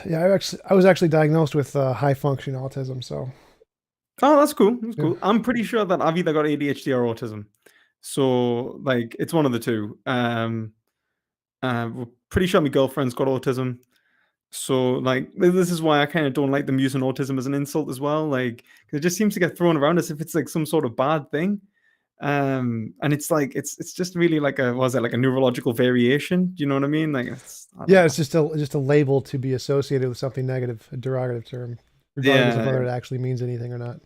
Yeah, I was actually diagnosed with high functioning autism. So Oh, that's cool. That's yeah, cool. I'm pretty sure that I've either got ADHD or autism. So like it's one of the two. We're pretty sure my girlfriend's got autism. So like this is why I kind of don't like them using autism as an insult as well. Like 'cause it just seems to get thrown around as if it's like some sort of bad thing. And it's like it's just really like a was it like a neurological variation? Do you know what I mean? Like it's I don't yeah, know. it's just a label to be associated with something negative, a derogative term, regardless of Yeah, whether it actually means anything or not.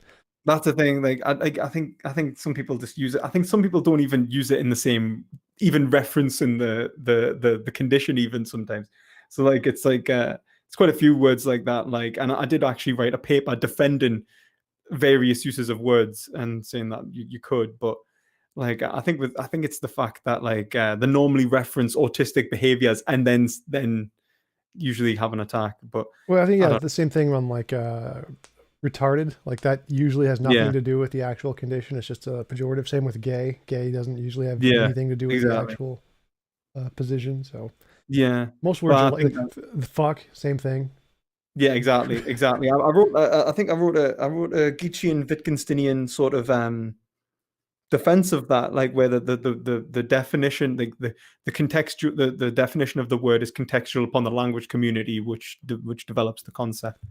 that's the thing. Like I think some people just use it. I think some people don't even use it in the same even reference in the condition even sometimes. So like it's quite a few words like that. Like and I did actually write a paper defending various uses of words and saying that you could, but like I think it's the fact that like they normally reference autistic behaviors and then usually have an attack. But Well, I think I yeah, don't. the same thing on like retarded. Like that usually has nothing Yeah, to do with the actual condition. It's just a pejorative. Same with gay. Gay doesn't usually have yeah, anything to do with the exactly. actual position. So Yeah. most words are Well, I like think the fuck, same thing. yeah, exactly, exactly. I wrote. I think I wrote a Gitchian Wittgensteinian sort of defense of that, like where the definition, the contextual, the definition of the word is contextual upon the language community, which develops the concept.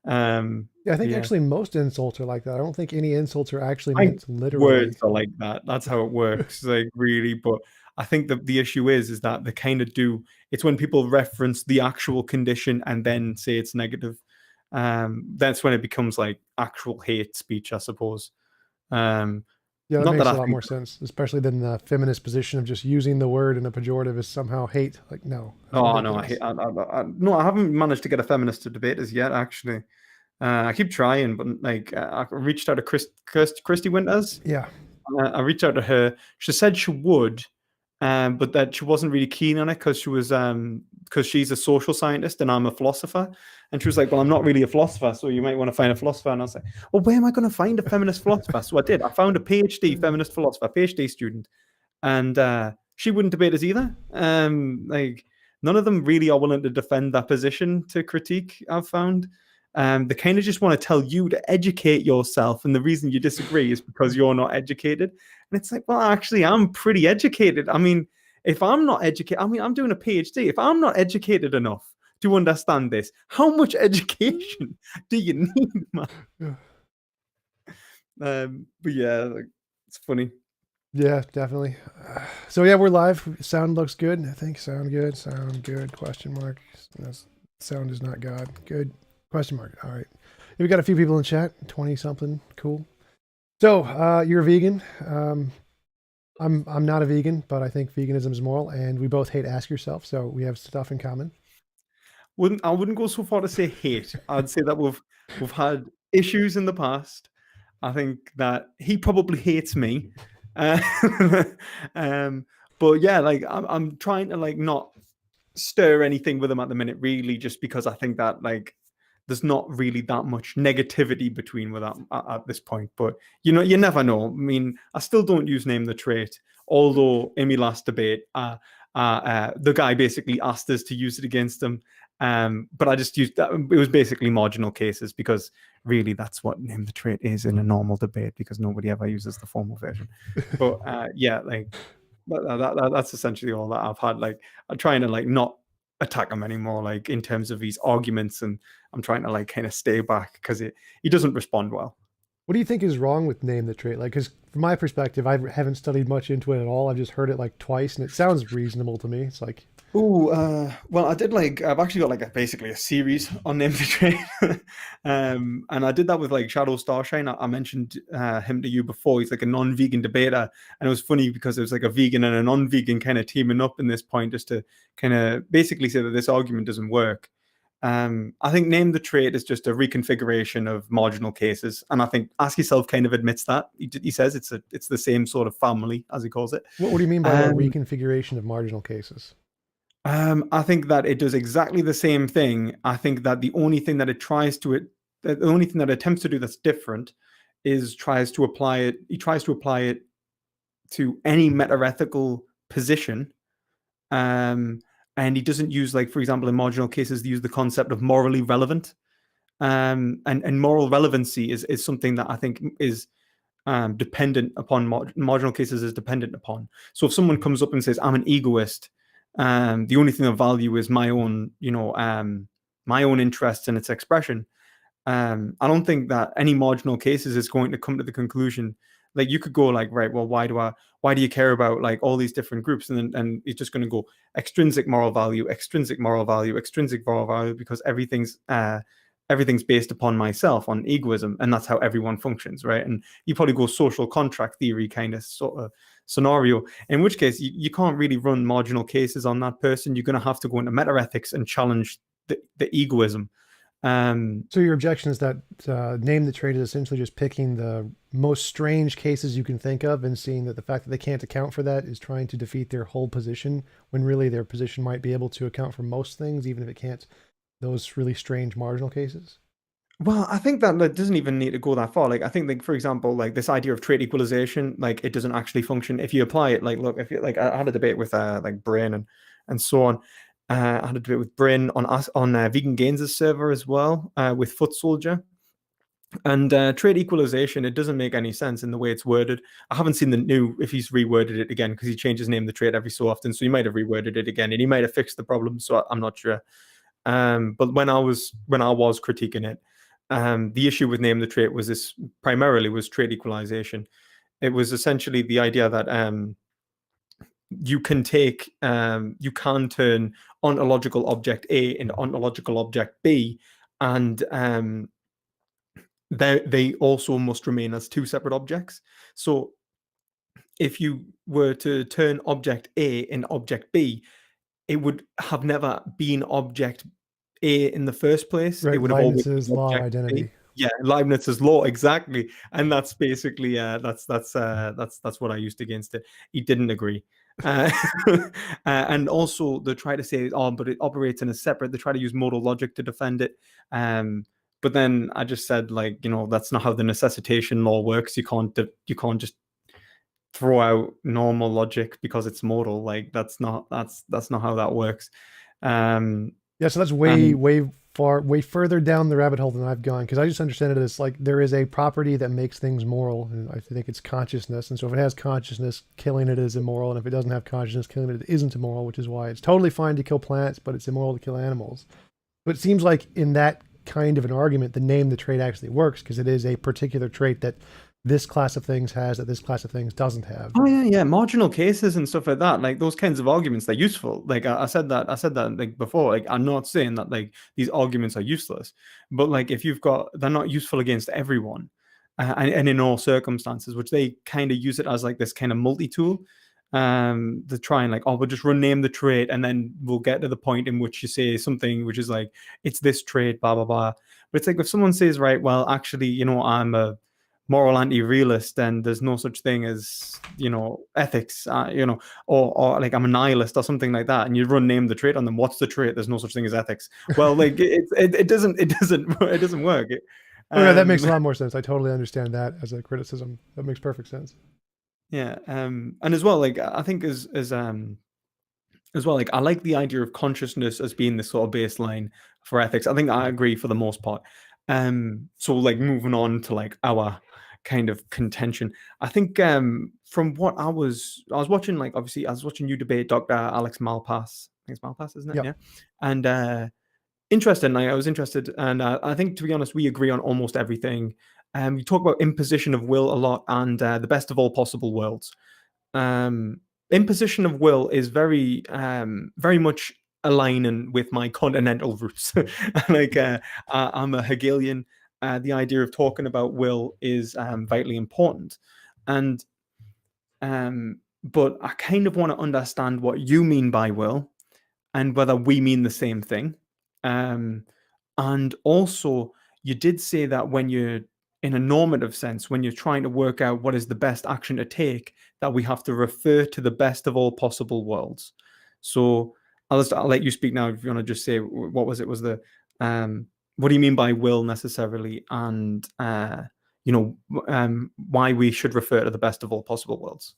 Yeah, I think Yeah, actually most insults are like that. I don't think any insults are actually I meant literally. words are like that. That's how it works, like really. But I think that the issue is that they kind of do. It's when people reference the actual condition and then say it's negative. That's when it becomes like actual hate speech, I suppose. Um, Yeah, that not that makes a I lot think. more sense, especially than the feminist position of just using the word in a pejorative is somehow hate. Like, no, that's Oh no, I hate. ridiculous. No, I haven't managed to get a feminist to debate as yet. Actually, I keep trying, but like I reached out to Christy Winters. Yeah. I reached out to her. She said she would, but that she wasn't really keen on it because she was because she's a social scientist and I'm a philosopher. And she was like, "Well, I'm not really a philosopher, so you might want to find a philosopher." And I was like, "Well, where am I going to find a feminist philosopher?" So I did. I found a PhD feminist philosopher, PhD student, and she wouldn't debate us either. Like none of them really are willing to defend that position to critique. I've found. They kind of just want to tell you to educate yourself, and the reason you disagree is because you're not educated. And it's like, well, actually, I'm pretty educated. I mean, if I'm not educated, I mean, I'm doing a PhD. If I'm not educated enough to understand this, how much education do you need, man? But yeah, like, it's funny. Yeah, definitely. So yeah, we're live. Sound looks good. I think sound good. Sound good. Question mark. Sound is not God. Good. Question mark. All right. We got a few people in chat. 20 something. Cool. So you're a vegan. I'm not a vegan, but I think veganism is moral, and we both hate Ask Yourself, so we have stuff in common. Wouldn't I wouldn't go so far to say hate. I'd say that we've had issues in the past. I think that he probably hates me. Uh, um, but yeah, like I'm trying to like not stir anything with him at the minute, really, just because I think that like there's not really that much negativity between with at this point. But you know, you never know. I mean, I still don't use name the trait, although in my last debate, the guy basically asked us to use it against him. But I just used that. It was basically marginal cases because really that's what name the trait is in a normal debate because nobody ever uses the formal version. But yeah, like that's essentially all that I've had. Like I'm trying to like not attack him anymore, like in terms of his arguments, and I'm trying to like kind of stay back because he doesn't respond well. What do you think is wrong with name the trait? Like, because from my perspective, I haven't studied much into it at all. I've just heard it like twice, and it sounds reasonable to me. It's like, Oh, well, I did like I've actually got like basically a series on Name the Train, and I did that with like Shadow Starshine. I mentioned him to you before. He's like a non-vegan debater, and it was funny because it was like a vegan and a non-vegan kind of teaming up in this point just to kind of basically say that this argument doesn't work. I think Name the Trait is just a reconfiguration of marginal cases, and I think Ask Yourself kind of admits that. He says it's the same sort of family as he calls it. what do you mean by a Um, reconfiguration of marginal cases? I think that it does exactly the same thing. I think that the only thing that the only thing that it attempts to do that's different is tries to apply it. He tries to apply it to any metaethical position, um, and he doesn't use, like, for example, in marginal cases, they use the concept of morally relevant. And moral relevancy is something that I think is dependent upon marginal cases is dependent upon. So if someone comes up and says, "I'm an egoist," the only thing of value is my own, my own interests and its expression. I don't think that any marginal cases is going to come to the conclusion. Like, you could go like, right, well, why do you care about like all these different groups? And it's just going to go extrinsic moral value, extrinsic moral value, extrinsic moral value, because everything's based upon myself, on egoism, and that's how everyone functions, right? And you probably go social contract theory kind of sort of scenario, in which case you can't really run marginal cases on that person. You're going to have to go into meta ethics and challenge the egoism. So your objection is that name the trait is essentially just picking the most strange cases you can think of and seeing that the fact that they can't account for that is trying to defeat their whole position, when really their position might be able to account for most things, even if it can't those really strange marginal cases? Well, I think that it doesn't even need to go that far. Like, I think, like, for example, like this idea of trait equalization, like, it doesn't actually function if you apply it. Like, look, if you like, I had a debate with like Brain and so on. I had a debate with Brain on us on Vegan Gains' server as well, with Foot Soldier. And trait equalization, it doesn't make any sense in the way it's worded. I haven't seen the new, if he's reworded it again, because he changes name of the trait every so often. So he might have reworded it again, and he might have fixed the problem. So I'm not sure. But when I was critiquing it, the issue with name the trait was this primarily was trait equalization. It was essentially the idea that you can turn ontological object A into ontological object B, and they also must remain as two separate objects. So if you were to turn object A into object B, it would have never been object A in the first place. It Right, would have always Leibniz's been law of object B. identity. Yeah, Leibniz's law, exactly. And that's basically that's what I used against it. He didn't agree. Uh, and also they try to say, oh, but it operates in a separate, they try to use modal logic to defend it. But then I just said, like, that's not how the necessitation law works. You can't just throw out normal logic because it's modal. Like, that's not how that works. Yeah, so that's And way further down the rabbit hole than I've gone, because I just understand it as like there is a property that makes things moral, and I think it's consciousness. And so if it has consciousness, killing it is immoral, and if it doesn't have consciousness, killing it isn't immoral, which is why it's totally fine to kill plants, but it's immoral to kill animals. But it seems like in that kind of an argument, the name the trait actually works, because it is a particular trait that this class of things has that this class of things doesn't have. oh yeah, marginal cases and stuff like that. Like, those kinds of arguments, they're useful. Like, I said that like before. Like, I'm not saying that like these arguments are useless, but like, if they're not useful against everyone, and in all circumstances, which they kind of use it as like this kind of multi-tool. To try and, like, oh, we'll just name the trait, and then we'll get to the point in which you say something which is like, it's this trait, blah blah blah. But it's like, if someone says, right, well, actually, I'm a moral anti-realist, and there's no such thing as ethics, or like, I'm a nihilist or something like that, and you name the trait on them. What's the trait? There's no such thing as ethics. Well, like, it doesn't work. Okay, that makes a lot more sense. I totally understand that as a criticism. That makes perfect sense. Yeah. And as well, like, I think as well, like, I like the idea of consciousness as being the sort of baseline for ethics. I think I agree for the most part. So, like, moving on to like our kind of contention, I think from what I was watching, like, obviously I was watching you debate Dr. Alex Malpass. I think it's Malpass, isn't it? Yep. Yeah. And interesting. Like, I was interested, and I think, to be honest, we agree on almost everything. We talk about imposition of will a lot, and the best of all possible worlds. Um, Imposition of will is very much aligning with my continental roots. Like, I'm a Hegelian. The idea of talking about will is vitally important, and but I kind of want to understand what you mean by will, and whether we mean the same thing. And also, you did say that when you're in a normative sense, when you're trying to work out what is the best action to take, that we have to refer to the best of all possible worlds. So I'll let you speak now. If you want to just say, what was it? Was the what do you mean by will necessarily, and why we should refer to the best of all possible worlds?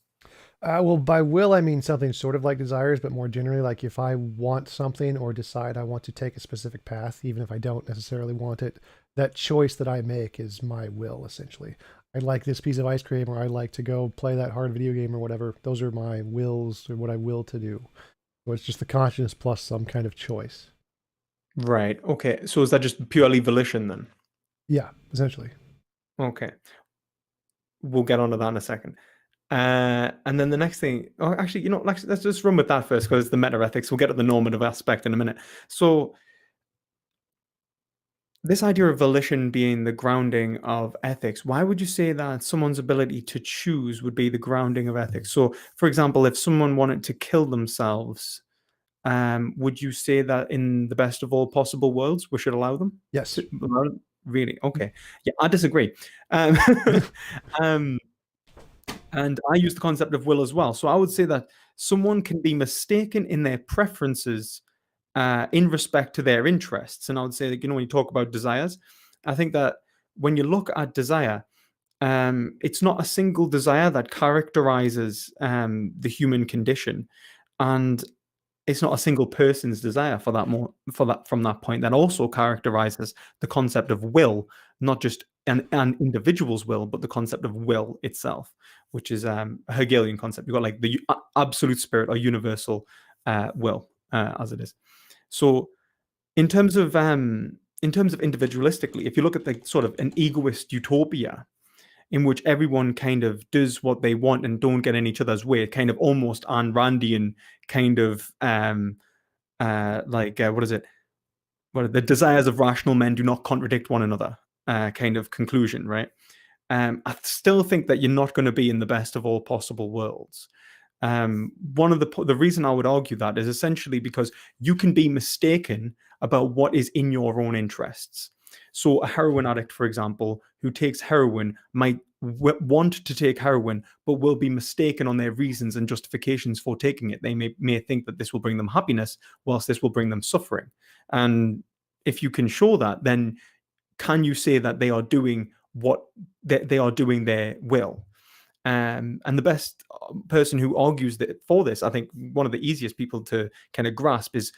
Well, by will, I mean something sort of like desires, but more generally, like if I want something or decide I want to take a specific path, even if I don't necessarily want it, that choice that I make is my will, essentially. I like this piece of ice cream, or I like to go play that hard video game or whatever. Those are my wills, or what I will to do. So it's just the consciousness plus some kind of choice. Right. Okay. So is that just purely volition then? Yeah, essentially. Okay. We'll get onto that in a second. And then the next thing, oh, actually, let's just run with that first because it's the meta ethics. We'll get to the normative aspect in a minute. So this idea of volition being the grounding of ethics, why would you say that someone's ability to choose would be the grounding of ethics? So, for example, if someone wanted to kill themselves, would you say that in the best of all possible worlds, we should allow them Yes. to? Really? Okay. Yeah, I disagree. Um, um, and I use the concept of will as well. So I would say that someone can be mistaken in their preferences in respect to their interests. And I would say that, when you talk about desires, I think that when you look at desire, it's not a single desire that characterizes the human condition. And it's not a single person's desire for that from that point that also characterizes the concept of will, not just an individual's will, but the concept of will itself, which is a Hegelian concept. You've got like the absolute spirit or universal will, as it is. So in terms of individualistically, if you look at the sort of an egoist utopia in which everyone kind of does what they want and don't get in each other's way, kind of almost Ayn Randian kind of what is it? What the desires of rational men do not contradict one another kind of conclusion, right? I still think that you're not going to be in the best of all possible worlds. One of the reason I would argue that is essentially because you can be mistaken about what is in your own interests. So a heroin addict, for example, who takes heroin might want to take heroin, but will be mistaken on their reasons and justifications for taking it. They may think that this will bring them happiness, whilst this will bring them suffering. And if you can show that, then can you say that they are doing what they are doing their will? And the best person who argues that for this, I think one of the easiest people to kind of grasp is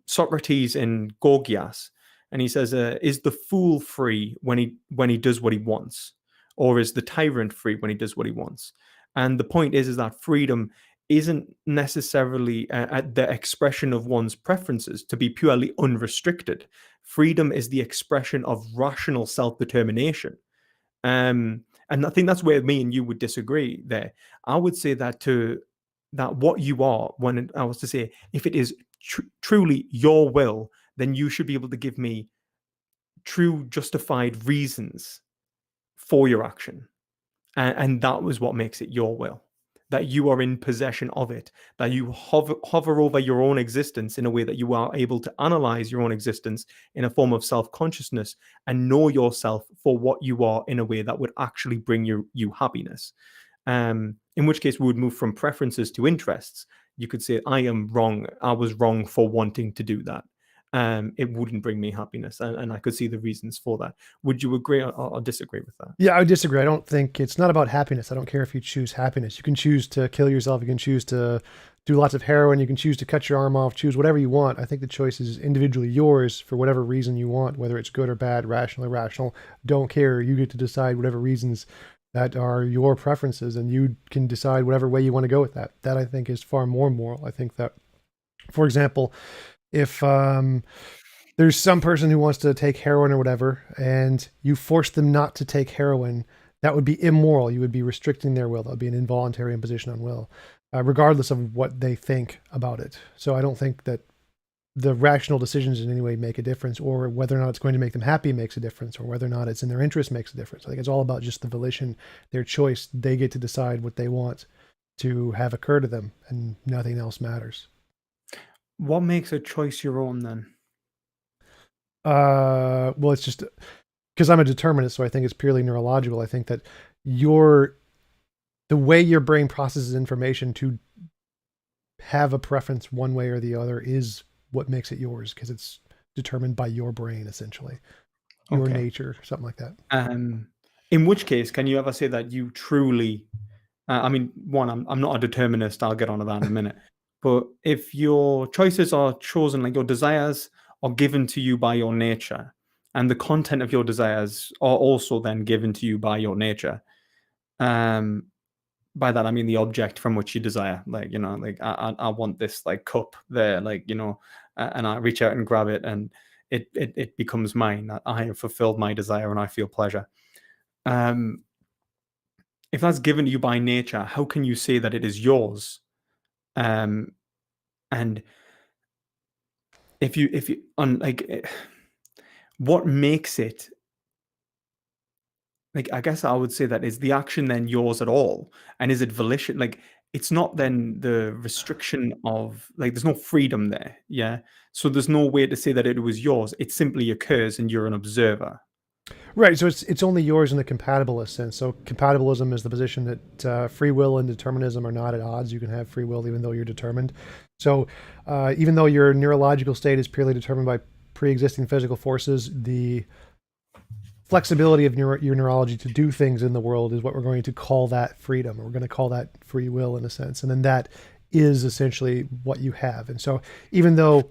Socrates in Gorgias, and he says, "Is the fool free when he does what he wants, or is the tyrant free when he does what he wants?" And the point is that freedom isn't necessarily at the expression of one's preferences to be purely unrestricted. Freedom is the expression of rational self-determination. And I think that's where me and you would disagree there. I would say that what you are, when I was to say, if it is truly your will, then you should be able to give me true justified reasons for your action. And that was what makes it your will. That you are in possession of it, that you hover over your own existence in a way that you are able to analyze your own existence in a form of self consciousness and know yourself for what you are in a way that would actually bring you happiness. In which case, we would move from preferences to interests. You could say, I am wrong. I was wrong for wanting to do that. It wouldn't bring me happiness. And I could see the reasons for that. Would you agree or disagree with that? Yeah, I would disagree. I don't think it's not about happiness. I don't care if you choose happiness. You can choose to kill yourself. You can choose to do lots of heroin. You can choose to cut your arm off, choose whatever you want. I think the choice is individually yours for whatever reason you want, whether it's good or bad, rational or irrational. Don't care. You get to decide whatever reasons that are your preferences, and you can decide whatever way you want to go with that. That I think is far more moral. I think that, for example, if there's some person who wants to take heroin or whatever, and you force them not to take heroin, that would be immoral. You would be restricting their will. That would be an involuntary imposition on will, regardless of what they think about it. So I don't think that the rational decisions in any way make a difference, or whether or not it's going to make them happy makes a difference, or whether or not it's in their interest makes a difference. I think it's all about just the volition, their choice. They get to decide what they want to have occur to them, and nothing else matters. What makes a choice your own then? Well, it's just because I'm a determinist, so I think it's purely neurological. I think that your the way your brain processes information to have a preference one way or the other is what makes it yours, because it's determined by your brain, essentially, your Okay. nature, something like that. In which case, can you ever say that you truly I mean, one, I'm not a determinist. I'll get onto that in a minute. But if your choices are chosen, like your desires are given to you by your nature, and the content of your desires are also then given to you by your nature. Um, by that I mean the object from which you desire. Like, like I want this like cup there, like, and I reach out and grab it, and it becomes mine. I have fulfilled my desire, and I feel pleasure. Um, if that's given to you by nature, how can you say that it is yours? And if you on like what makes it, like, I guess I would say that is the action then yours at all? And is it volition? Like, it's not then the restriction of, like, there's no freedom there. Yeah. So there's no way to say that it was yours. It simply occurs and you're an observer. Right. So it's only yours in the compatibilist sense. So compatibilism is the position that free will and determinism are not at odds. You can have free will even though you're determined. So even though your neurological state is purely determined by pre-existing physical forces, the flexibility of your neurology to do things in the world is what we're going to call that freedom. We're going to call that free will in a sense. And then that is essentially what you have. And so even though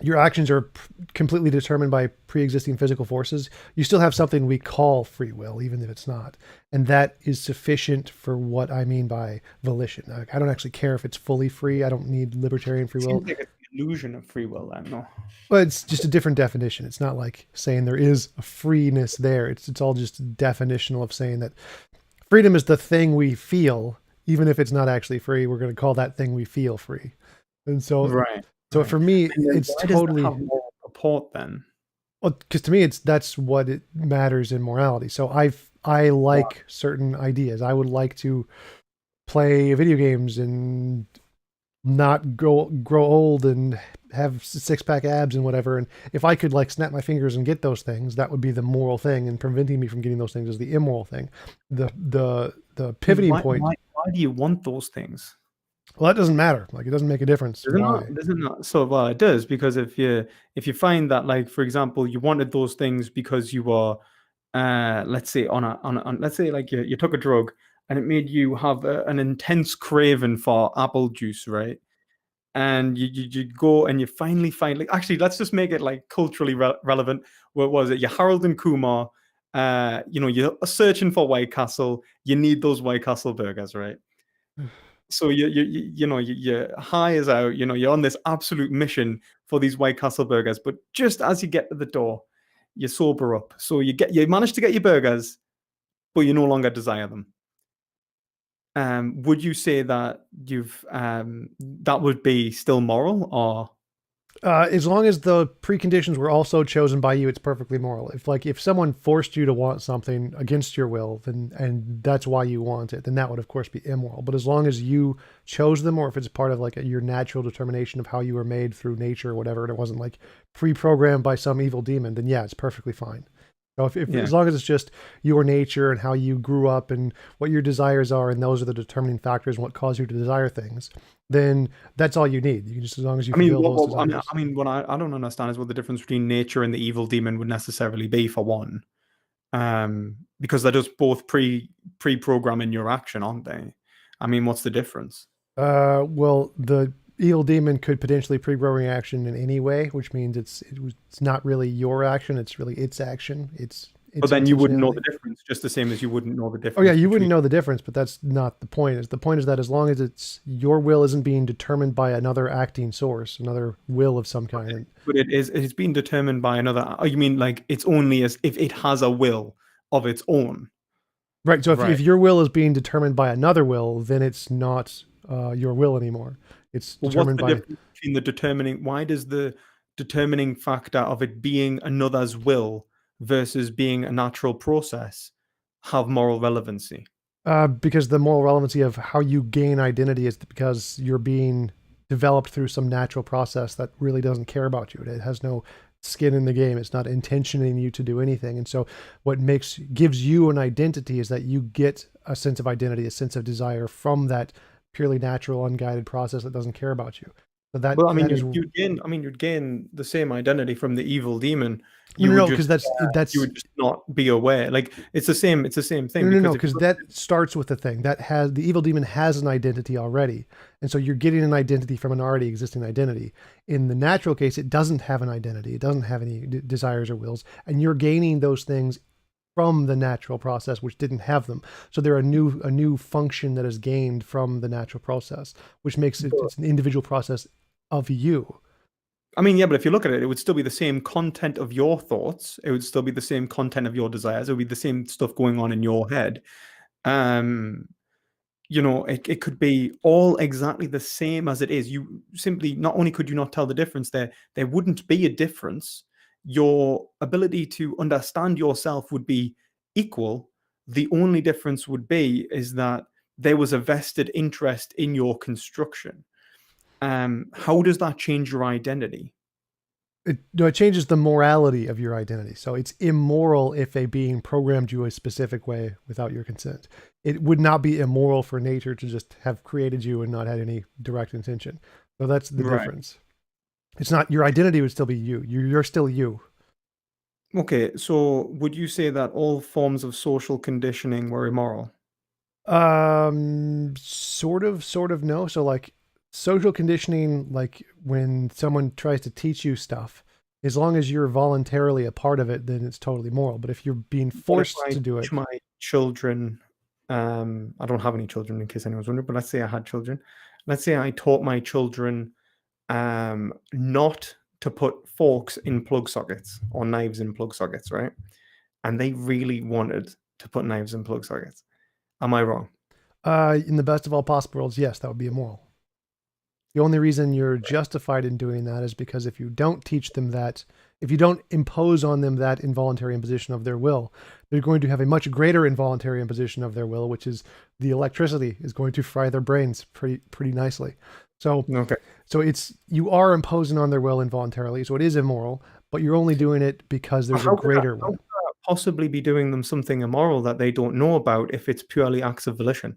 your actions are completely determined by pre-existing physical forces, you still have something we call free will, even if it's not. And that is sufficient for what I mean by volition. I don't actually care if it's fully free. I don't need libertarian free will. Seems like it's the illusion of free will then, no? But it's just a different definition. It's not like saying there is a freeness there. It's all just definitional of saying that freedom is the thing we feel, even if it's not actually free. We're going to call that thing we feel free. And so, Right. so Right. for me, And then it's why does that totally have moral purport then? well, because to me, that's what it matters in morality. So I like certain ideas. I would like to play video games and not grow old and have six-pack abs and whatever. And if I could like snap my fingers and get those things, that would be the moral thing, and preventing me from getting those things is the immoral thing. The pivoting point. Why do you want those things? Well, that doesn't matter. Like, it doesn't make a difference. Does it Why? not? Does it not? So, well, it does, because if you find that, like, for example, you wanted those things because you were, let's say let's say like you took a drug and it made you have an intense craving for apple juice, right? And you go and you finally find, like, actually, let's just make it like culturally relevant. What was it? You're Harold and Kumar. You're searching for White Castle. You need those White Castle burgers, right? So you're high as out. You're on this absolute mission for these White Castle burgers. But just as you get to the door, you sober up. So you manage to get your burgers, but you no longer desire them. Would you say that that would be still moral, or As long as the preconditions were also chosen by you, it's perfectly moral. If someone forced you to want something against your will, then and that's why you want it, then that would of course be immoral. But as long as you chose them, or if it's part of like your natural determination of how you were made through nature or whatever, and it wasn't like pre-programmed by some evil demon, then yeah, it's perfectly fine. So Yeah. as long as it's just your nature and how you grew up and what your desires are, and those are the determining factors and what cause you to desire things, then that's all you need. You can just, as long as you I mean, fulfill those what desires. I mean, what I don't understand is what the difference between nature and the evil demon would necessarily be, for one. Because they're just both pre-programming your action, aren't they? I mean, what's the difference? Well, the evil demon could potentially pre-growing action in any way, which means it's not really your action; it's really its action. But then you wouldn't know intentionality. the difference, just the same as you wouldn't know the difference. Oh yeah, you wouldn't between. know the difference, but that's not the point. Is the point is that as long as it's your will isn't being determined by another acting source, another will of some kind. But it's being determined by another. Oh, you mean like it's only as if it has a will of its own? Right. So if Right. your will is being determined by another will, then it's not your will anymore. It's Well, what's determined the by. difference between the determining? Why does the determining factor of it being another's will versus being a natural process have moral relevancy? Because the moral relevancy of how you gain identity is because you're being developed through some natural process that really doesn't care about you. It has no skin in the game. It's not intentioning you to do anything. And so what gives you an identity is that you get a sense of identity, a sense of desire from that purely natural, unguided process that doesn't care about you. So that Well, I mean, that is you'd gain the same identity from the evil demon. You would no, because just, you that's would just not be aware. Like it's the same. It's the same thing no, because if you because look, that starts with the thing that has the evil demon has an identity already, and so you're getting an identity from an already existing identity. In the natural case, it doesn't have an identity. It doesn't have any desires or wills, and you're gaining those things from the natural process, which didn't have them. So they're a new function that is gained from the natural process, which makes it it's an individual process of you. I mean, yeah, but if you look at it, it would still be the same content of your thoughts. It would still be the same content of your desires. It would be the same stuff going on in your head. Um, it could be all exactly the same as it is. You simply, not only could you not tell the difference, there wouldn't be a difference. Your ability to understand yourself would be equal. The only difference would be is that there was a vested interest in your construction. How does that change your identity? It changes the morality of your identity. So it's immoral if a being programmed you a specific way without your consent. It would not be immoral for nature to just have created you and not had any direct intention. So that's the Right. difference. It's not your identity would still be you. You're still you. Okay, so would you say that all forms of social conditioning were immoral? Sort of no. So like social conditioning, like when someone tries to teach you stuff, as long as you're voluntarily a part of it, then it's totally moral. But if you're being What if forced I to do teach it, my children, I don't have any children in case anyone's wondering, but let's say I had children. Let's say I taught my children not to put forks in plug sockets or knives in plug sockets, right? And they really wanted to put knives in plug sockets. Am I wrong? in the best of all possible worlds, yes, that would be immoral. The only reason you're justified in doing that is because if you don't teach them that, if you don't impose on them that involuntary imposition of their will, they're going to have a much greater involuntary imposition of their will, which is the electricity is going to fry their brains pretty nicely. So Okay. so it's you are imposing on their will involuntarily, so it is immoral, but you're only doing it because But there's a greater one. how could that possibly be doing them something immoral that they don't know about if it's purely acts of volition?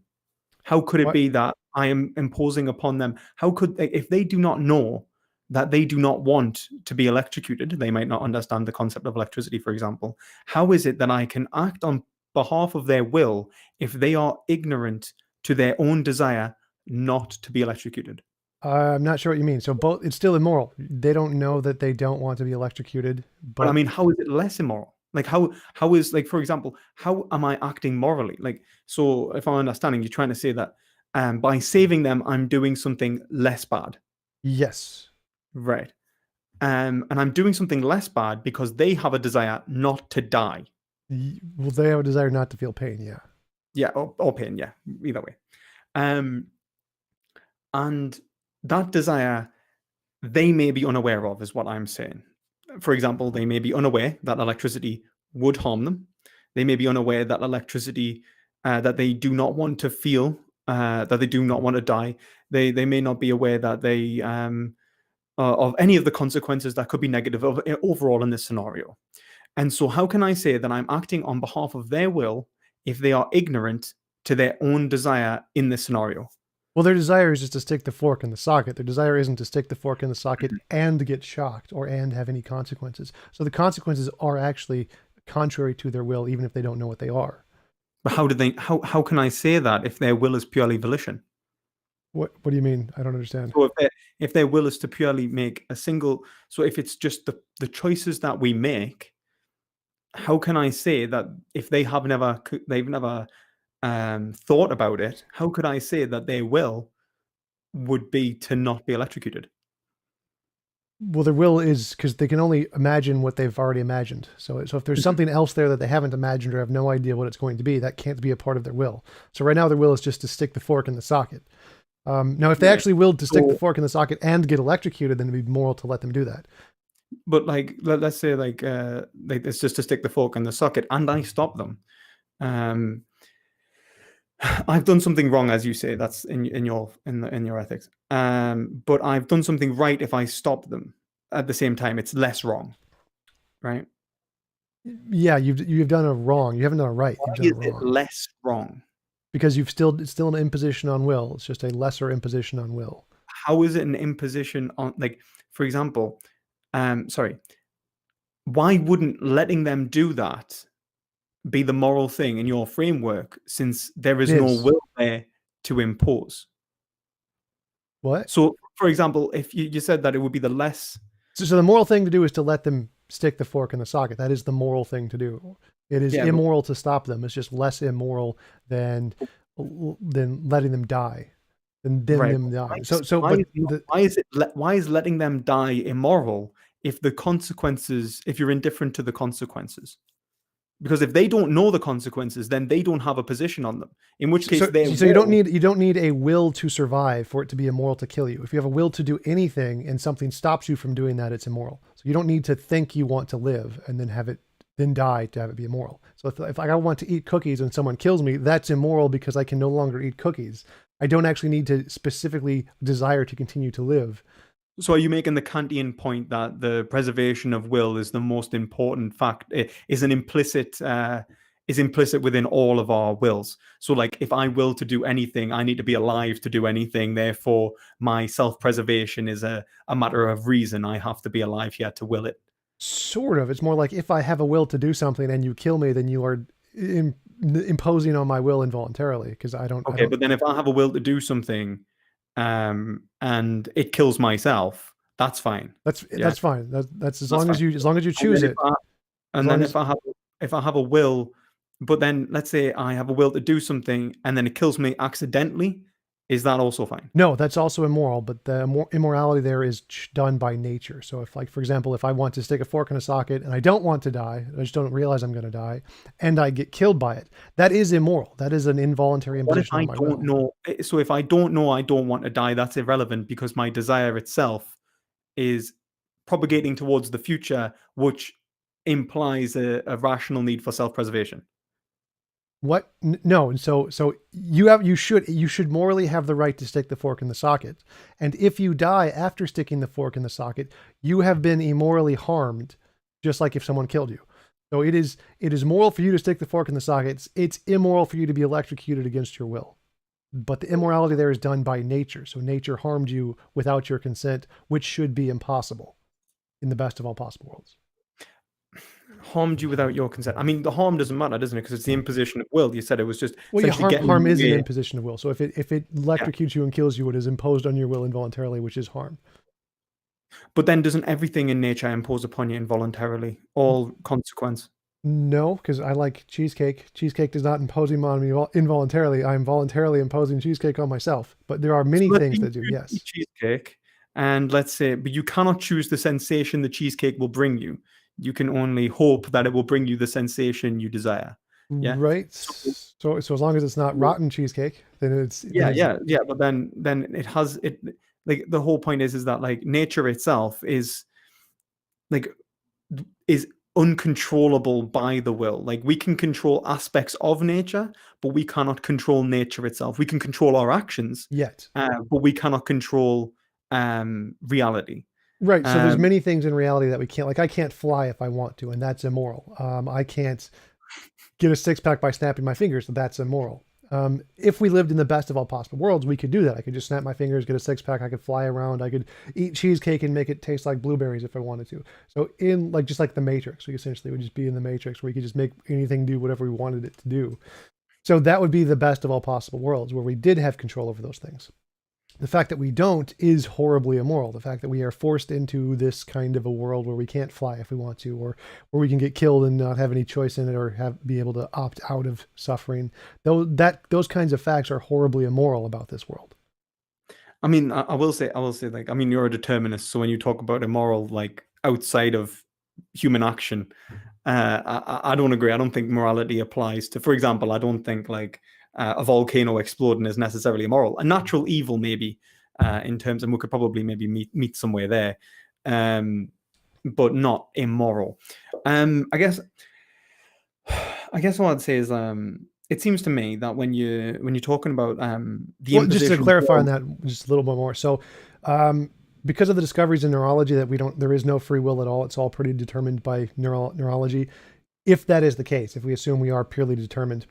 How could it What be that I am imposing upon them? How could they, if they do not know that they do not want to be electrocuted, they might not understand the concept of electricity, for example. How is it that I can act on behalf of their will if they are ignorant to their own desire not to be electrocuted? I'm not sure what you mean. So both it's still immoral. They don't know that they don't want to be electrocuted, But I but mean, how is it less immoral? Like how is, like, for example, how am I acting morally? Like, so if I'm understanding, you're trying to say that by saving them, I'm doing something less bad. yes. Right. And I'm doing something less bad because they have a desire not to die. Well, they have a desire not to feel pain, yeah. Yeah, or pain. Yeah, either way. Um, and that desire they may be unaware of, is what I'm saying. For example, they may be unaware that electricity would harm them. They may be unaware that electricity, that they do not want to feel, that they do not want to die. They may not be aware that they of any of the consequences that could be negative overall in this scenario. And so, how can I say that I'm acting on behalf of their will if they are ignorant to their own desire in this scenario? Well, their desire is just to stick the fork in the socket. Their desire isn't to stick the fork in the socket and get shocked or and have any consequences. So the consequences are actually contrary to their will, even if they don't know what they are. But how can I say that if their will is purely volition? What do you mean? I don't understand. So if their will is to purely make a single, so if it's just the choices that we make, how can I say that if they've never thought about it, how could I say that their will would be to not be electrocuted? Well, their will is because they can only imagine what they've already imagined. So if there's something else there that they haven't imagined or have no idea what it's going to be, that can't be a part of their will. So right now, their will is just to stick the fork in the socket. Now, if they Right. actually willed to stick the So, fork in the socket and get electrocuted, then it'd be moral to let them do that. but like let's say like it's just to stick the fork in the socket, and I stop them. Um, I've done something wrong, as you say. That's in your ethics. But I've done something right if I stop them. At the same time, it's less wrong, right? Yeah, you've done a wrong. You haven't done a right. Why You've done a is it wrong less wrong? because it's still an imposition on will. It's just a lesser imposition on will. how is it an imposition on, like, for example, sorry, why wouldn't letting them do that be the moral thing in your framework, since there It is no is. will there to impose? What? So, for example, if you said that it would be the less, So the moral thing to do is to let them stick the fork in the socket. That is the moral thing to do. It is yeah, but immoral to stop them. It's just less immoral than letting them die, than right. them Why die. is But why is letting them die immoral if the consequences, if you're indifferent to the consequences? Because if they don't know the consequences, then they don't have a position on them. In which case, their so you will. don't need a will to survive for it to be immoral to kill you. If you have a will to do anything and something stops you from doing that, it's immoral. So you don't need to think you want to live and then die to have it be immoral. So if I want to eat cookies and someone kills me, that's immoral because I can no longer eat cookies. I don't actually need to specifically desire to continue to live. So are you making the Kantian point that the preservation of will is the most important fact, is an implicit is implicit within all of our wills? So like, if I will to do anything, I need to be alive to do anything. Therefore, my self-preservation is a matter of reason. I have to be alive here to will it. Sort of. It's more like if I have a will to do something and you kill me, then you are imposing on my will involuntarily because I Okay, don't. but then if I have a will to do something, and it kills myself, that's fine. Yeah. That's fine. That's That's fine. as long as you And choose then if it. I, As and long then as if I have a will, but then let's say I have a will to do something and then it kills me accidentally, is that also fine? no, that's also immoral. But the immorality there is done by nature. So if, like, for example, if I want to stick a fork in a socket and I don't want to die, I just don't realize I'm going to die, and I get killed by it, that is immoral. That is an involuntary What if imposition on I my don't will. know? So if I don't know I don't want to die, that's irrelevant because my desire itself is propagating towards the future, which implies a rational need for self-preservation. What? No. So you should morally have the right to stick the fork in the socket. And if you die after sticking the fork in the socket, you have been immorally harmed, just like if someone killed you. So it is moral for you to stick the fork in the socket. It's immoral for you to be electrocuted against your will. But the immorality there is done by nature. So nature harmed you without your consent, which should be impossible in the best of all possible worlds. Harmed you without your consent. I mean, the harm doesn't matter, doesn't it? Because it's the imposition of will. You said it was just Well, yeah, essentially getting harm in is the an way. imposition of will. So if it Yeah. electrocutes you and kills you, it is imposed on your will involuntarily, which is harm. But then doesn't everything in nature impose upon you involuntarily? All consequence? No, because I like cheesecake. Cheesecake does not impose on me involuntarily. I am voluntarily imposing cheesecake on myself. But there are So many let's things say you that do. choose to Yes. eat cheesecake, and let's say, but you cannot choose the sensation the cheesecake will bring you. You can only hope that it will bring you the sensation you desire. Yeah. Right. So, So as long as it's not rotten cheesecake, then it's yeah. But then it has it, like, the whole point is that, like, nature itself is, like, is uncontrollable by the will. Like, we can control aspects of nature, but we cannot control nature itself. We can control our actions, yet. but we cannot control reality. Right. So there's Um, many things in reality that we can't. Like I can't fly if I want to, and that's immoral. I can't get a six pack by snapping my fingers, so that's immoral. If we lived in the best of all possible worlds, we could do that. I could just snap my fingers, get a six pack. I could fly around. I could eat cheesecake and make it taste like blueberries if I wanted to. So in like just like the Matrix, we essentially would just be in the Matrix where we could just make anything do whatever we wanted it to do. So that would be the best of all possible worlds where we did have control over those things. The fact that we don't is horribly immoral. The fact that we are forced into this kind of a world where we can't fly if we want to, or where we can get killed and not have any choice in it, or be able to opt out of suffering. Those kinds of facts are horribly immoral about this world. I mean, I will say, like, I mean, you're a determinist, so when you talk about immoral, like, outside of human action, I don't agree. I don't think morality applies to, for example, I don't think, like, a volcano exploding is necessarily immoral. A natural evil, maybe, in terms, and we could probably maybe meet somewhere there, but not immoral. I guess what I'd say is, it seems to me that when you're talking about the Well, just to imposition clarify on of, that just a little bit more. So, because of the discoveries in neurology that there is no free will at all. It's all pretty determined by neurology. If that is the case, if we assume we are purely determined,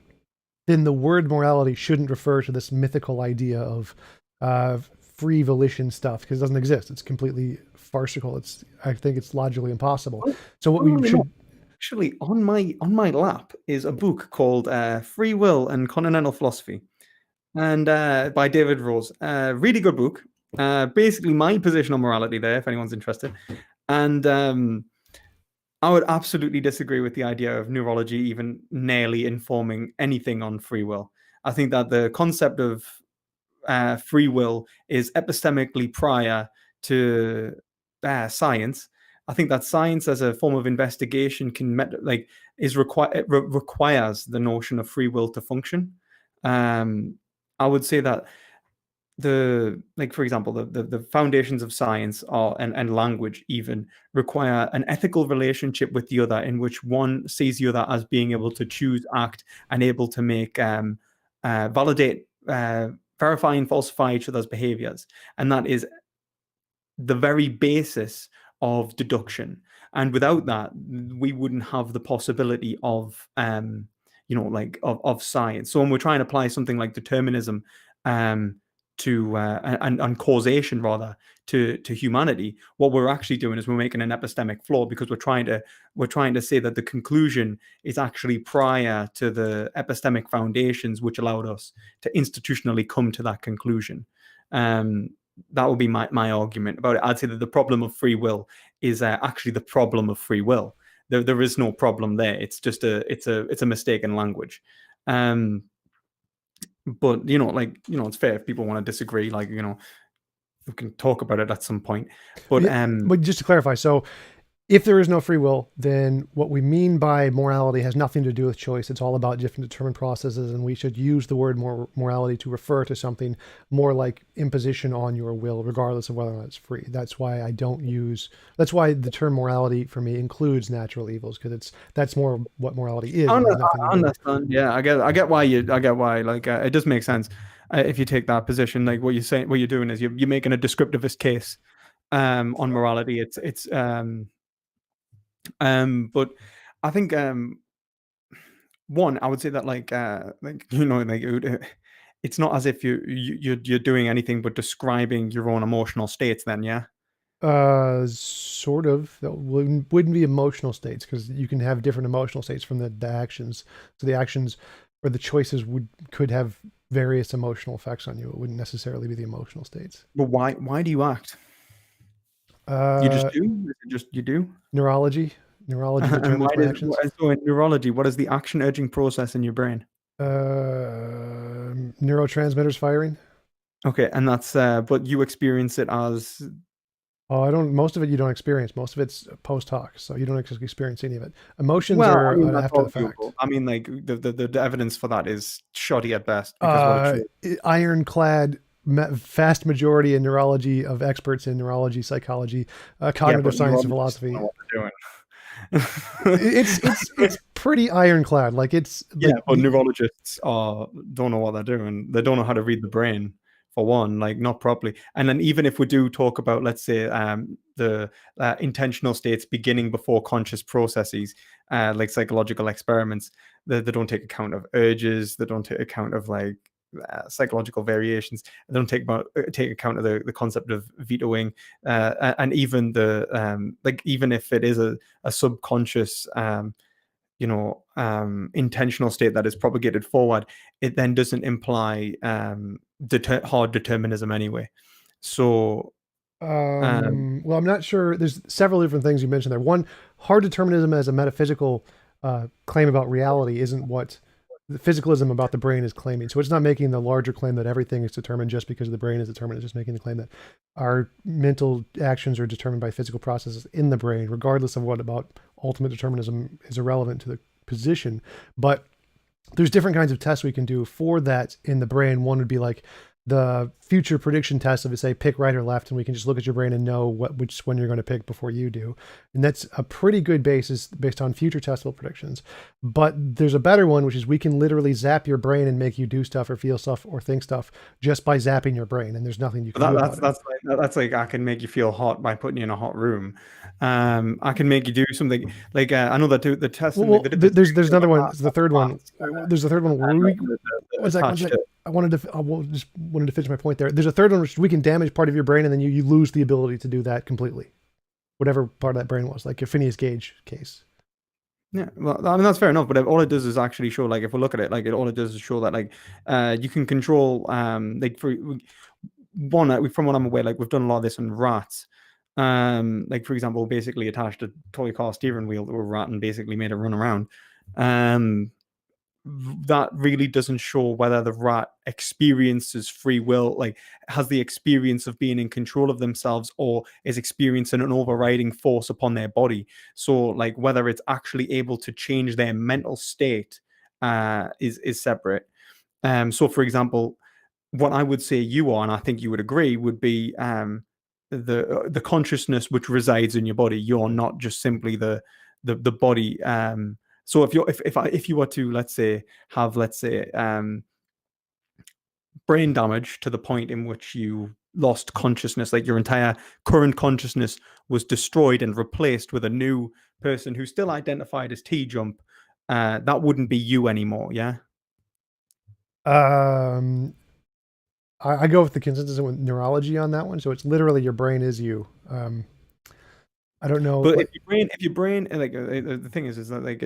then the word morality shouldn't refer to this mythical idea of free volition stuff because it doesn't exist. It's completely farcical. I think it's logically impossible. So what we should actually on my lap is a book called Free Will and Continental Philosophy, and by David Rose. Really good book. Basically, my position on morality there, if anyone's interested, and I would absolutely disagree with the idea of neurology even nearly informing anything on free will. I think that the concept of free will is epistemically prior to science. I think that science, as a form of investigation, requires the notion of free will to function. I would say that for example, the foundations of science and language even require an ethical relationship with the other, in which one sees the other as being able to choose, act, and able to make validate, verify, and falsify each other's behaviors. And that is the very basis of deduction. And without that, we wouldn't have the possibility of of science. So when we're trying to apply something like determinism to and causation rather to humanity, what we're actually doing is we're making an epistemic flaw, because we're trying to say that the conclusion is actually prior to the epistemic foundations which allowed us to institutionally come to that conclusion. That would be my argument about it. I'd say that the problem of free will is actually the problem of free will. There is no problem there. It's just it's a mistake in language. But it's fair if people want to disagree. We can talk about it at some point. But but just to clarify, so if there is no free will, then what we mean by morality has nothing to do with choice. It's all about different determined processes, and we should use the word morality to refer to something more like imposition on your will, regardless of whether or not it's free. That's why that's why the term morality for me includes natural evils, because that's more what morality is. I understand. Yeah, I get why it does make sense if you take that position. Like what you're doing is you're making a descriptivist case on morality. But I think one, I would say that it's not as if you're doing anything but describing your own emotional states. Then, yeah. Sort of. That wouldn't be emotional states, because you can have different emotional states from the actions. So the actions or the choices could have various emotional effects on you. It wouldn't necessarily be the emotional states. But why do you act? You just do? You do? Neurology determines my actions. So in neurology, what is the action urging process in your brain? Neurotransmitters firing. Okay, and that's but you experience it as... most of it you don't experience. Most of it's post hoc, so you don't actually experience any of it. Emotions are after the fact. I mean, the evidence for that is shoddy at best. Because ironclad vast majority in neurology of experts in neurology, psychology, cognitive science, and philosophy. It's pretty ironclad. But neurologists don't know what they're doing. They don't know how to read the brain, for one, not properly. And then even if we do talk about, let's say, the intentional states beginning before conscious processes, like psychological experiments, they don't take account of urges. They don't take account of psychological variations. They don't take account of the concept of vetoing, and even even if it is a subconscious intentional state that is propagated forward, it then doesn't imply hard determinism anyway. So well, I'm not sure. There's several different things you mentioned there. One, hard determinism as a metaphysical claim about reality isn't what the physicalism about the brain is claiming. So it's not making the larger claim that everything is determined just because the brain is determined. It's just making the claim that our mental actions are determined by physical processes in the brain, regardless of what about ultimate determinism is irrelevant to the position. But there's different kinds of tests we can do for that in the brain. One would be like the future prediction test of, say, pick right or left, and we can just look at your brain and know which one you're going to pick before you do. And that's a pretty good basis based on future testable predictions. But there's a better one, which is we can literally zap your brain and make you do stuff or feel stuff or think stuff just by zapping your brain, and there's nothing you can do about it. That's like, I can make you feel hot by putting you in a hot room. I can make you do something like I know that the test. Well, there's another one. The third one. There's a third one. just wanted to finish my point there. There's a third one which we can damage part of your brain, and then you lose the ability to do that completely. Whatever part of that brain was, like your Phineas Gage case. Yeah, well, I mean that's fair enough, but all it does is actually show, like, if we look at it, like, all it does is show that, like, you can control, like, one, from what I'm aware, like, we've done a lot of this on rats. Like, for example, basically attached a toy car steering wheel to a rat and basically made it run around. Um, that really doesn't show whether the rat experiences free will, like, has the experience of being in control of themselves, or is experiencing an overriding force upon their body. So, like, whether it's actually able to change their mental state is separate. So, for example, what I would say you are, and I think you would agree, would be the consciousness which resides in your body. You're not just simply the body. So if you were to, let's say, have, let's say, brain damage to the point in which you lost consciousness, like your entire current consciousness was destroyed and replaced with a new person who's still identified as TJump, that wouldn't be you anymore. Yeah. Um, I go with the consensus with neurology on that one. So it's literally your brain is you. I don't know. But Like, if your brain, like, the thing is that, like,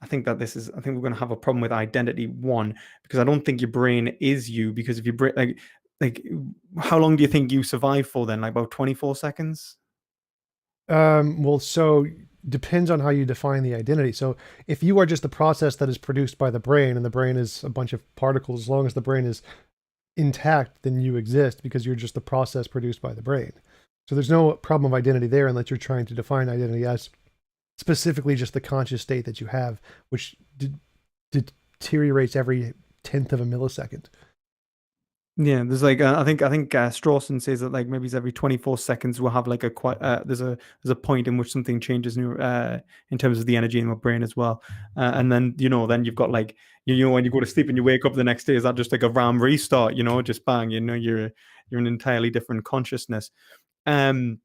I think that this is, I think we're going to have a problem with identity one, because I don't think your brain is you. Because if your brain, like, how long do you think you survive for then? Like about 24 seconds? well, so depends on how you define the identity. So if you are just the process that is produced by the brain, and the brain is a bunch of particles, as long as the brain is intact, then you exist because you're just the process produced by the brain. So there's no problem of identity there unless you're trying to define identity as specifically just the conscious state that you have, which deteriorates every tenth of a millisecond. Yeah, there's like, I think Strawson says that, like, maybe it's every 24 seconds we'll have like a quite there's a point in which something changes in terms of the energy in your brain as well. And then, then you've got, like, when you go to sleep and you wake up the next day, is that just like a RAM restart, just bang, you're an entirely different consciousness. Um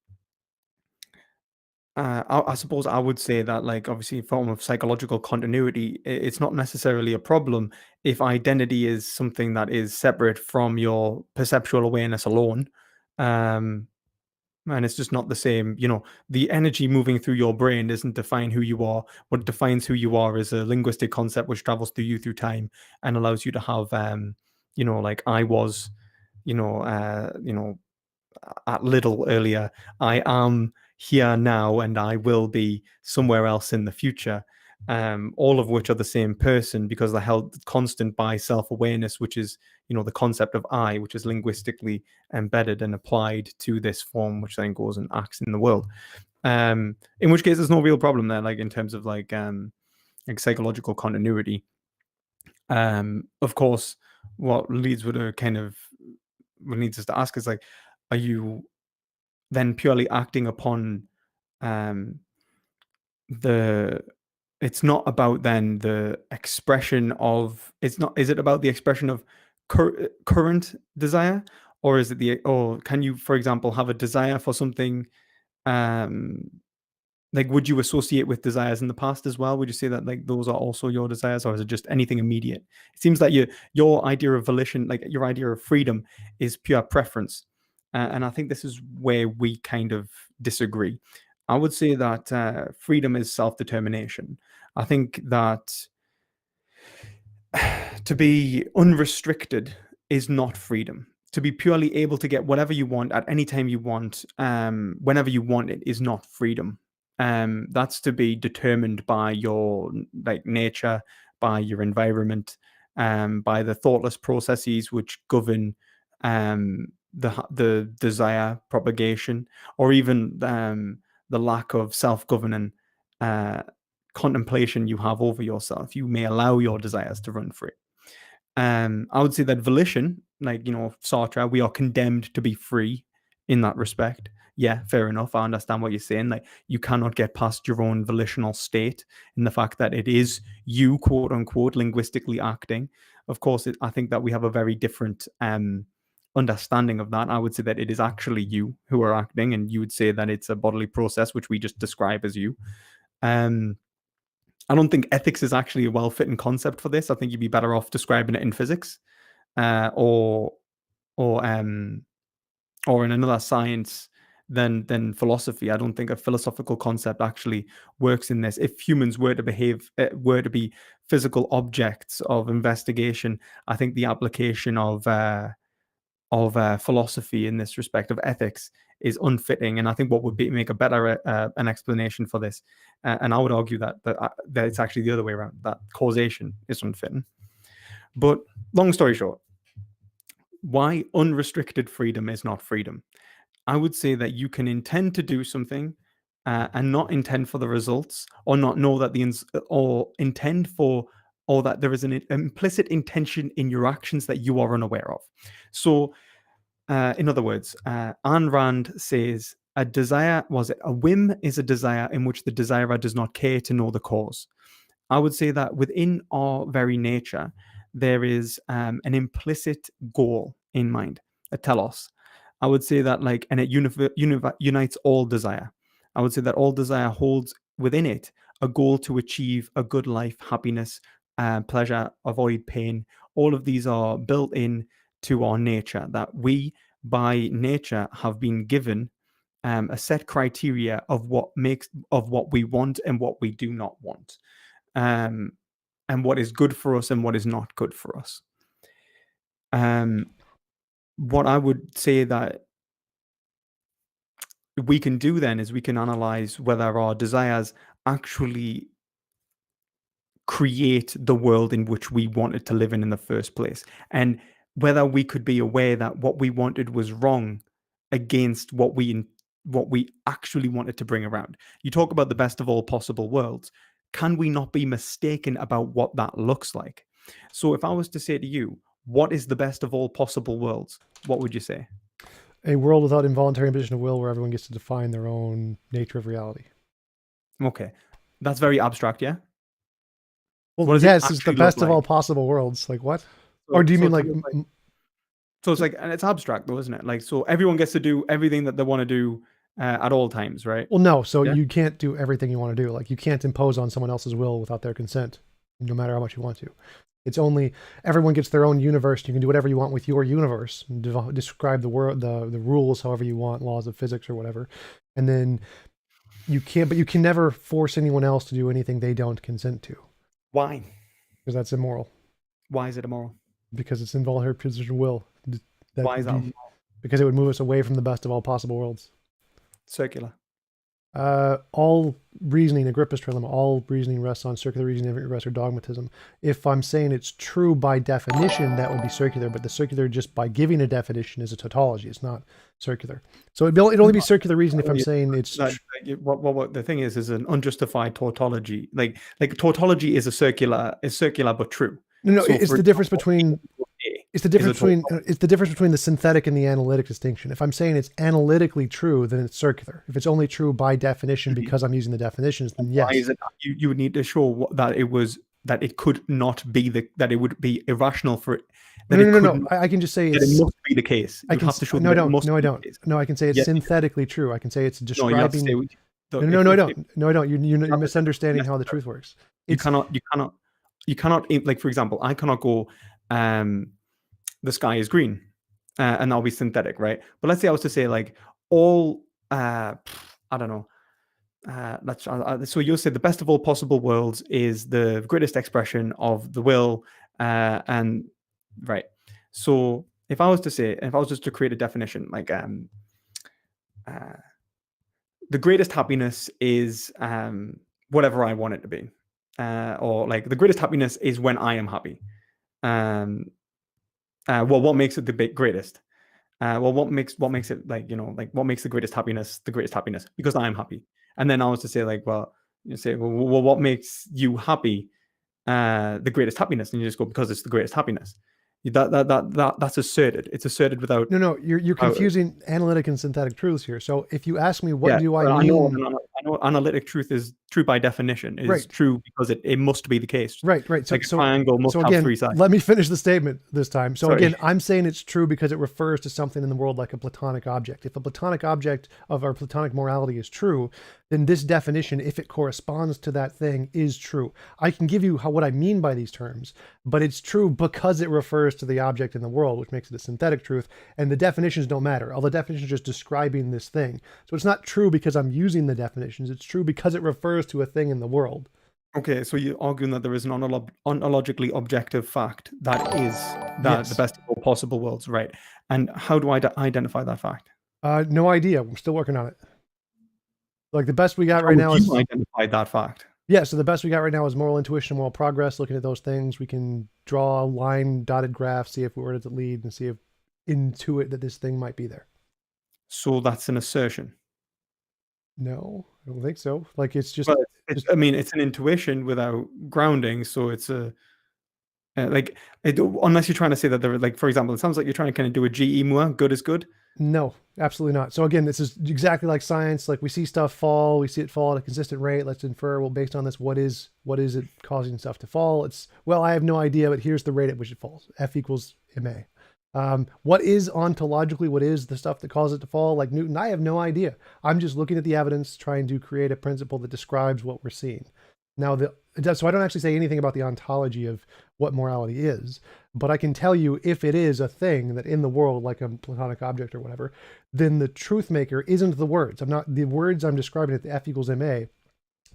I suppose I would say that, like, obviously, a form of psychological continuity, it's not necessarily a problem if identity is something that is separate from your perceptual awareness alone. Um, and it's just not the same. The energy moving through your brain doesn't define who you are. What defines who you are is a linguistic concept which travels through you through time and allows you to have, like I was, you know, uh, you know, at little earlier, I am here now and I will be somewhere else in the future. All of which are the same person because they're held constant by self-awareness, which is, the concept of I, which is linguistically embedded and applied to this form, which then goes and acts in the world. In which case, there's no real problem there, like, in terms of, like psychological continuity. Of course, what leads us to ask is, like, are you then purely acting upon um the it's not about then the expression of it's not is it about the expression of current desire, or is it or can you, for example, have a desire for something, um like, would you associate with desires in the past as well? Would you say that, like, those are also your desires, or is it just anything immediate? It seems that your idea of volition, like your idea of freedom, is pure preference, and I think this is where we kind of disagree. I would say that freedom is self-determination. I think that to be unrestricted is not freedom. To be purely able to get whatever you want at any time you want, whenever you want it, is not freedom. That's to be determined by your, like, nature, by your environment, by the thoughtless processes which govern the desire propagation, or even the lack of self-governing uh, contemplation you have over yourself. You may allow your desires to run free. I would say that volition, like, Sartre, we are condemned to be free in that respect. Yeah, fair enough. I understand what you're saying. Like, you cannot get past your own volitional state in the fact that it is you, quote unquote, linguistically acting. Of course, I think that we have a very different understanding of that. I would say that it is actually you who are acting, and you would say that it's a bodily process, which we just describe as you. Um, I don't think ethics is actually a well-fitting concept for this. I think you'd be better off describing it in physics. or or in another science than philosophy. I don't think a philosophical concept actually works in this. If humans were to were to be physical objects of investigation, I think the application of philosophy in this respect of ethics is unfitting. And I think what would make a better an explanation for this, and I would argue that it's actually the other way around, that causation is unfitting. But long story short, why unrestricted freedom is not freedom. I would say that you can intend to do something and not intend for the results, or not know that or intend for, or that there is an implicit intention in your actions that you are unaware of. So, in other words, Ayn Rand says a whim is a desire in which the desirer does not care to know the cause. I would say that within our very nature, there is an implicit goal in mind, a telos. I would say that, like, and it unites all desire. I would say that all desire holds within it a goal to achieve a good life, happiness, pleasure, avoid pain. All of these are built in to our nature, that we, by nature, have been given a set criteria of what we want and what we do not want, and what is good for us and what is not good for us. What I would say that we can do then is we can analyze whether our desires actually create the world in which we wanted to live in the first place, and whether we could be aware that what we wanted was wrong against what we actually wanted to bring around. You talk about the best of all possible worlds. Can we not be mistaken about what that looks like? So if I was to say to you, what is the best of all possible worlds, what would you say? A world without involuntary imposition of will, where everyone gets to define their own nature of reality. Okay, that's very abstract, yeah? Well, What does it yes, it's the actually look best of all like? possible worlds. Like what? So, Or do you so mean it's like? like so it's like, and it's abstract though, isn't it? Like, so everyone gets to do everything that they want to do at all times, right? Well, no. So Yeah. you can't do everything you want to do. Like you can't impose on someone else's will without their consent, no matter how much you want to. It's only everyone gets their own universe. You can do whatever you want with your universe. Describe the world, the rules, however you want, laws of physics or whatever, and then you can't. But you can never force anyone else to do anything they don't consent to, Why? because that's immoral. Why is it immoral? Because it's involuntary imposition of will. That Why is would that be because it would move us away from the best of all possible worlds. circular? All reasoning, Agrippa's trilemma, all reasoning rests on circular reasoning, every rests or dogmatism. If I'm saying it's true by definition, that would be circular, but the circular, just by giving a definition, is a tautology. It's not circular. So it'd only be circular reason if I'm saying it's What the thing is an unjustified tautology. Like tautology is circular but true. no. So It's for the difference example, between it's the difference between the synthetic and the analytic distinction. If I'm saying it's analytically true, then it's circular. If it's only true by definition because I'm using the definitions, then yes. Why is it you would need to show that it could not be that it would be irrational for it. No. I can just say it must be the case. You have to show no, I don't. No, I be the don't. case. No, I can say it's Yes, synthetically true. I can say it's No, you have to describing. say, No, I don't. No, I don't. You're misunderstanding how the truth works. You cannot, like, for example, I cannot go, the sky is green, and that'll be synthetic, right? But let's say I was to say, like, all, I don't know, so you'll say the best of all possible worlds is the greatest expression of the will, and right. So if I was just to create a definition, like, the greatest happiness is whatever I want it to be, or like the greatest happiness is when I am happy. Well, what makes it the greatest? Well, what makes it, like, what makes the greatest happiness the greatest happiness? Because I'm happy. And then I was to say, like, well, you say, well, what makes you happy the greatest happiness? And you just go, because it's the greatest happiness. That's asserted. It's asserted without. No, you're confusing analytic and synthetic truths here. So if you ask me what do I mean, I know analytic truth is true by definition. It is Right. true because it must be the case. Right. Like a triangle must have again, three sides. let me finish the statement this time. So Sorry. again, I'm saying it's true because it refers to something in the world like a platonic object. If a platonic object of our platonic morality is true, then this definition, if it corresponds to that thing, is true. I can give you what I mean by these terms, but it's true because it refers to the object in the world, which makes it a synthetic truth. And the definitions don't matter. All the definitions are just describing this thing. So it's not true because I'm using the definitions. It's true because it refers to a thing in the world. Okay, so you're arguing that there is an ontologically objective fact that is that Yes. the best of all possible worlds, right? And how do I identify that fact? No idea. We're still working on it. Like the best we got How right would now you is identify that fact? yeah. So the best we got right now is moral intuition, moral progress. Looking at those things, we can draw a line, dotted graph, see if where does it lead, and see if intuit that this thing might be there. So that's an assertion. No, I don't think so. Like it's just. But I mean, it's an intuition without grounding. So it's a unless you're trying to say that there, like, for example, it sounds like you're trying to kind of do a GE Moore, good is good. No, absolutely not. So again, this is exactly like science. Like we see stuff fall, we see it fall at a consistent rate. Let's infer, well, based on this, what is it causing stuff to fall? It's, well, I have no idea, but here's the rate at which it falls. F equals ma. What is ontologically, what is the stuff that causes it to fall? Like Newton, I have no idea. I'm just looking at the evidence, trying to create a principle that describes what we're seeing. Now, so I don't actually say anything about the ontology of what morality is, but I can tell you if it is a thing that in the world, like a platonic object or whatever, then the truth maker isn't the words. The words I'm describing at the F equals ma.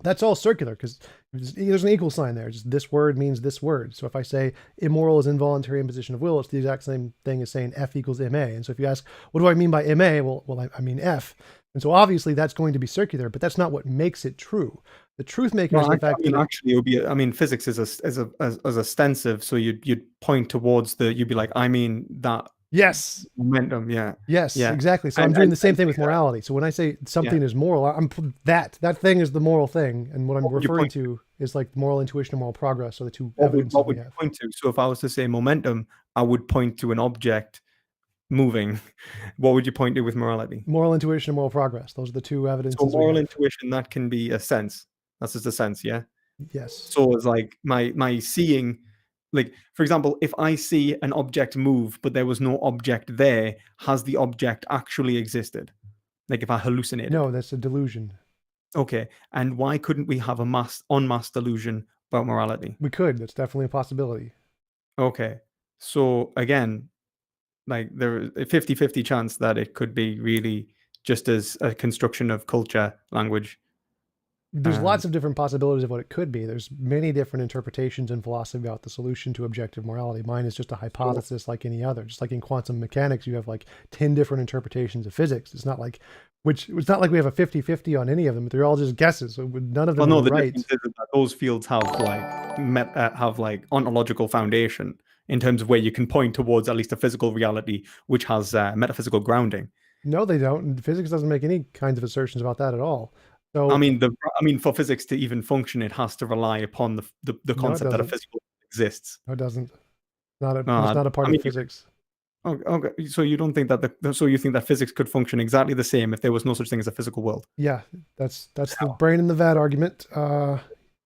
That's all circular because there's an equal sign there. Just this word means this word. So if I say immoral is involuntary imposition of will, it's the exact same thing as saying F equals ma. And so if you ask, what do I mean by ma? Well, I mean F. And so obviously that's going to be circular, but that's not what makes it true. The truth maker is the fact that actually it would be. I mean, physics is as ostensive, so you'd point towards you'd be like, I mean that. Yes. Momentum. Yeah. Yes. Yeah. Exactly. So I'm doing the same thing with morality. So when I say something is moral, I'm that thing is the moral thing, and what I'm referring to is like moral intuition and moral progress. So the two evidence. What would you point to? So if I was to say momentum, I would point to an object moving. What would you point to with morality? Moral intuition and moral progress. Those are the two evidences. So moral intuition, that can be a sense. That's just a sense, yeah? Yes. So it's like my seeing, like, for example, if I see an object move, but there was no object there, has the object actually existed? Like if I hallucinated? No, that's a delusion. Okay. And why couldn't we have a en masse delusion about morality? We could. That's definitely a possibility. Okay. So again, like there's a 50-50 chance that it could be really just as a construction of culture, language. There's lots of different possibilities of what it could be. There's many different interpretations in philosophy about the solution to objective morality. Mine is just a hypothesis like any other. Just like in quantum mechanics, you have like 10 different interpretations of physics. It's not like it's not like we have a 50-50 on any of them. They're all just guesses. So none of them are right. Difference is that those fields have like ontological foundation in terms of where you can point towards at least a physical reality which has metaphysical grounding. No, they don't. Physics doesn't make any kinds of assertions about that at all. So I mean, for physics to even function, it has to rely upon the concept that a physical exists. No, it doesn't. It's not a part of physics. Okay, so you don't think that so you think that physics could function exactly the same if there was no such thing as a physical world? Yeah, that's the brain in the vat argument.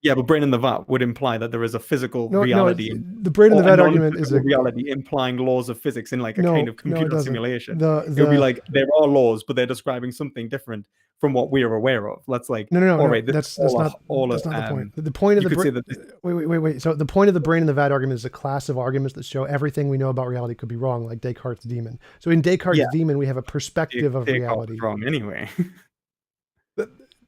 Yeah, but brain in the vat would imply that there is a physical reality. The brain in the vat argument is a reality implying laws of physics in like a kind of computer simulation. It would be like there are laws, but they're describing something different from what we are aware of. That's like all right. That's not the point. The point of the wait. So the point of the brain in the vat argument is a class of arguments that show everything we know about reality could be wrong, like Descartes' demon. So in Descartes' demon, we have a perspective of reality. Was wrong anyway.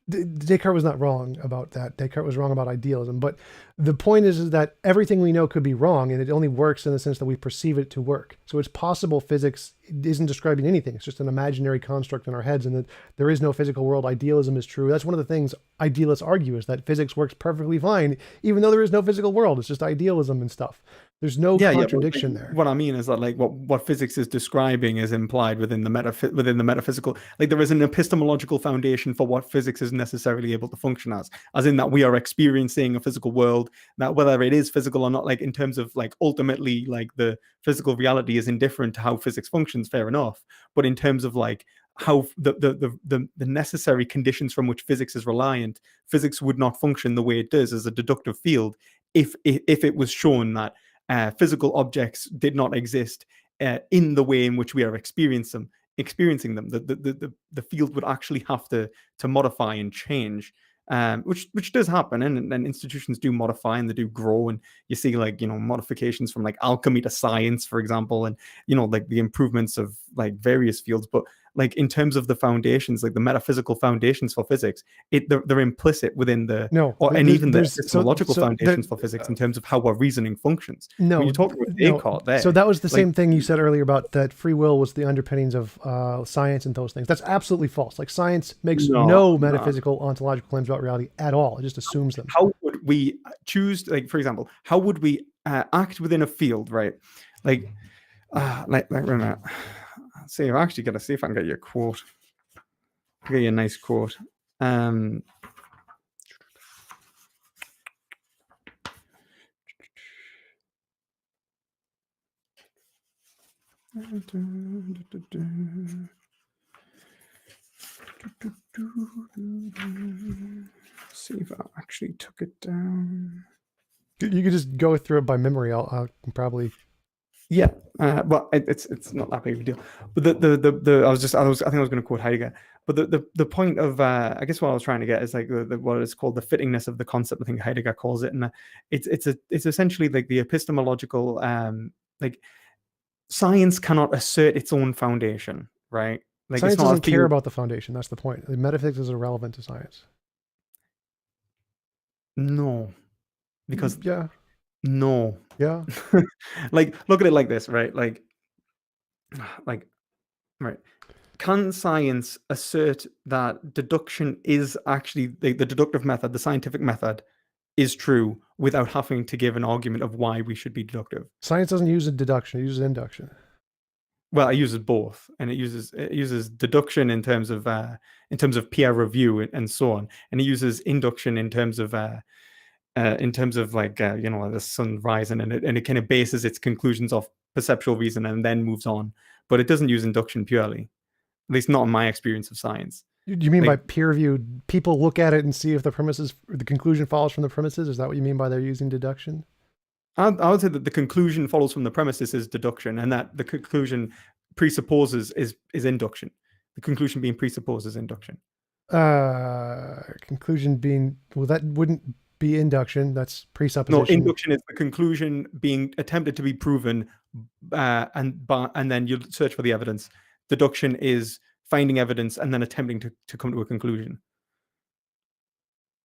Descartes was not wrong about that. Descartes was wrong about idealism. But the point is that everything we know could be wrong, and it only works in the sense that we perceive it to work. So it's possible physics isn't describing anything. It's just an imaginary construct in our heads, and that there is no physical world. Idealism is true. That's one of the things idealists argue, is that physics works perfectly fine, even though there is no physical world. It's just idealism and stuff. There's no contradiction there. What I mean is that like what physics is describing is implied within the metaphysical. Like there is an epistemological foundation for what physics is necessarily able to function as in that we are experiencing a physical world. That whether it is physical or not, like in terms of like ultimately like the physical reality is indifferent to how physics functions. Fair enough, but in terms of like how the necessary conditions from which physics is reliant, physics would not function the way it does as a deductive field if it was shown that physical objects did not exist in the way in which we are experiencing them. The field would actually have to modify and change, which does happen, and institutions do modify and they do grow, and you see like modifications from like alchemy to science, for example, and like the improvements of like various fields. But like in terms of the foundations, like the metaphysical foundations for physics, they're implicit within the and even the epistemological foundations for physics in terms of how our reasoning functions. No, when you're talking with Descartes there. So that was the same thing you said earlier about that free will was the underpinnings of science and those things. That's absolutely false. Like science makes no metaphysical ontological claims about reality at all. It just assumes them. How would we choose, like for example, how would we act within a field, right? Like wait a minute. See, I've actually got to see if I can get you a quote. I'll get you a nice quote. See if I actually took it down. You could just go through it by memory. I'll probably. Yeah, well, it's not that big of a deal. But I think I was going to quote Heidegger. But the point of I guess what I was trying to get is like what is called the fittingness of the concept. I think Heidegger calls it, and it's essentially like the epistemological like science cannot assert its own foundation, right? Like science doesn't care about the foundation. That's the point. The metaphysics is irrelevant to science. No, because yeah. No. Yeah. Like, look at it like this, right? Like, right. Can science assert that deduction is actually the deductive method, the scientific method, is true without having to give an argument of why we should be deductive? Science doesn't use a deduction; it uses induction. Well, it uses both, and it uses deduction in terms of peer review and so on, and it uses induction in terms of like the sun rising, and it kind of bases its conclusions off perceptual reason and then moves on. But it doesn't use induction purely, at least not in my experience of science. Do you mean by peer reviewed? People look at it and see if the conclusion follows from the premises? Is that what you mean by they're using deduction? I would say that the conclusion follows from the premises is deduction, and that the conclusion presupposes is induction. The conclusion being presupposes induction. Conclusion being, well, that wouldn't be induction. That's presupposition. No, induction is the conclusion being attempted to be proven, and then you search for the evidence. Deduction is finding evidence and then attempting to come to a conclusion.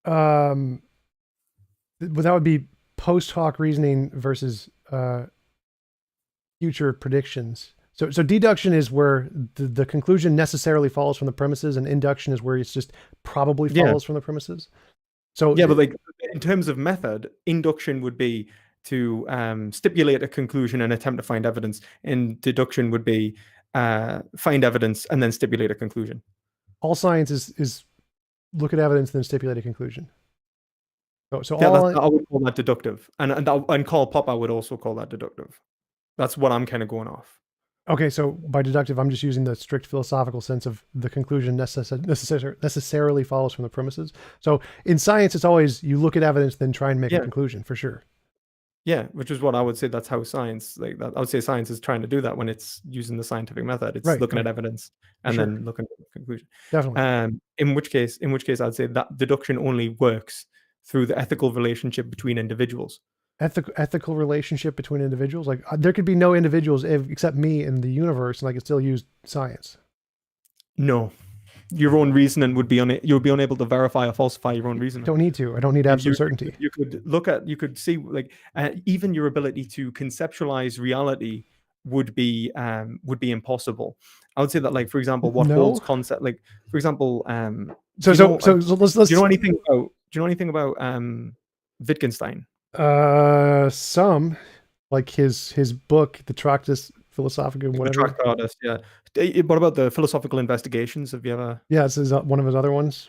Well, that would be post hoc reasoning versus future predictions. So deduction is where the conclusion necessarily follows from the premises, and induction is where it's just probably follows from the premises. So yeah, but like in terms of method, induction would be to stipulate a conclusion and attempt to find evidence, and deduction would be find evidence and then stipulate a conclusion. All science is look at evidence and then stipulate a conclusion. So yeah, I would call that deductive, and Karl Popper would also call that deductive. That's what I'm kind of going off. Okay, so by deductive, I'm just using the strict philosophical sense of the conclusion necessarily follows from the premises. So in science, it's always you look at evidence, then try and make a conclusion, for sure. Yeah, which is what I would say. That's how science, like that. I would say science is trying to do that when it's using the scientific method. It's looking at evidence and then looking at the conclusion. Definitely. In which case, I'd say that deduction only works through the ethical relationship between individuals. Ethical relationship between individuals, like there could be no individuals except me in the universe, and I could still use science. No, your own reasoning would be you'll be unable to verify or falsify your own reasoning. Don't need to. I don't need absolute certainty. You could see like even your ability to conceptualize reality would be impossible. I would say that, like, for example, what holds concept, like for example, so let's do you know anything about Wittgenstein? Some, like his book, the Tractus Philosophica, whatever. The Tractatus, yeah. What about the Philosophical Investigations? Have you ever? Yeah, this is one of his other ones.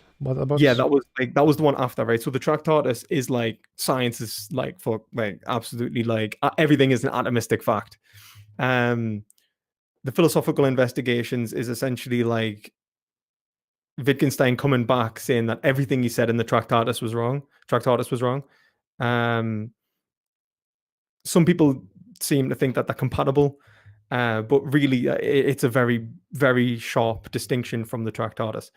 Yeah, that was the one after, right? So the Tractatus is like science is like for like absolutely like everything is an atomistic fact. the philosophical investigations is essentially like Wittgenstein coming back saying that everything he said in the Tractatus was wrong. Some people seem to think that they're compatible, but really it's a very, very sharp distinction from the Tractatus.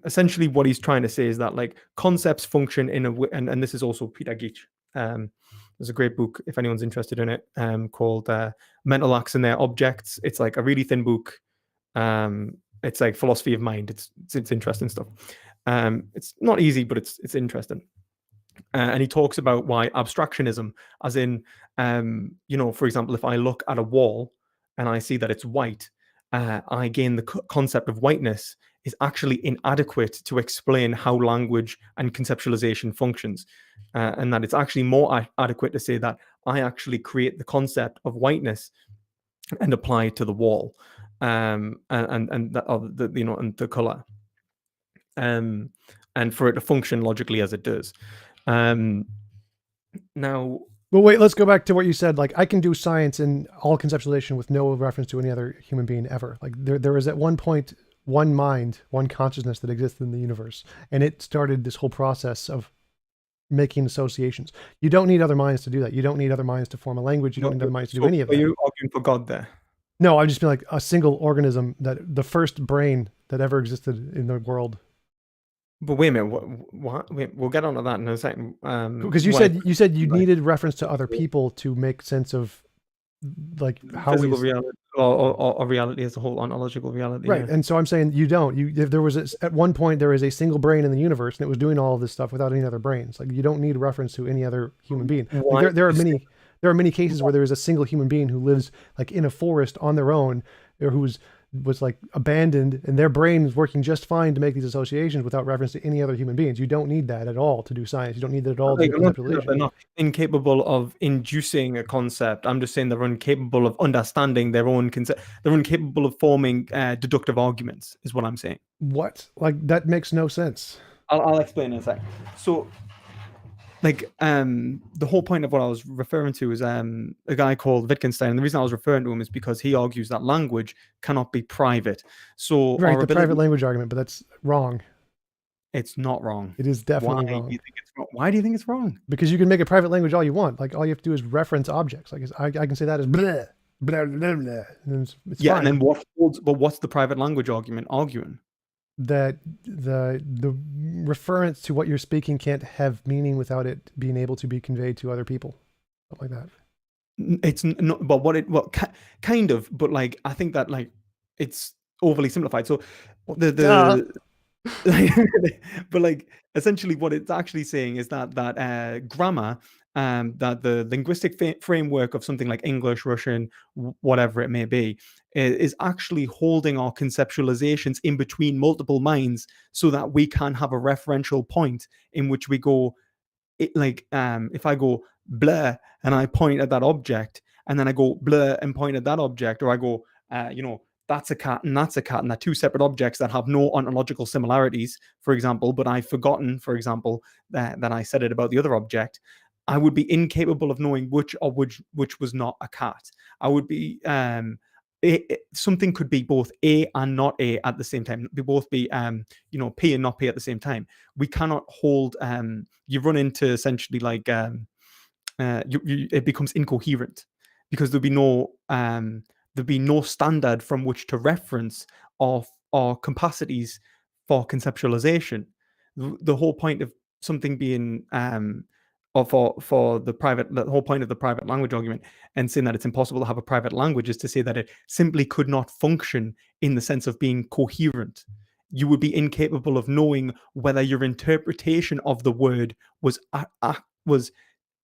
Essentially, what he's trying to say is that like concepts function in a way, and this is also Peter Gitsch. There's a great book if anyone's interested in it, called Mental Acts and Their Objects. It's like a really thin book. It's like philosophy of mind. It's interesting stuff. It's not easy, but it's interesting. And he talks about why abstractionism, as in, for example, if I look at a wall and I see that it's white, I gain the concept of whiteness is actually inadequate to explain how language and conceptualization functions, and that it's actually more adequate to say that I actually create the concept of whiteness and apply it to the wall, and the color, and for it to function logically as it does. Now, but wait, let's go back to what you said. Like, I can do science in all conceptualization with no reference to any other human being ever. Like, there was at one point one mind, one consciousness that existed in the universe, and it started this whole process of making associations. You don't need other minds to do that. You don't need other minds to form a language. You don't need other minds to do any of that. Are you arguing for God there? No, I'm just being like a single organism, that the first brain that ever existed in the world. But wait a minute, what? Wait, we'll get onto that in a second. Because you said you needed reference to other people to make sense of like how physical reality or reality as a whole, ontological reality. Right, yeah. And so I'm saying you don't. If there was at one point there was a single brain in the universe and it was doing all of this stuff without any other brains. Like, you don't need reference to any other human being. Like, there are many cases where there is a single human being who lives like in a forest on their own, or who was like abandoned, and their brain is working just fine to make these associations without reference to any other human beings. You don't need that at all to do science. You don't need that at all to do conceptualization. They're not incapable of inducing a concept. I'm just saying they're incapable of understanding their own concept. They're incapable of forming deductive arguments, is what I'm saying. What? Like, that makes no sense. I'll explain in a sec. So, like, the whole point of what I was referring to is a guy called Wittgenstein, and the reason I was referring to him is because he argues that language cannot be private. So, right, the private language argument, but that's wrong. It's not wrong. It is definitely wrong. Do you think it's wrong? Why do you think it's wrong? Because you can make a private language all you want. Like, all you have to do is reference objects. Like, I can say that as blah, blah, blah, blah. And it's yeah, fine. and then what's the private language argument arguing? That the reference to what you're speaking can't have meaning without it being able to be conveyed to other people, something like that. It's not, but kind of, but like, I think that like it's overly simplified. So but like, essentially what it's actually saying is that grammar, that the linguistic framework of something like English, Russian, whatever it may be, is actually holding our conceptualizations in between multiple minds so that we can have a referential point in which we go, if I go blur and I point at that object, and then I go blur and point at that object, or I go, that's a cat and that's a cat, and they're two separate objects that have no ontological similarities, for example, but I've forgotten, for example, that I said it about the other object, I would be incapable of knowing which was not a cat. I would be something could be both A and not A at the same time. They both be P and not P at the same time. We cannot hold. You run into essentially like it becomes incoherent, because there'll be no standard from which to reference our capacities for conceptualization. The whole point of something being for the whole point of the private language argument and saying that it's impossible to have a private language is to say that it simply could not function in the sense of being coherent. You would be incapable of knowing whether your interpretation of the word was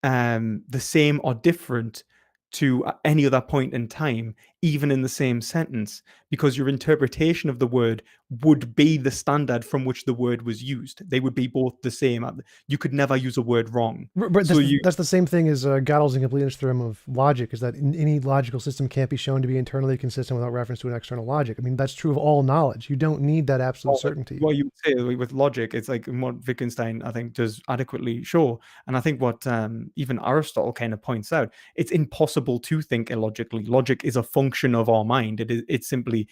the same or different to any other point in time, even in the same sentence, because your interpretation of the word would be the standard from which the word was used. They would be both the same. You could never use a word wrong. But that's the same thing as Gödel's incompleteness theorem of logic, is that any logical system can't be shown to be internally consistent without reference to an external logic. I mean, that's true of all knowledge. You don't need that absolute certainty. What you would say with logic, it's like what Wittgenstein, I think, does adequately show. And I think what even Aristotle kind of points out, it's impossible to think illogically. Logic is a function function of our mind. It simply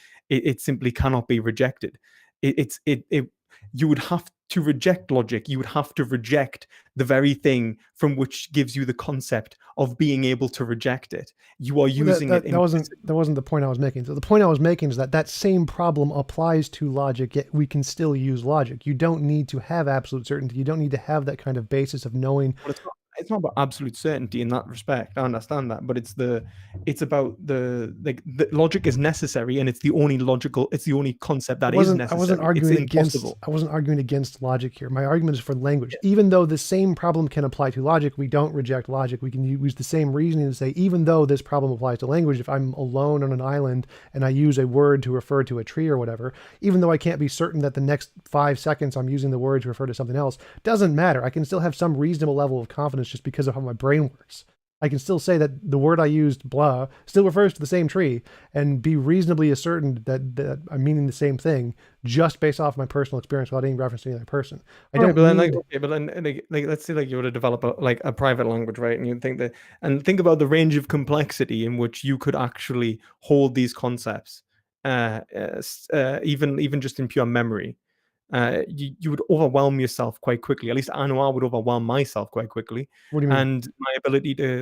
cannot be rejected. You would have to reject logic. You would have to reject the very thing from which gives you the concept of being able to reject it. You are Well, using it implicitly. that wasn't the point I was making. So the point I was making is that that same problem applies to logic, yet we can still use logic. You don't need to have absolute certainty. You don't need to have that kind of basis of knowing. But it's not about absolute certainty in that respect. I understand that, but it's about the logic is necessary, and it's the only concept that is necessary. It's impossible. I wasn't arguing against logic here. My argument is for language. Even though the same problem can apply to logic, we don't reject logic. We can use the same reasoning to say, even though this problem applies to language, if I'm alone on an island and I use a word to refer to a tree or whatever, even though I can't be certain that the next 5 seconds I'm using the word to refer to something else, doesn't matter. I can still have some reasonable level of confidence just because of how my brain works. I can still say that the word I used, blah, still refers to the same tree and be reasonably certain that I'm meaning the same thing just based off my personal experience without any reference to any other person. I don't but then let's say like you were to develop a private language, right? And you think about the range of complexity in which you could actually hold these concepts, even just in pure memory. You would overwhelm yourself quite quickly. At least I know I would overwhelm myself quite quickly. What do you mean? And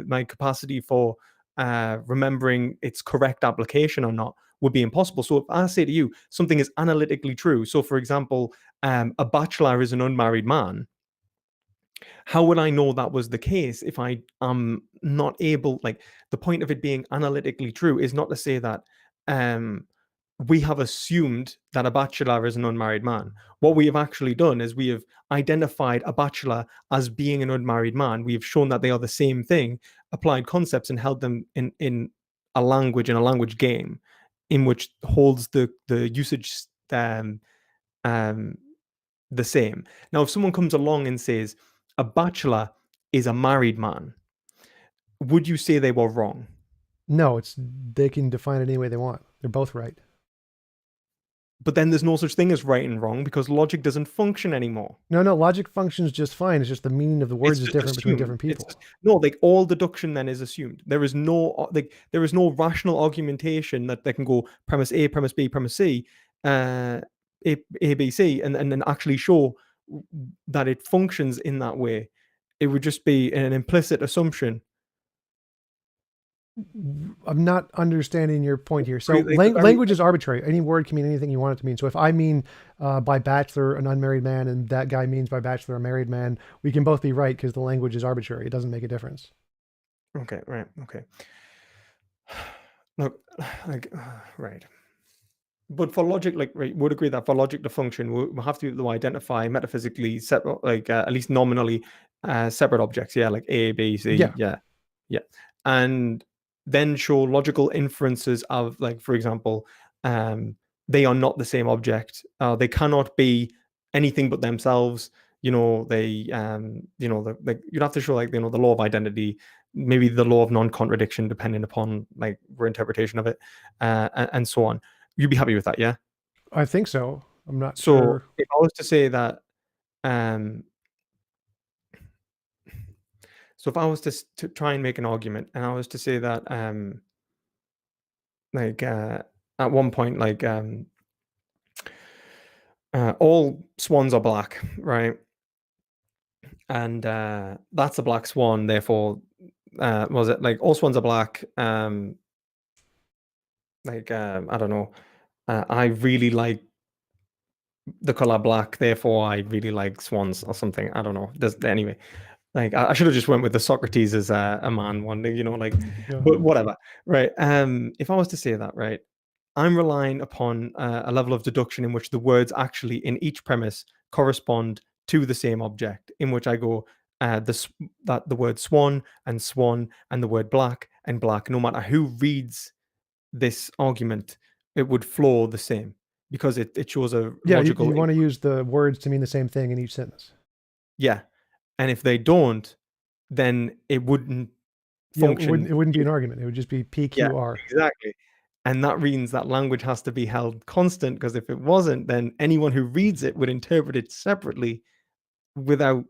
my capacity for remembering its correct application or not would be impossible. So if I say to you something is analytically true, so for example, a bachelor is an unmarried man, how would I know that was the case if I am not able? Like, the point of it being analytically true is not to say that we have assumed that a bachelor is an unmarried man. What we have actually done is we have identified a bachelor as being an unmarried man. We have shown that they are the same thing, applied concepts, and held them in a language game, in which holds the usage the same. Now, if someone comes along and says a bachelor is a married man, would you say they were wrong? No, they can define it any way they want. They're both right. But then there's no such thing as right and wrong because logic doesn't function anymore. No, logic functions just fine. It's just the meaning of the words is different between different people. All deduction then is assumed. There is no rational argumentation that they can go premise A, premise B, premise C, A, B, C, and then actually show that it functions in that way. It would just be an implicit assumption. I'm not understanding your point here. So language is arbitrary. Any word can mean anything you want it to mean. So if I mean by bachelor an unmarried man and that guy means by bachelor a married man, we can both be right because the language is arbitrary. It doesn't make a difference. Okay, right. Okay. Look, right. But for logic, would agree that for logic to function, we'll have to identify metaphysically separate, at least nominally, separate objects. Yeah, like A, B, C. Yeah. And then show logical inferences of, like, for example, they are not the same object. They cannot be anything but themselves. You'd have to show, the law of identity, maybe the law of non-contradiction, depending upon your interpretation of it, and so on. You'd be happy with that, yeah? I think so. I'm not sure. If I was to say that, so if I was to try and make an argument, and I was to say that, at one point, all swans are black, right? And that's a black swan. Therefore, was it all swans are black? I don't know. I really like the color black. Therefore, I really like swans or something. I don't know. Anyway. I should have just went with the Socrates as a man one, but whatever, right? If I was to say that, right, I'm relying upon a level of deduction in which the words actually in each premise correspond to the same object, in which I go that the word swan and the word black and black, no matter who reads this argument, it would flow the same because it shows a logical. You want to use the words to mean the same thing in each sentence. Yeah. And if they don't, then it wouldn't function. It wouldn't be an argument. It would just be PQR. Yeah, exactly. And that means that language has to be held constant, because if it wasn't, then anyone who reads it would interpret it separately without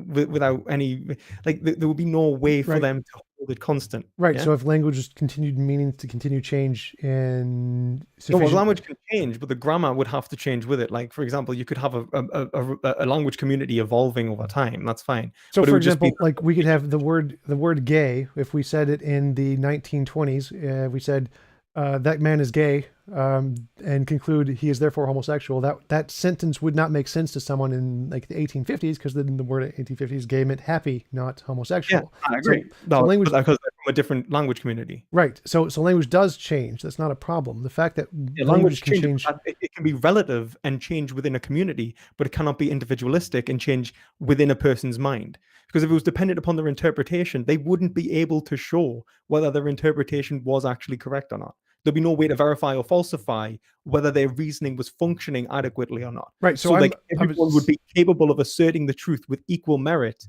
without any, like there would be no way for Right. them to hold it constant. Right. Yeah. So if language continued meaning to continue change in No, well, sufficient. language can change, but the grammar would have to change with it. Like, for example, you could have a language community evolving over time. That's fine. So But it for would just be example, like we could have the word gay. If we said it in the 1920s, we said that man is gay, and conclude he is therefore homosexual. That sentence would not make sense to someone in like the 1850s, because then the word 1850s gay meant happy, not yeah, homosexual. I agree. So No, language, because they're from a different language community. right? So language does change. That's not a problem. The fact that Yeah, language language can changes. change. It can be relative and change within a community, but it cannot be individualistic and change within a person's mind. Because if it was dependent upon their interpretation, they wouldn't be able to show whether their interpretation was actually correct or not. There'd be no way to verify or falsify whether their reasoning was functioning adequately or not. Right. So, like, everyone would be capable of asserting the truth with equal merit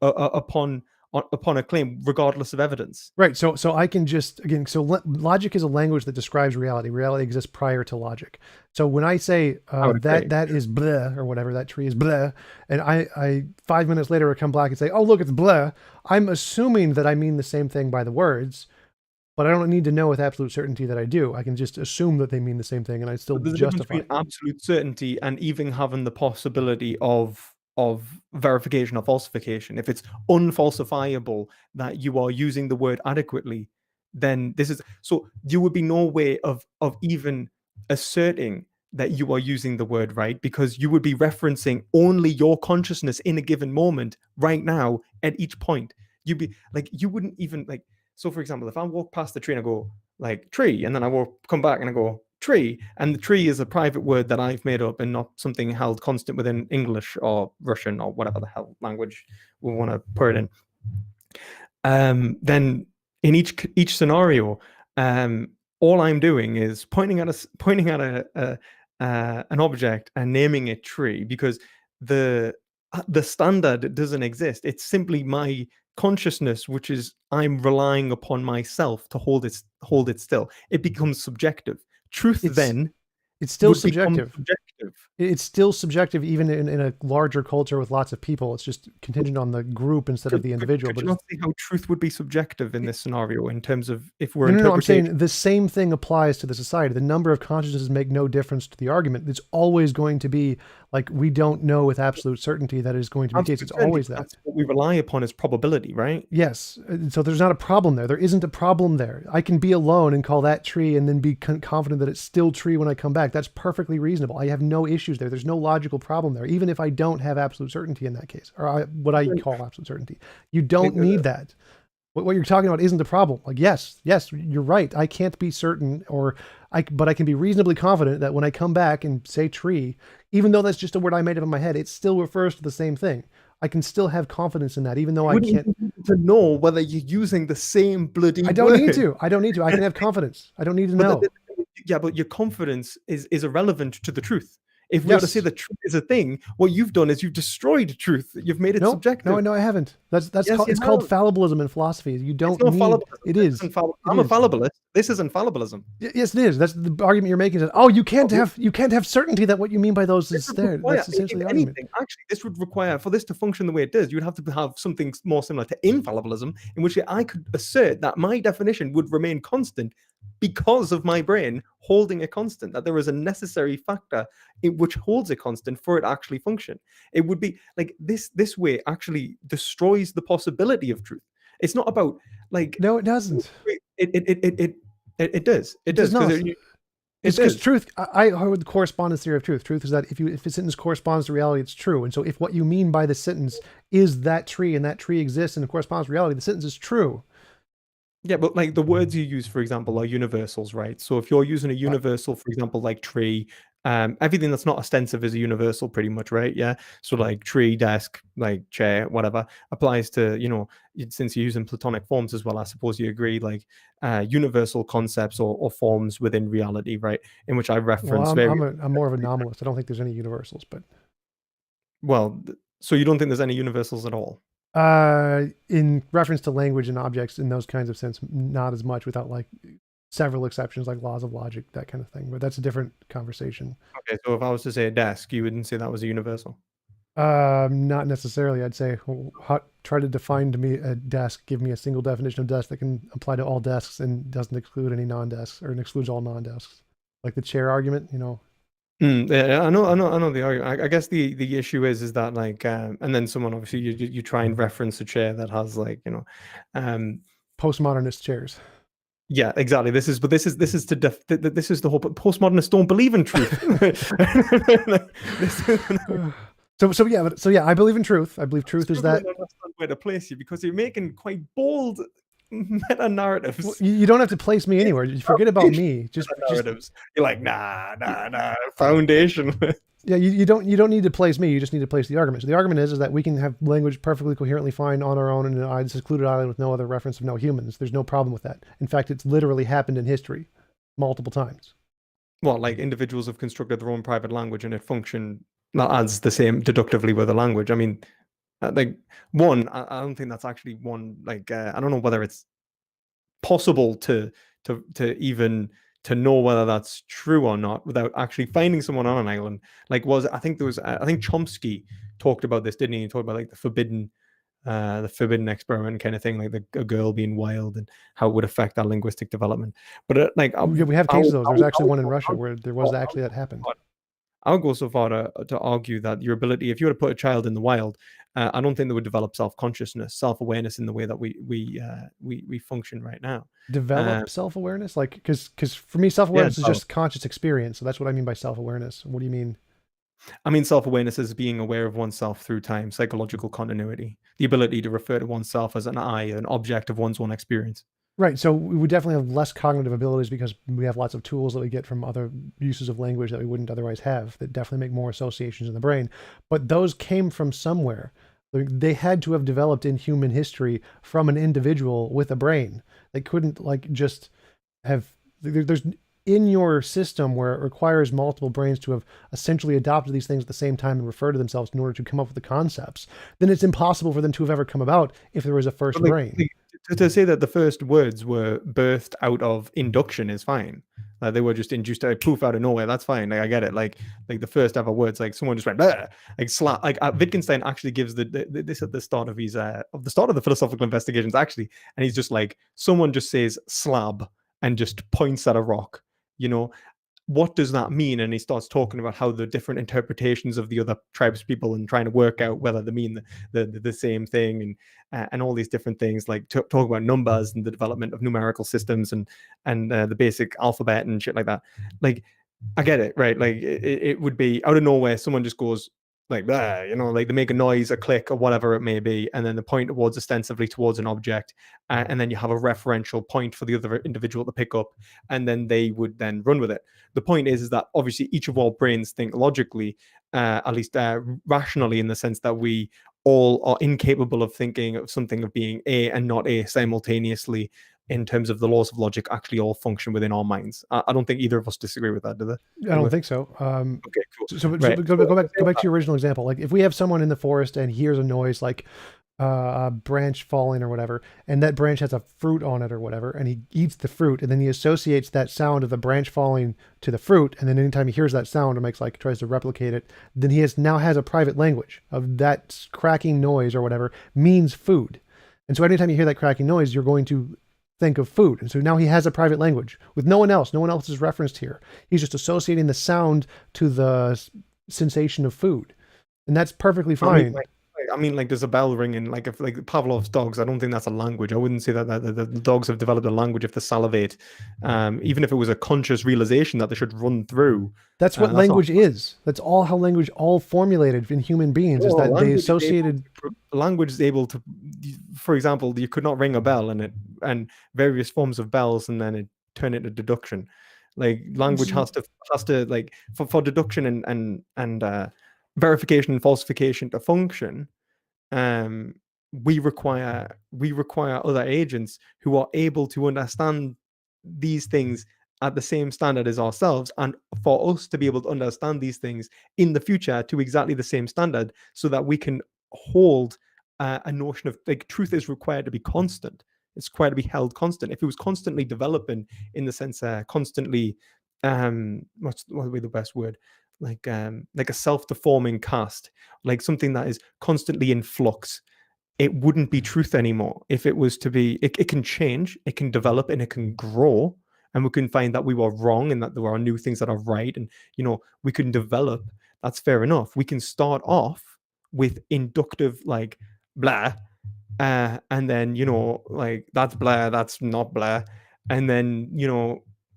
upon a claim, regardless of evidence. Right. So I can just, again, so logic is a language that describes reality. Reality exists prior to logic. So when I say that is blah, or whatever, that tree is blah, and I 5 minutes later I come back and say, oh, look, it's blah, I'm assuming that I mean the same thing by the words, but I don't need to know with absolute certainty that I do. I can just assume that they mean the same thing, and I still There's a justify. difference between absolute certainty and even having the possibility of verification or falsification. If it's unfalsifiable that you are using the word adequately, then this is so there would be no way of even asserting that you are using the word right, because you would be referencing only your consciousness in a given moment right now at each point. You'd be like, you wouldn't even like, so for example, if I walk past the tree and I go like tree, and then I come back and I go tree, and the tree is a private word that I've made up and not something held constant within English or Russian or whatever the hell language we want to put it in. Then in each scenario, all I'm doing is pointing at an object and naming it tree, because the standard doesn't exist. It's simply my consciousness, which is I'm relying upon myself to hold it still. It becomes subjective. Truth then it's still would subjective. become subjective. It's still subjective, even in a larger culture with lots of people. It's just contingent on the group instead of the individual. But you not see how truth would be subjective in this scenario in terms of if we're no, I'm saying the same thing applies to the society. The number of consciousnesses make no difference to the argument. It's always going to be like, we don't know with absolute certainty that is going to be the case. It's always that. That's what we rely upon is probability, right? Yes. So there's not a problem there. There isn't a problem there. I can be alone and call that tree and then be confident that it's still tree when I come back. That's perfectly reasonable. I have no issues there. There's no logical problem there, even if I don't have absolute certainty in that case, or what I call absolute certainty. You don't need that. What you're talking about isn't the problem. Like, yes, you're right. I can't be certain, but I can be reasonably confident that when I come back and say tree, even though that's just a word I made up in my head, it still refers to the same thing. I can still have confidence in that, even though I can't to know whether you're using the same bloody I don't word. need to. I don't need to. I can have confidence. I don't need to know. Yeah, but your confidence is irrelevant to the truth. If we were to say the truth is a thing, what you've done is you've destroyed truth. You've made it subjective. No, I haven't. It's Yes, called fallibilism in philosophy. You don't it's need. It is. I'm a fallibilist. This isn't fallibilism. Yes, it is. That's the argument you're making. Is that, you can't have certainty that what you mean by those is there. That's essentially the argument. Actually, this would require, for this to function the way it does, you'd have to have something more similar to infallibilism, in which I could assert that my definition would remain constant because of my brain holding a constant, that there is a necessary factor which holds a constant for it to actually function. It would be like this way actually destroys the possibility of truth. It's not about like, no, it doesn't. It does. It does. It's because truth, I heard the correspondence theory of truth. Truth is that if a sentence corresponds to reality, it's true. And so if what you mean by the sentence is that tree, and that tree exists and it corresponds to reality, the sentence is true. Yeah, but like the words you use, for example, are universals, right? So if you're using a universal, for example, like tree, everything that's not ostensive is a universal pretty much, right? Yeah. So like tree, desk, like chair, whatever applies to, since you're using Platonic forms as well, I suppose you agree, like universal concepts or forms within reality, right? In which I reference I'm more of a nominalist. I don't think there's any universals, but. Well, so you don't think there's any universals at all? In reference to language and objects in those kinds of sense, not as much, without like several exceptions, like laws of logic, that kind of thing. But that's a different conversation. Okay, so if I was to say a desk, you wouldn't say that was a universal? Not necessarily. I'd say try to define to me a desk. Give me a single definition of desk that can apply to all desks and doesn't exclude any non-desks or excludes all non-desks. Like the chair argument, you know. Yeah, I know the argument. I guess the issue is that like, and then someone obviously you try and reference a chair that has like, um, Postmodernist chairs. yeah, exactly. This is this is the whole. But postmodernists don't believe in truth. This is, So yeah, I believe in truth. I believe truth is that. I don't understand where to place you because you're making quite bold meta Well, narratives. you don't have to place me anywhere. You forget about me. Just Narratives. You're like, nah. Foundation. yeah, you don't need to place me. You just need to place the argument. So the argument is that we can have language perfectly coherently fine on our own in a secluded island with no other reference of no humans. There's no problem with that. In fact, it's literally happened in history multiple times. Well, like individuals have constructed their own private language and it functioned not as the same deductively with a language. I mean, like one, I don't think that's actually one. Like, I don't know whether it's possible to even to know whether that's true or not without actually finding someone on an island. Like, I think there was I think Chomsky talked about this, didn't he? He talked about like the forbidden experiment kind of thing, like a girl being wild and how it would affect our linguistic development. But like, Yeah, we have cases of those. There's actually one in Russia where there was actually that happened. I would go so far to argue that your ability, if you were to put a child in the wild, I don't think they would develop self-consciousness, self-awareness in the way that we function right now. Develop self-awareness, like because for me, self-awareness is just conscious experience. So that's what I mean by self-awareness. What do you mean? I mean, self-awareness is being aware of oneself through time, psychological continuity, the ability to refer to oneself as an I, an object of one's own experience. Right. So we would definitely have less cognitive abilities because we have lots of tools that we get from other uses of language that we wouldn't otherwise have that definitely make more associations in the brain. But those came from somewhere. They had to have developed in human history from an individual with a brain. They couldn't like just have there's in your system where it requires multiple brains to have essentially adopted these things at the same time and refer to themselves in order to come up with the concepts, then it's impossible for them to have ever come about if there was a first brain. To say that the first words were birthed out of induction is fine. Like they were just induced poof out of nowhere. That's fine. Like I get it. Like the first ever words, like someone just went Bleh! Like slap. Like Wittgenstein actually gives this at the start of his the philosophical investigations actually, and he's just like someone just says slab and just points at a rock. You know, what does that mean? And he starts talking about how the different interpretations of the other tribes people and trying to work out whether they mean the same thing and all these different things, like talk about numbers and the development of numerical systems and the basic alphabet and shit like that. Like, I get it, right? Like it would be out of nowhere, someone just goes like that, like they make a noise, a click, or whatever it may be, and then they point towards ostensibly towards an object, and then you have a referential point for the other individual to pick up, and then they would then run with it. The point is that obviously each of our brains think logically, at least rationally, in the sense that we all are incapable of thinking of something of being A and not A simultaneously. In terms of the laws of logic, actually all function within our minds. I don't think either of us disagree with that, do they? I don't think so. Okay, cool. So go back to your original example. Like if we have someone in the forest and hears a noise like a branch falling or whatever, and that branch has a fruit on it or whatever, and he eats the fruit, and then he associates that sound of the branch falling to the fruit, and then anytime he hears that sound or makes like tries to replicate it, then he now has a private language of that cracking noise or whatever means food. And so anytime you hear that cracking noise, you're going to think of food. And so now he has a private language with no one else. No one else is referenced here. He's just associating the sound to the sensation of food. And that's perfectly fine. I mean, like there's a bell ringing, like if like Pavlov's dogs. I don't think that's a language. I wouldn't say that the dogs have developed a language if they salivate, even if it was a conscious realization that they should run through. That's what language is. That's all how language all formulated in human beings is that they associated. Language is able to, for example, you could not ring a bell and various forms of bells and then it turn into deduction. Like language has to like for deduction and verification and falsification to function, we require other agents who are able to understand these things at the same standard as ourselves, and for us to be able to understand these things in the future to exactly the same standard, so that we can hold a notion of like truth is required to be constant. It's required to be held constant. If it was constantly developing, in the sense constantly what would be the best word, like a self-deforming cast, like something that is constantly in flux, it wouldn't be truth anymore. If it was to be, it can change, it can develop, and it can grow, and we can find that we were wrong and that there are new things that are right, and we can develop. That's fair enough. We can start off with inductive, like, blah, and then like, that's blah, that's not blah, and then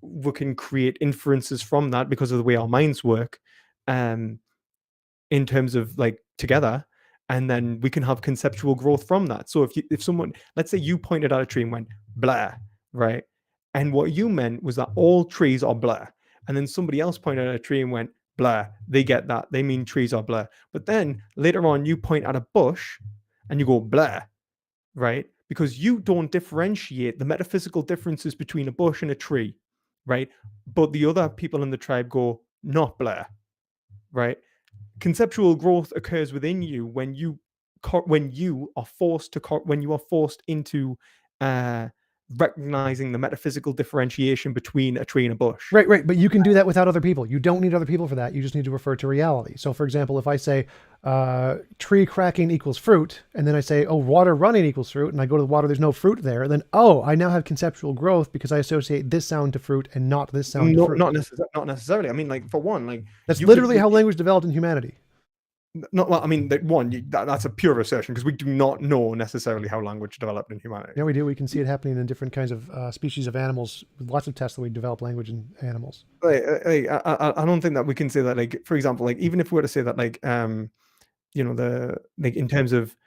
we can create inferences from that because of the way our minds work, um in terms of, like, together, and then we can have conceptual growth from that. So if someone, let's say you pointed at a tree and went blah, right, and what you meant was that all trees are blah, and then somebody else pointed at a tree and went blah, they get that, they mean trees are blah. But then later on you point at a bush and you go blah, right, because you don't differentiate the metaphysical differences between a bush and a tree, right, but the other people in the tribe go not blah, right. Conceptual growth occurs within you when you are forced into uh recognizing the metaphysical differentiation between a tree and a bush. Right. But you can do that without other people. You don't need other people for that. You just need to refer to reality. So, for example, if I say tree cracking equals fruit, and then I say, oh, water running equals fruit, and I go to the water, there's no fruit there, then, oh, I now have conceptual growth because I associate this sound to fruit and not this sound to fruit. Not necessarily. I mean, like, for one, like, that's literally how language developed in humanity. Not well. I mean, that's a pure assertion, because we do not know necessarily how language developed in humanity. Yeah, we do. We can see it happening in different kinds of species of animals. Lots of tests that we develop language in animals. I don't think that we can say that, like, for example, like, even if we were to say that, like, in terms of,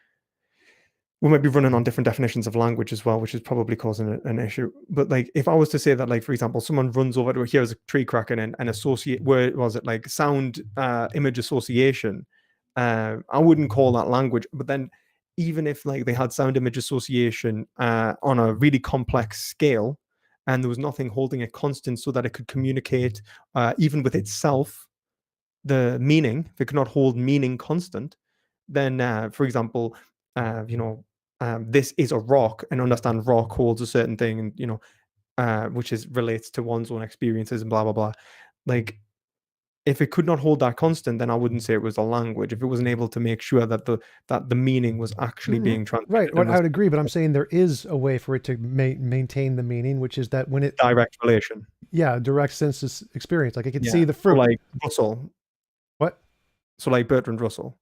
we might be running on different definitions of language as well, which is probably causing an issue. But, like, if I was to say that, like, for example, someone runs over to here's a tree cracking and associate, where was it, like, sound image association, I wouldn't call that language. But then, even if, like, they had sound image association on a really complex scale, and there was nothing holding it constant so that it could communicate even with itself the meaning, if it could not hold meaning constant, then, for example, this is a rock, and understand rock holds a certain thing, and which relates to one's own experiences and blah blah blah. Like, if it could not hold that constant, then I wouldn't say it was a language. If it wasn't able to make sure that the meaning was actually being transmitted. Right. I would agree, but I'm saying there is a way for it to maintain the meaning, which is that when it direct relation. Yeah, direct senses experience. Like, I can see the fruit. So, like, Russell. What? So, like, Bertrand Russell.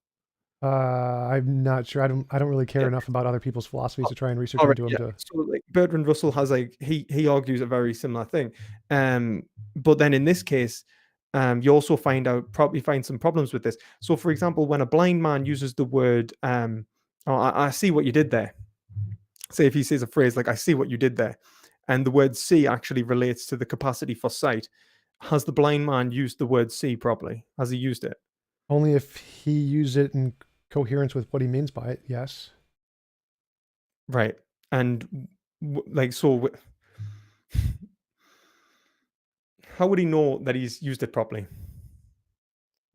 I'm not sure. I don't really care enough about other people's philosophies to try and research into them. So, like, Bertrand Russell has, like, he argues a very similar thing. But then in this case, you also find some problems with this. So, for example, when a blind man uses the word, I see what you did there. Say if he says a phrase like, I see what you did there, and the word see actually relates to the capacity for sight, has the blind man used the word see properly? Has he used it? Only if he used it in coherence with what he means by it, yes. Right. And like, so how would he know that he's used it properly?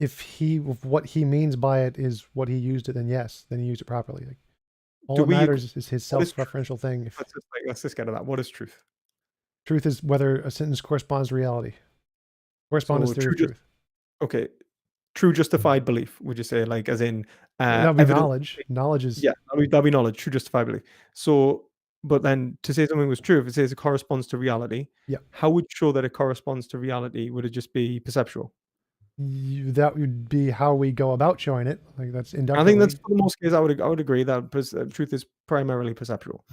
If what he means by it is what he used it, then yes, then he used it properly. Like, all that matters is his self-referential thing. Let's just get to that. What is truth? Truth is whether a sentence corresponds to reality. Correspondence theory of truth. Okay. True justified belief, would you say, like, as in that'd be knowledge. Knowledge is, yeah, that'd be knowledge. True justified belief. So, but then to say something was true, if it says it corresponds to reality, yeah, how would you show that it corresponds to reality? Would it just be perceptual? That would be how we go about showing it. Like, that's inductively. I think that's, for the most cases, I would agree that truth is primarily perceptual.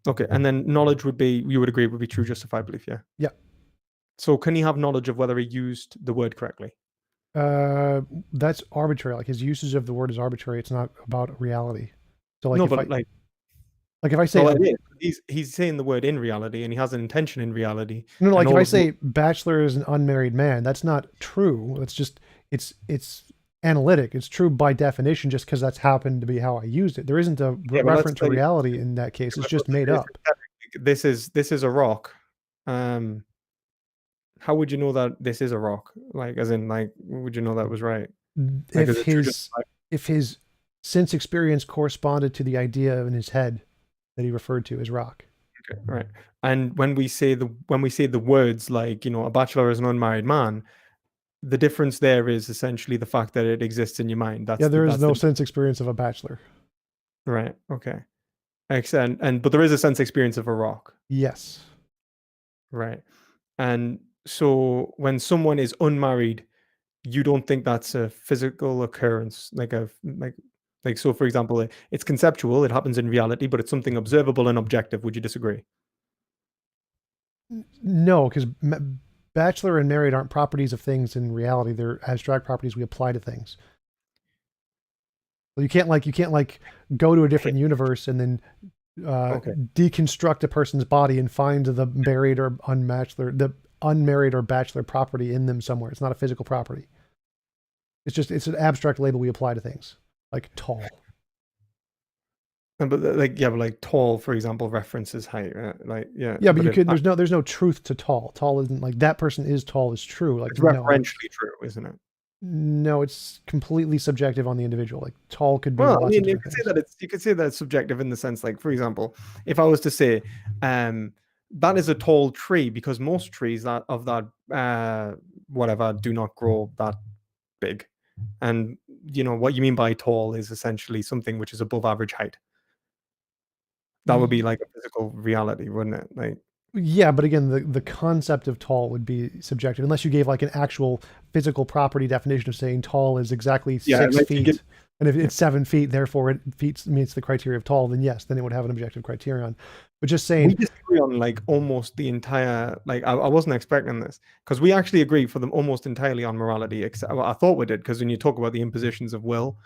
Okay, and then knowledge would be, you would agree, would be true justified belief, yeah? Yeah. So can he have knowledge of whether he used the word correctly? That's arbitrary. Like, his usage of the word is arbitrary. It's not about reality. So, like, no, if but like if I say, he's saying the word in reality, and he has an intention in reality. No, like, if I say bachelor is an unmarried man, that's not true. It's just, it's analytic. It's true by definition, just because that's happened to be how I used it. There isn't a reference to reality in that case. It's just made up. This is a rock. How would you know that this is a rock? Like, as in, like, would you know that was right? Like, if his sense experience corresponded to the idea in his head that he referred to as rock. Okay, right. And when we say the words, like, a bachelor is an unmarried man, the difference there is essentially the fact that it exists in your mind. Yeah, there is That's no sense experience of a bachelor. right. Okay. Excellent. And but there is a sense experience of a rock. Yes. Right. And so when someone is unmarried, you don't think that's a physical occurrence, like so for example, it's conceptual, it happens in reality, but it's something observable and objective. Would you disagree? No, because bachelor and married aren't properties of things in reality. They're abstract properties we apply to things. You can't go to a different universe and then Okay. deconstruct a person's body and find the unmarried or bachelor property in them somewhere. It's not a physical property. It's an abstract label we apply to things, like tall. But like tall, for example, references height, right? Yeah, but you could. There's no truth to tall. Tall isn't like that person is tall is true. Like it's referentially true, isn't it? No, it's completely subjective on the individual. Like tall could be Well, I lots mean, of different things. you could say that it's subjective in the sense, like, for example, if I was to say, that is a tall tree because most trees that of that whatever do not grow that big, and what you mean by tall is essentially something which is above average height. That would be like a physical reality, wouldn't it? Like, yeah, but again, the concept of tall would be subjective unless you gave like an actual physical property definition of saying tall is exactly 6 feet, and if it's 7 feet, therefore it meets the criteria of tall, then yes, then it would have an objective criterion. But just saying, we disagree on like almost the entire. Like, I wasn't expecting this because we actually agree for them almost entirely on morality. Except I thought we did, because when you talk about the impositions of will,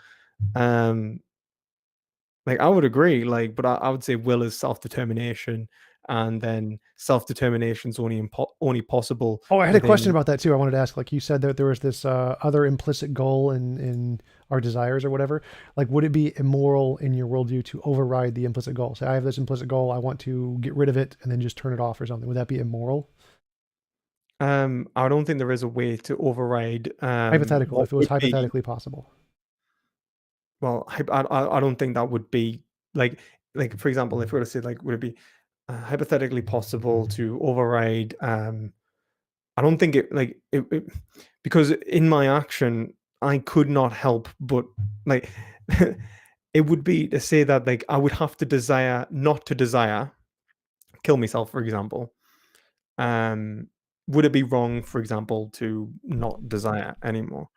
like I would agree, like, but I would say will is self-determination, and then self-determination is only possible. oh, I had a question about that too. I wanted to ask, like you said that there was this other implicit goal in our desires or whatever. Like, would it be immoral in your worldview to override the implicit goal? Say, I have this implicit goal, I want to get rid of it, and then just turn it off or something. Would that be immoral? I don't think there is a way to override. Hypothetical, What if it was would be hypothetically possible. well, I don't think that would be like for example, if we were to say like, would it be hypothetically possible to override? I don't think it because in my action I could not help but like it would be to say that like I would have to desire not to desire, kill myself, for example. Um, would it be wrong, for example, to not desire anymore?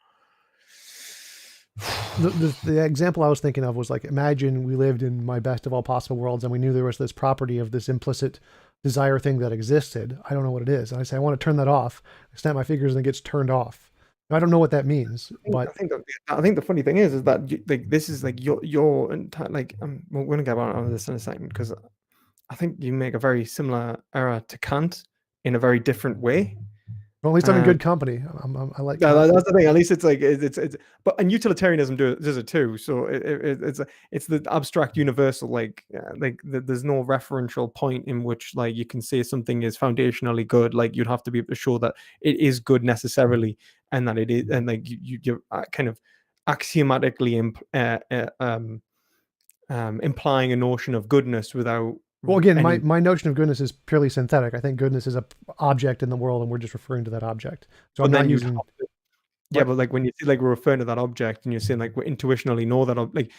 The example I was thinking of was like, imagine we lived in my best of all possible worlds and we knew there was this property of this implicit desire thing that existed. I don't know what it is. And I say, I want to turn that off. I snap my fingers and it gets turned off. I don't know what that means, but I think the funny thing is that like this is like your entire like we're gonna get on this in a second, because I think you make a very similar error to Kant in a very different way. well, at least I'm in good company. I like Yeah, Kant. that's the thing. At least it's like it's but and utilitarianism does it too. So it's the abstract universal. There's no referential point in which like you can say something is foundationally good. Like you'd have to be able to show that it is good necessarily, and that it is, and like you're kind of axiomatically implying a notion of goodness without Well, again, any. my notion of goodness is purely synthetic. I think goodness is a object in the world, and we're just referring to that object. So I'm But not then using. yeah, but like when you see like we're referring to that object and you're saying like we intuitionally know that like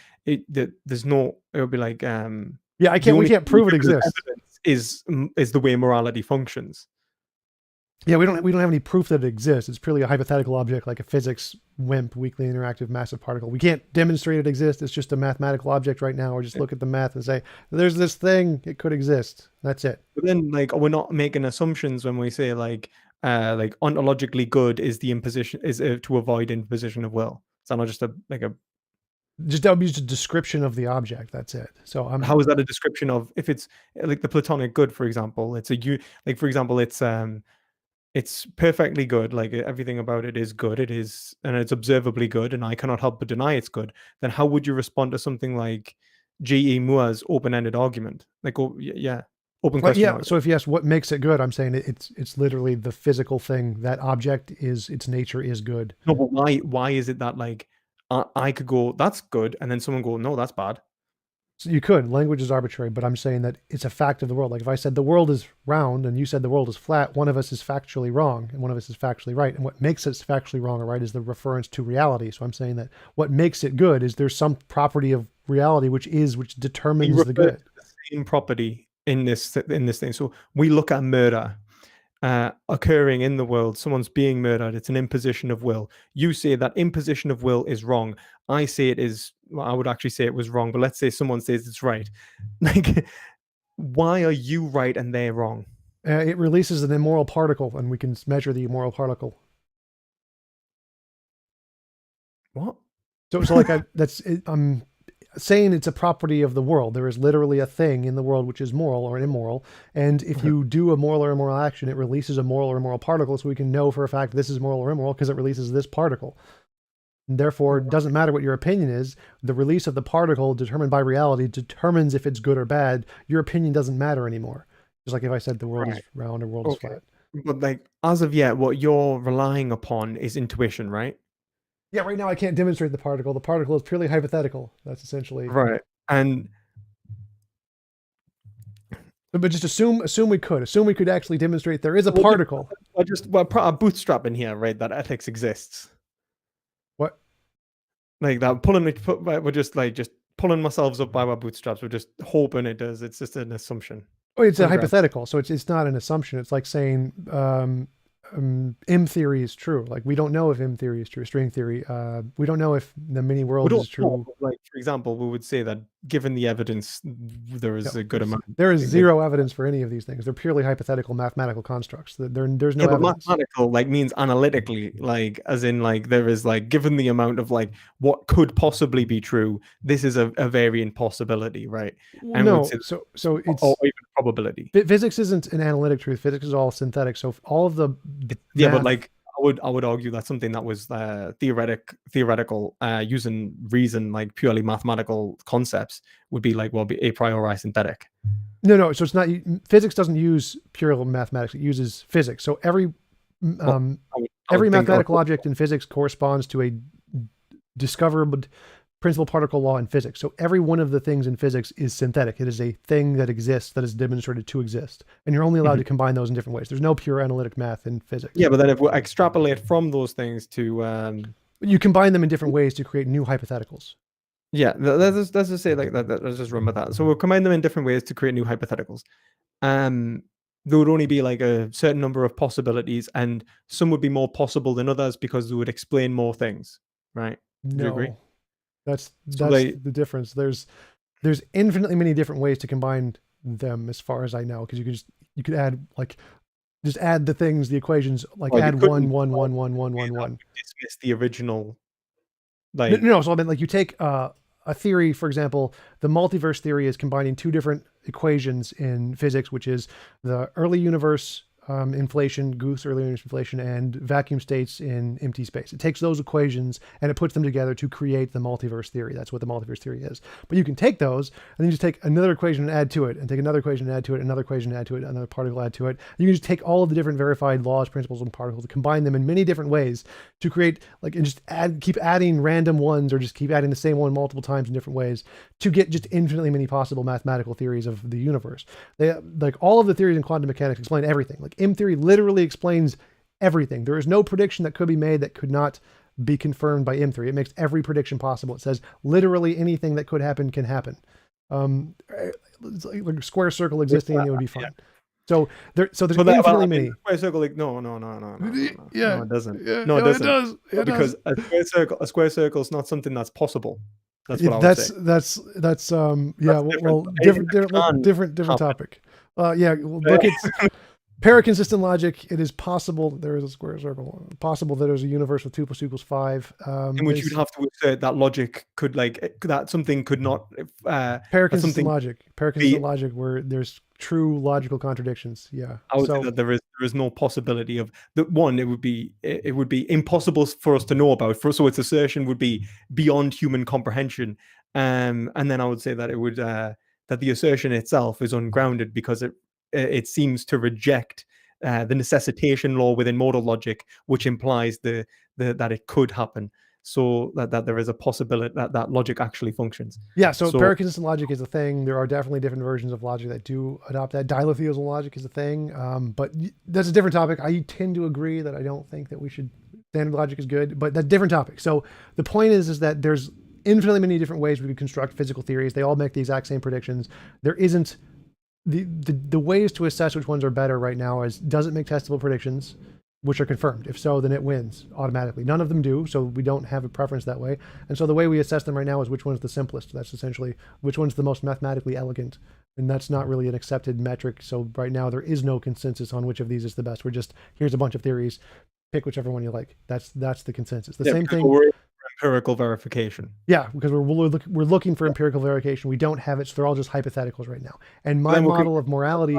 there's no, it would be like Yeah, we can't prove it exists. Is the way morality functions. Yeah, we don't have any proof that it exists. It's purely a hypothetical object, like a physics WIMP, weakly interactive massive particle. We can't demonstrate it exists. It's just a mathematical object right now, or just look at the math and say there's this thing, it could exist. That's it. But then like we're not making assumptions when we say like ontologically good is the imposition is to avoid imposition of will. It's not just That would be just a description of the object. That's it. So how is that a description of, if it's like the platonic good, for example? It's like for example, it's perfectly good, like everything about it is good, it is, and it's observably good, and I cannot help but deny it's good. Then how would you respond to something like G.E. Moore's open-ended argument? Like, oh yeah, open Well, question yeah. mark. So if you ask what makes it good, I'm saying it's literally the physical thing. That object is its nature is good. No, but why is it that like I could go that's good, and then someone go no that's bad? So you could. Language is arbitrary, but I'm saying that it's a fact of the world. Like if I said the world is round and you said the world is flat, one of us is factually wrong and one of us is factually right. And what makes us factually wrong or right is the reference to reality. So I'm saying that what makes it good is there's some property of reality which We determines the refer to good. the same property in this thing. So we look at murder occurring in the world. Someone's being murdered. It's an imposition of will. You say that imposition of will is wrong. I say it is. Well, I would actually say it was wrong, but let's say someone says it's right. Like, why are you right and they're wrong? It releases an immoral particle, and we can measure the immoral particle. What? So like I'm saying it's a property of the world. There is literally a thing in the world which is moral or immoral, and if you do a moral or immoral action, it releases a moral or immoral particle, so we can know for a fact this is moral or immoral because it releases this particle. And therefore, it doesn't matter what your opinion is. The release of the particle, determined by reality, determines if it's good or bad. Your opinion doesn't matter anymore. Just like if I said the world is round or world is flat. But like as of yet, what you're relying upon is intuition, right? Yeah, right now I can't demonstrate the particle. The particle is purely hypothetical. That's essentially Right. And but just assume we could actually demonstrate there is a particle. we're bootstrapping here, right? That ethics exists. What? Like that we're just pulling ourselves up by our bootstraps. We're just hoping it does. It's just an assumption. Oh, it's a hypothetical, so it's not an assumption. It's like saying M theory is true. Like we don't know if M theory is true. String theory. We don't know if the many worlds is true. Like for example, we would say that given the evidence, there is a good amount. There is zero evidence for any of these things. They're purely hypothetical mathematical constructs. There's no evidence. Mathematical like means analytically, like as in like there is like given the amount of like what could possibly be true, this is a variant possibility, right? And no, so it's or even probability. Physics isn't an analytic truth. Physics is all synthetic. So all of the but like I would argue that something that was theoretical using reason, like purely mathematical concepts, would be like be a priori synthetic. No. So it's not. Physics doesn't use pure mathematics. It uses physics. So every mathematical object in physics corresponds to a discovered principal particle law in physics. So every one of the things in physics is synthetic. It is a thing that exists, that is demonstrated to exist. And you're only allowed to combine those in different ways. There's no pure analytic math in physics. Yeah, but then if we extrapolate from those things to... you combine them in different ways to create new hypotheticals. Yeah, let's just say like that. Let's just run with that. So we'll combine them in different ways to create new hypotheticals. There would only be like a certain number of possibilities, and some would be more possible than others because they would explain more things, right? Do you agree? That's the difference. There's infinitely many different ways to combine them, as far as I know, because you could add like just add the things, the equations, like add 1, 1, 1, 1, 1, 1, 1. Dismiss the original. Like no, so I mean, like you take a theory, for example, the multiverse theory is combining two different equations in physics, which is the early universe inflation, Goose early universe inflation, and vacuum states in empty space. It takes those equations and it puts them together to create the multiverse theory. That's what the multiverse theory is. But you can take those and then just take another equation and add to it, and take another equation and add to it, another equation and add to it, another particle add to it. And you can just take all of the different verified laws, principles, and particles, combine them in many different ways to create and just keep adding random ones, or just keep adding the same one multiple times in different ways to get just infinitely many possible mathematical theories of the universe. They like all of the theories in quantum mechanics explain everything. Like M theory literally explains everything. There is no prediction that could be made that could not be confirmed by M theory. It makes every prediction possible. It says literally anything that could happen can happen. It's like a square circle existing, and it would be fine. So there's infinitely many. Square circle, like, no. Yeah, no, it doesn't. Yeah, no, it doesn't. It because does. a square circle is not something that's possible. That's what I would say. That's different topic. Look at paraconsistent logic. It is possible there is a square circle. Possible that there's a universe with 2 + 2 = 5. In which you'd have to assert that logic could that something could not. Paraconsistent logic where there's true logical contradictions. Yeah, I would say that there is no possibility of that. One, it would be impossible for us to know about. So its assertion would be beyond human comprehension. And then I would say that it would that the assertion itself is ungrounded because it seems to reject the necessitation law within modal logic, which implies that it could happen. so that there is a possibility that logic actually functions. Yeah, so So paraconsistent logic is a thing. There are definitely different versions of logic that do adopt that. Dilithial logic is a thing, but that's a different topic. I tend to agree that I don't think that we should, standard logic is good, but that's a different topic. So the point is that there's infinitely many different ways we could construct physical theories. They all make the exact same predictions. There isn't the ways to assess which ones are better right now is, does it make testable predictions, which are confirmed? If so, then it wins automatically. None of them do, so we don't have a preference that way. And so the way we assess them right now is which one's the simplest. That's essentially which one's the most mathematically elegant. And that's not really an accepted metric. So right now there is no consensus on which of these is the best. We're just, here's a bunch of theories, pick whichever one you like. That's the consensus. The same thing. We're empirical verification. Yeah, because we're looking for empirical verification. We don't have it, so they're all just hypotheticals right now. And my model of morality.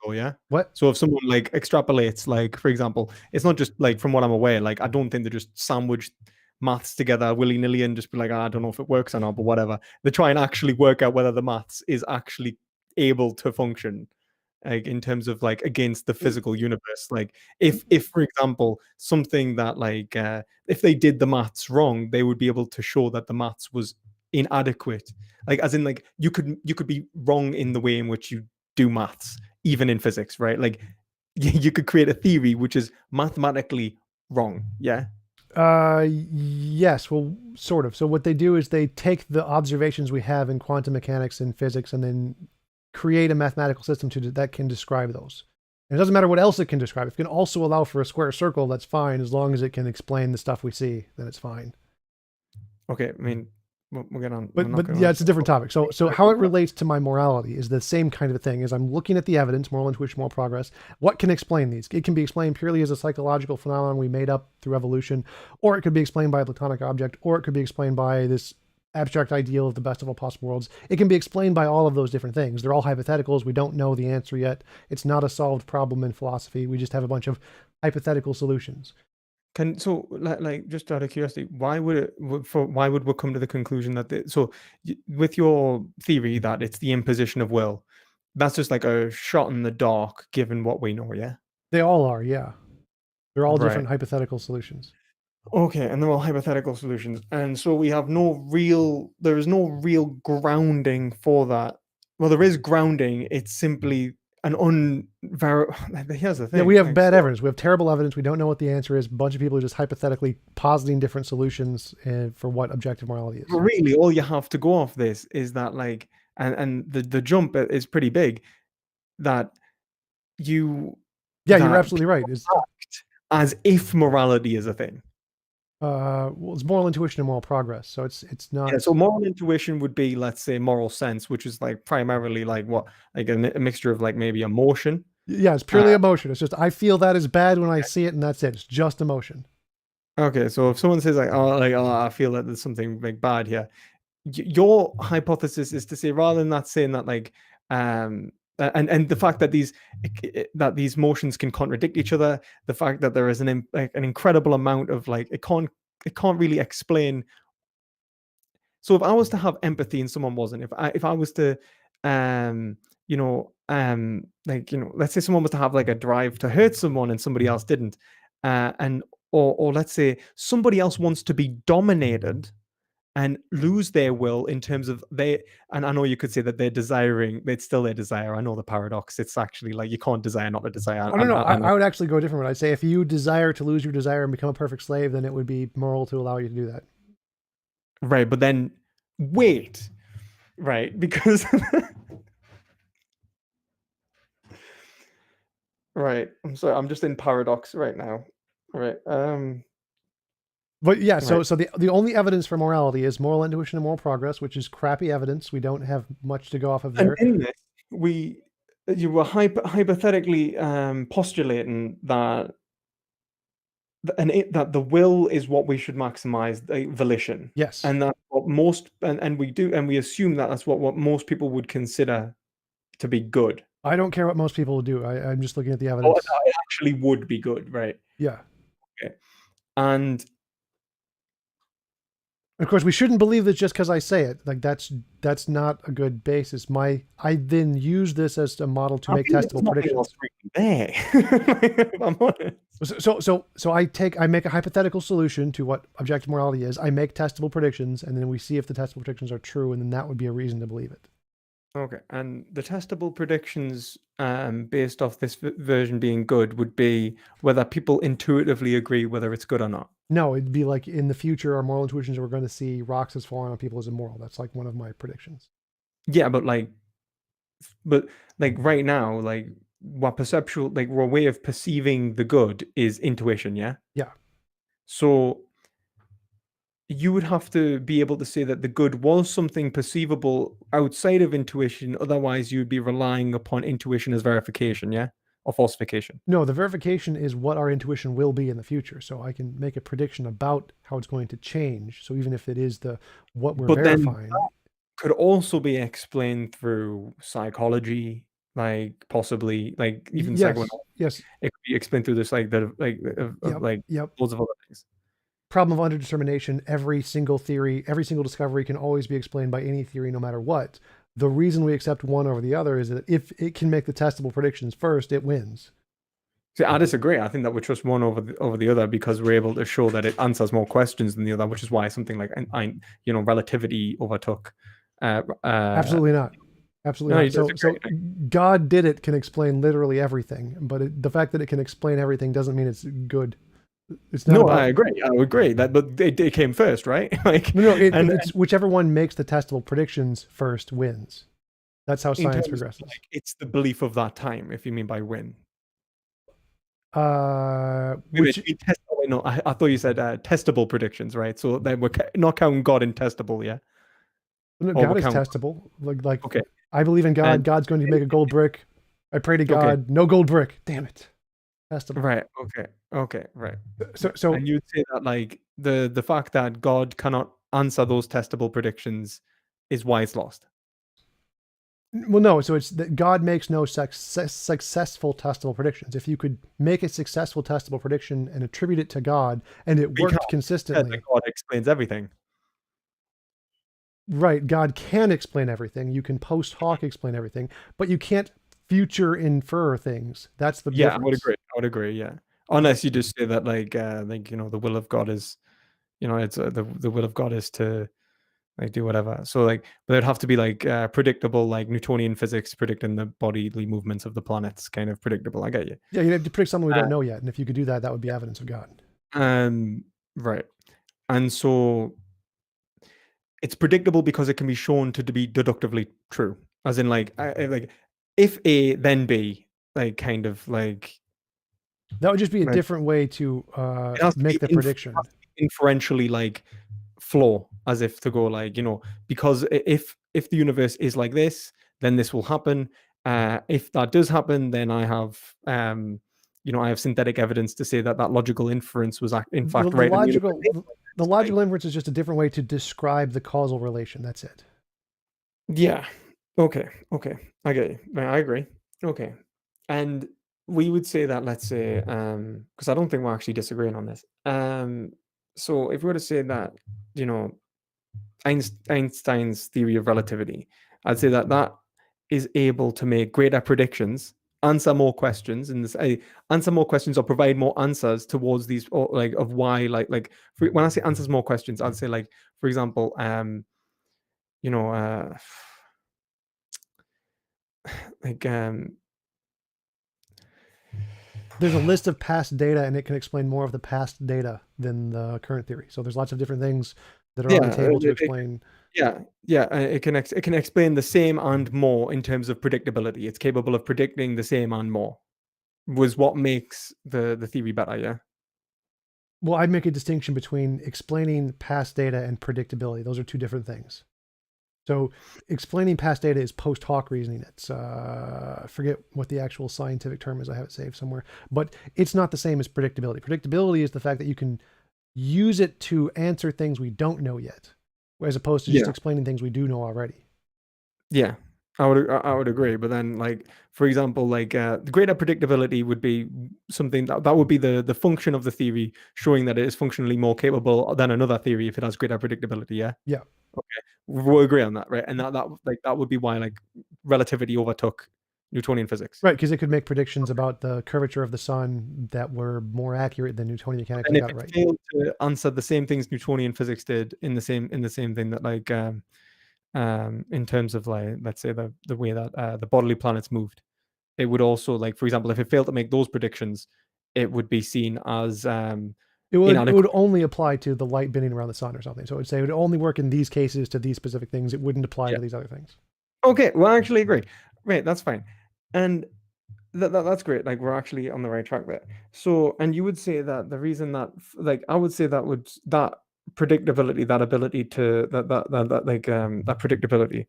Oh yeah. What? So if someone like extrapolates, like for example, it's not just like from what I'm aware, like I don't think they just sandwich maths together willy-nilly and just be like, I don't know if it works or not, but whatever. They try and actually work out whether the maths is actually able to function, like in terms of like against the physical universe. Like if for example something that like if they did the maths wrong, they would be able to show that the maths was inadequate. Like as in like you could be wrong in the way in which you do maths, even in physics, right? Like you could create a theory which is mathematically wrong. Yeah. Yes, well, sort of. So what they do is they take the observations we have in quantum mechanics and physics and then create a mathematical system that can describe those. And it doesn't matter what else it can describe. If it can also allow for a square circle, that's fine. As long as it can explain the stuff we see, then it's fine. Okay, I mean, we'll get on. But yeah, it's a different topic. So how it relates to my morality is the same kind of a thing. Is I'm looking at the evidence, moral intuition, moral progress. What can explain these? It can be explained purely as a psychological phenomenon we made up through evolution, or it could be explained by a platonic object, or it could be explained by this abstract ideal of the best of all possible worlds. It can be explained by all of those different things. They're all hypotheticals. We don't know the answer yet. It's not a solved problem in philosophy. We just have a bunch of hypothetical solutions. So like just out of curiosity, why would we come to the conclusion that with your theory that it's the imposition of will, that's just like a shot in the dark given what we know, yeah? They all are, yeah. They're all Right. different hypothetical solutions. Okay, and they're all hypothetical solutions, and so there is no real grounding for that. Well, there is grounding. It's simply an here's the thing. Yeah, we have bad evidence. We have terrible evidence. We don't know what the answer is. A bunch of people are just hypothetically positing different solutions for what objective morality is. But really, all you have to go off this is that like, and the jump is pretty big. That you. Yeah, you're absolutely right. It's as if morality is a thing. Well, it's moral intuition and moral progress. So it's not. Yeah, so moral intuition would be, let's say, moral sense, which is like primarily like what, like a mixture of like maybe emotion. Yeah, it's purely emotion. It's just I feel that is bad when I see it, and that's it. It's just emotion. Okay, so if someone says like, I feel that there's something like bad here, your hypothesis is to say, rather than that saying that like, and the fact that these motions can contradict each other, the fact that there is an incredible amount of like it can't really explain. So if I was to have empathy and someone wasn't, if I was to let's say someone was to have like a drive to hurt someone and somebody else didn't, or let's say somebody else wants to be dominated and lose their will in terms of and I know you could say that it's still their desire. I know the paradox. It's actually like you can't desire not to desire. I would actually go different. I'd say if you desire to lose your desire and become a perfect slave, then it would be moral to allow you to do that. Right, but then wait, right, because right. I'm sorry, I'm just in paradox right now. Right. But yeah, so the only evidence for morality is moral intuition and moral progress, which is crappy evidence. We don't have much to go off of there. And in this, you were hypothetically postulating that that the will is what we should maximize, the volition. Yes. And that's what most and we assume that that's what most people would consider to be good. I don't care what most people will do. I'm just looking at the evidence. Oh, it actually would be good, right? Yeah. Okay. And of course, we shouldn't believe this just because I say it. Like that's not a good basis. I then use this as a model to make testable predictions. There, if I'm honest. So I make a hypothetical solution to what objective morality is. I make testable predictions, and then we see if the testable predictions are true, and then that would be a reason to believe it. Okay, and the testable predictions, based off this version being good, would be whether people intuitively agree whether it's good or not. No, it'd be like in the future, our moral intuitions are we're going to see rocks as falling on people as immoral. That's like one of my predictions. Yeah, but right now, like what perceptual, like our way of perceiving the good is intuition. Yeah. Yeah. So you would have to be able to say that the good was something perceivable outside of intuition. Otherwise, you'd be relying upon intuition as verification, yeah, or falsification. No, the verification is what our intuition will be in the future. So I can make a prediction about how it's going to change. So even if it is what we're But then verifying, that could also be explained through psychology, like possibly, like even yes, psychoanalysis. yes, It could be explained through this, like of yep, like yep. loads of other things. Problem of underdetermination. Every single theory, every single discovery can always be explained by any theory, no matter what. The reason we accept one over the other is that if it can make the testable predictions first, it wins. See, I disagree. I think that we trust one over the other because we're able to show that it answers more questions than the other, which is why something like relativity overtook. Absolutely not. Absolutely No, you not. So disagree. God did it can explain literally everything, but the fact that it can explain everything doesn't mean it's good. It's not No, I about. agree. I agree that, but it came first, right? Like, No, and it's whichever one makes the testable predictions first wins. That's how in science terms of progresses. like, it's the belief of that time, if you mean by win. Wait, Which you mean testable? No, I thought you said testable predictions, right? So then we're not counting God in testable, yeah? no, Or God we're is counting. testable. Like Okay, I believe in God. and God's going to make a gold brick. I pray to okay, God. No gold brick. Damn it. Testable. right, okay, right. So And you'd say that like the fact that God cannot answer those testable predictions is why it's lost. well, no. So it's that God makes no successful testable predictions. If you could make a successful testable prediction and attribute it to God, and it But you can't worked say that consistently, God explains everything. right? God can explain everything. You can post hoc explain everything, but you can't future infer things. That's the Yeah, I would difference. agree. I would agree. Yeah, unless you just say that like the will of God is it's the will of God is to like do whatever. So like, but it'd have to be like predictable, like Newtonian physics predicting the bodily movements of the planets, kind of predictable. I get you. Yeah, you have to predict something we Uh, don't know yet, and if you could do that, that would be evidence of God. right. And so it's predictable because it can be shown to be deductively true, as in like if A then B, like kind of That would just be a like different way to it has to be make the prediction. inferentially like flow, as if to go like because if the universe is like this, then this will happen. If that does happen, then I have I have synthetic evidence to say that that logical inference was in The, fact the right, and the universe logical is the, like the this. Like, logical inference is just a different way to describe the causal relation. That's it. yeah. Okay. Okay. I get you. Right, I agree. Okay. And we would say that, let's say, because I don't think we're actually disagreeing on this. So if we were to say that, you know, Einstein's theory of relativity, I'd say that that is able to make greater predictions, answer more questions, and answer more questions or provide more answers towards these, or like of why, when I say answers more questions, I'd say like, for example, you know, like There's a list of past data, and it can explain more of the past data than the current theory. So there's lots of different things that are on yeah, the table to explain. yeah, it can explain the same and more in terms of predictability. It's capable of predicting the same and more. Was what makes the theory better, yeah. Well, I'd make a distinction between explaining past data and predictability. Those are two different things. So explaining past data is post hoc reasoning. It's I forget what the actual scientific term is. I have it saved somewhere, but it's not the same as predictability. Predictability is the fact that you can use it to answer things we don't know yet, as opposed to just Yeah, explaining things we do know already. yeah, I would agree. But then, like for example, like the greater predictability would be something that would be the function of the theory, showing that it is functionally more capable than another theory if it has greater predictability. Yeah. Yeah. Okay, we'll agree on that, right? And that would be why like relativity overtook Newtonian physics. Right, because it could make predictions about the curvature of the sun that were more accurate than Newtonian mechanics And if got it right. failed to answer the same things Newtonian physics did in the same thing that like in terms of like, let's say the way that the bodily planets moved, it would also, like, for example, if it failed to make those predictions, it would be seen as It would inadequate. only apply to the light bending around the sun or something. So it would say it would only work in these cases to these specific things. It wouldn't apply Yeah. to these other things. Okay, well, I actually agree. Right, that's fine. And that's great. Like, we're actually on the right track there. So, and you would say that the reason that, like, I would say that predictability, that ability to that predictability,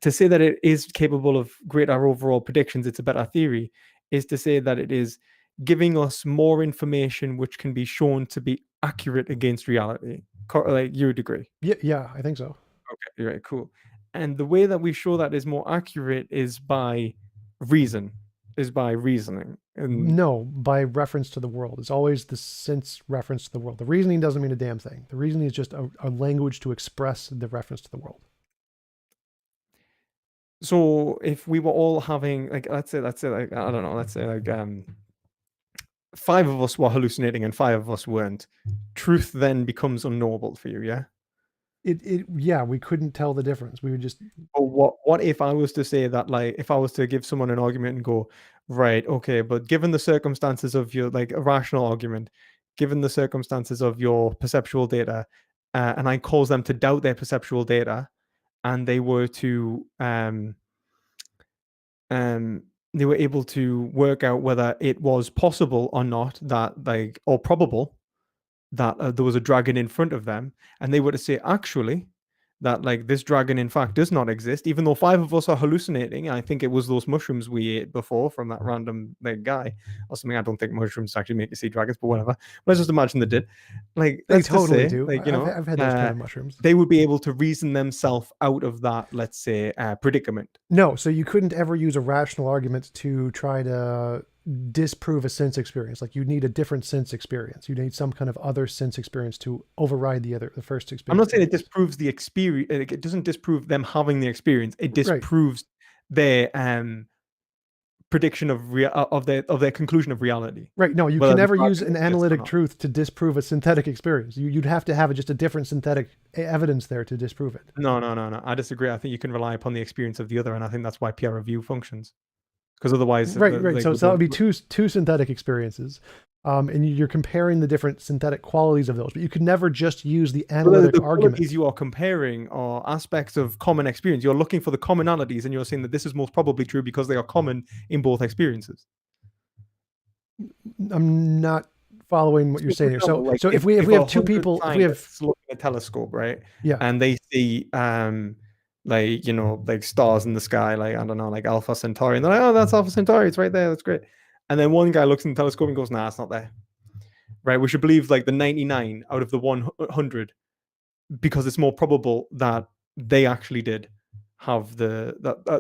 to say that it is capable of greater overall predictions, it's a better theory, is to say that it is giving us more information which can be shown to be accurate against reality. Like, you would agree? Yeah, I think so. Okay, you're right, cool. And the way that we show that is more accurate is by reasoning. And No, by reference to the world. It's always the sense reference to the world. The reasoning doesn't mean a damn thing. The reasoning is just a language to express the reference to the world. so if we were all having, like, let's say like, I don't know, let's say like 5 of us were hallucinating and 5 of us weren't, truth then becomes unknowable for you, yeah? Yeah, we couldn't tell the difference. We would just Or what if I was to say that, like, if I was to give someone an argument and go, right, okay, but given the circumstances of your, like, a rational argument, given the circumstances of your perceptual data, and I cause them to doubt their perceptual data, and they were able to work out whether it was possible or not that, like, or probable that there was a dragon in front of them, and they were to say, actually, that, like, this dragon in fact does not exist, even though 5 of us are hallucinating. I think it was those mushrooms we ate before from that random, like, guy or something. I don't think mushrooms actually make you see dragons, but whatever. Let's just imagine they did. Like, they let's just totally say, do. like, I've had those kind of mushrooms. they would be able to reason themselves out of that, let's say, predicament. No, so you couldn't ever use a rational argument to try to disprove a sense experience. Like you need a different sense experience. You need some kind of other sense experience to override the first experience. I'm not saying it disproves the experience. It doesn't disprove them having the experience. It Right. disproves their prediction of their conclusion of reality. Right. No, you Whether can the never dragon use an exists or analytic not. truth to disprove a synthetic experience. You'd have to have just a different synthetic evidence there to disprove it. No. I disagree. I think you can rely upon the experience of the other, and I think that's why peer review functions. Because otherwise, Right. like, So that would be two synthetic experiences, and you're comparing the different synthetic qualities of those. But you could never just use the analytic the argument. qualities you are comparing are aspects of common experience. You're looking for the commonalities, and you're saying that this is most probably true because they are common in both experiences. I'm not following what you're saying here. So, Like, if we have two people, if we have look at a telescope, right? Yeah, And they see like, like stars in the sky, like, I don't know, like Alpha Centauri, and they're like, oh, that's Alpha Centauri, it's right there, that's great. And then one guy looks in the telescope and goes, nah, it's not there. Right? We should believe like the 99 out of the 100 because it's more probable that they actually did have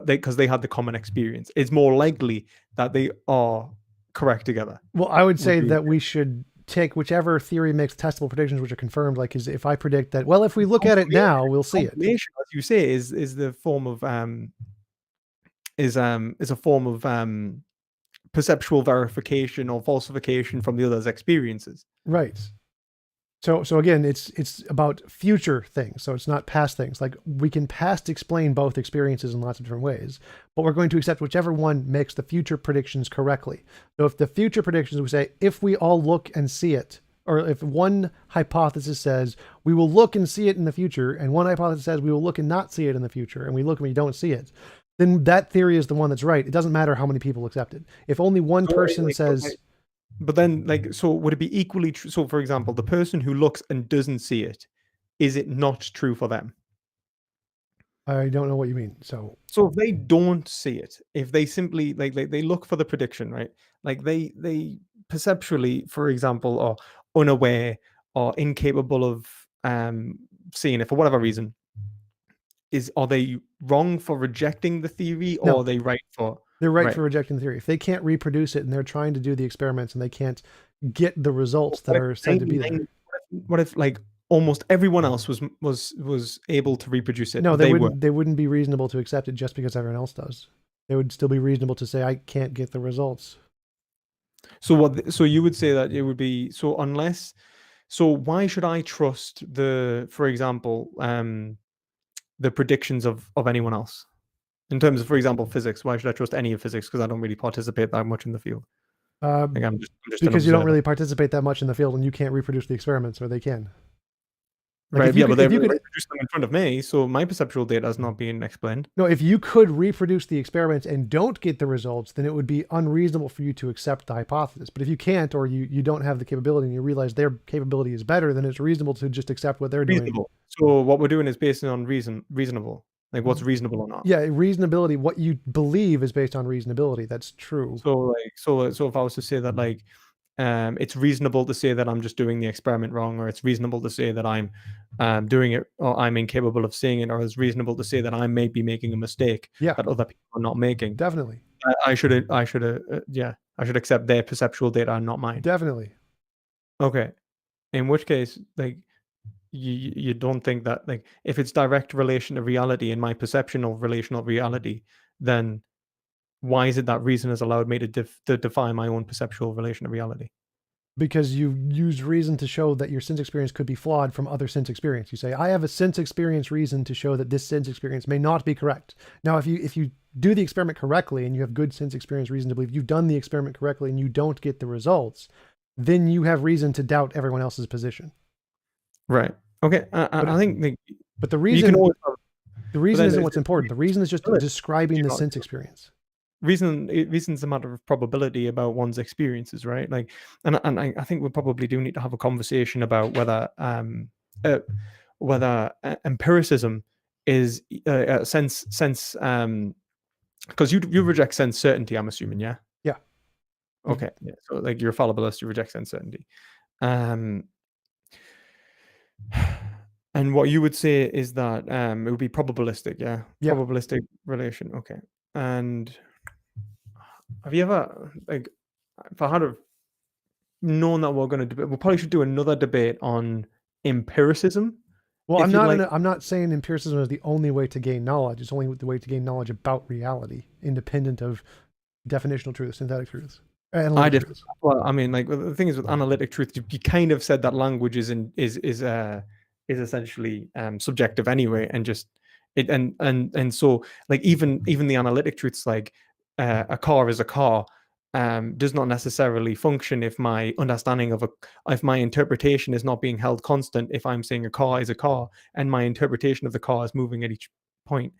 because they had the common experience. It's more likely that they are correct together. Well, I would say that we should take whichever theory makes testable predictions, which are confirmed. Like, if I predict that, well, if we look at it now, we'll see it. As you say, is the form of is a form of perceptual verification or falsification from the other's experiences. Right. So again, it's about future things. So it's not past things. Like we can past explain both experiences in lots of different ways, but we're going to accept whichever one makes the future predictions correctly. So if the future predictions, we say, if we all look and see it, or if one hypothesis says we will look and see it in the future, and one hypothesis says we will look and not see it in the future, and we look and we don't see it, then that theory is the one that's right. It doesn't matter how many people accept it. If only one person says... But then, like, so would it be equally true? So, for example, the person who looks and doesn't see it, is it not true for them? I don't know what you mean. So if they don't see it, if they simply like they look for the prediction, right? Like they perceptually, for example, are unaware or incapable of seeing it for whatever reason. Are they wrong for rejecting the theory, or No. are they right for? They're right for rejecting the theory. If they can't reproduce it and they're trying to do the experiments and they can't get the results that are said to be there. What if like almost everyone else was able to reproduce it? No, they wouldn't be reasonable to accept it just because everyone else does. It would still be reasonable to say I can't get the results. So you would say that it would be so why should I trust for example, the predictions of anyone else? In terms of, for example, physics, why should I trust any of physics? Because I don't really participate that much in the field. Like I'm just an Because you don't observer. really participate that much in the field and you can't reproduce the experiments, or they can. Like Right, if you yeah, but could, they if you could, reproduce them in front of me, so my perceptual data is not being explained. no, if you could reproduce the experiments and don't get the results, then it would be unreasonable for you to accept the hypothesis. But if you can't, or you don't have the capability and you realize their capability is better, then it's reasonable to just accept what they're doing. Reasonable. So what we're doing is based on reasonable. Like what's reasonable or not. Yeah, reasonability, what you believe is based on reasonability. That's true. So if I was to say that like it's reasonable to say that I'm just doing the experiment wrong, or it's reasonable to say that I'm doing it, or I'm incapable of seeing it, or it's reasonable to say that I may be making a mistake Yeah, that other people are not making. definitely. I should accept their perceptual data and not mine. Definitely. Okay. In which case, like you don't think that like if it's direct relation to reality and my perception of relational reality, then why is it that reason has allowed me to define my own perceptual relation to reality? Because you use reason to show that your sense experience could be flawed from other sense experience. You say, I have a sense experience reason to show that this sense experience may not be correct. Now, if you do the experiment correctly and you have good sense experience reason to believe you've done the experiment correctly and you don't get the results, then you have reason to doubt everyone else's position. Right. Okay. I think like, but the you reason can always the reason then isn't it's what's important. The reason is just still is. describing the Not sense true. experience. Reason's a matter of probability about one's experiences, right? Like, and I think we probably do need to have a conversation about whether empiricism is sense because you reject sense certainty, I'm assuming, yeah. Yeah. Okay. Yeah. So like you're a fallibilist, you reject sense certainty. And what you would say is that it would be probabilistic, yeah? Yeah. Probabilistic relation. Okay. And have you ever like if I had have known that we're going to debate, we probably should do another debate on empiricism. Well, If you'd like, I'm not saying empiricism is the only way to gain knowledge. It's only the way to gain knowledge about reality, independent of definitional truths, synthetic truths, analytic truths. well, I mean, like the thing is with analytic truth, you kind of said that language is essentially subjective anyway, and just it and so like even the analytic truths like a car is a car does not necessarily function if my understanding of if my interpretation is not being held constant. If I'm saying a car is a car and my interpretation of the car is moving at each point,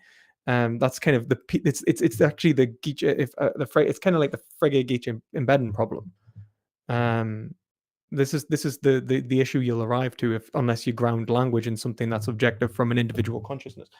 that's kind of it's actually the Geach if it's kind of like the Frege Geach embedding problem. This is the issue you'll arrive to unless you ground language in something that's objective from an individual consciousness.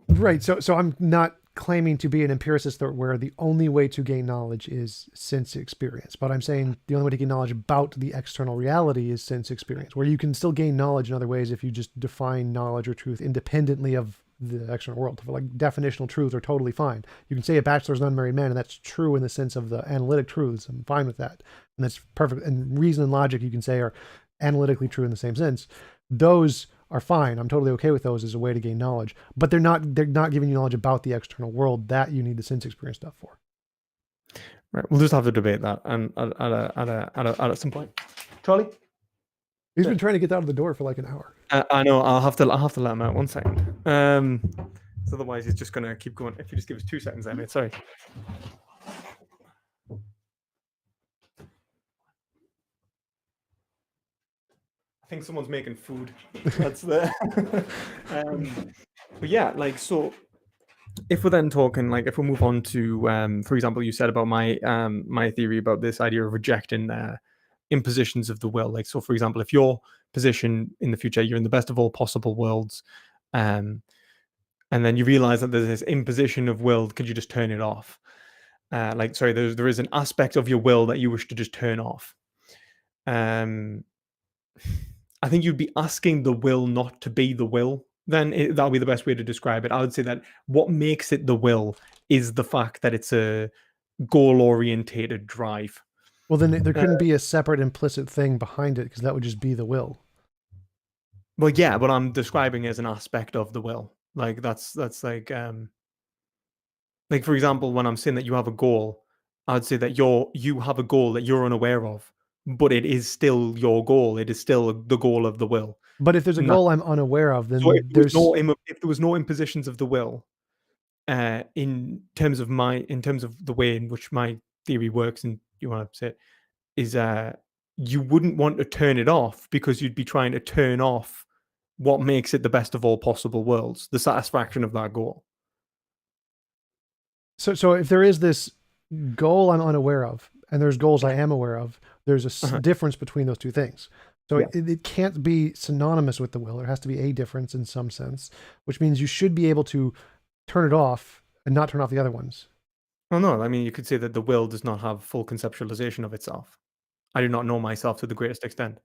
Right. So I'm not claiming to be an empiricist where the only way to gain knowledge is sense experience, but I'm saying the only way to gain knowledge about the external reality is sense experience, where you can still gain knowledge in other ways if you just define knowledge or truth independently of the external world. For like definitional truths are totally fine. You can say a bachelor's an unmarried man, and that's true in the sense of the analytic truths. I'm fine with that. And that's perfect. And reason and logic you can say are analytically true in the same sense. Those are fine. I'm totally okay with those as a way to gain knowledge, but they're not giving you knowledge about the external world that you need the sense experience stuff for. Right. We'll just have to debate that and at some point. Charlie? He's been trying to get out of the door for like an hour. I know. I'll have to let him out 1 second. So otherwise he's just gonna keep going. If you just give us 2 seconds, mate. Sorry. I think someone's making food. That's the. But yeah, like so. If we're then talking, like, if we move on to, for example, you said about my my theory about this idea of rejecting impositions of the will. Like, so for example, if your position in the future, you're in the best of all possible worlds, and then you realize that there's this imposition of will, could you just turn it off? Like, sorry, there is an aspect of your will that you wish to just turn off. I think you'd be asking the will not to be the will. Then that'll be the best way to describe it. I would say that what makes it the will is the fact that it's a goal-orientated drive. Well, then there couldn't be a separate implicit thing behind it, because that would just be the will. Well, yeah, but I'm describing as an aspect of the will. Like that's like, for example, when I'm saying that you have a goal, I'd say that you have a goal that you're unaware of, but it is still your goal. It is still the goal of the will. But if there's a And that, goal I'm unaware of, so then there's if there was no impositions of the will, in terms of the way in which my theory works, and you want to say it, is you wouldn't want to turn it off because you'd be trying to turn off what makes it the best of all possible worlds, the satisfaction of that goal. so if there is this goal I'm unaware of, and there's goals I Yeah. am aware of, there's a difference between those two things. So Yeah. it can't be synonymous with the will. There has to be a difference in some sense, which means you should be able to turn it off and not turn off the other ones. Well, no, I mean, you could say that the will does not have full conceptualization of itself. I do not know myself to the greatest extent.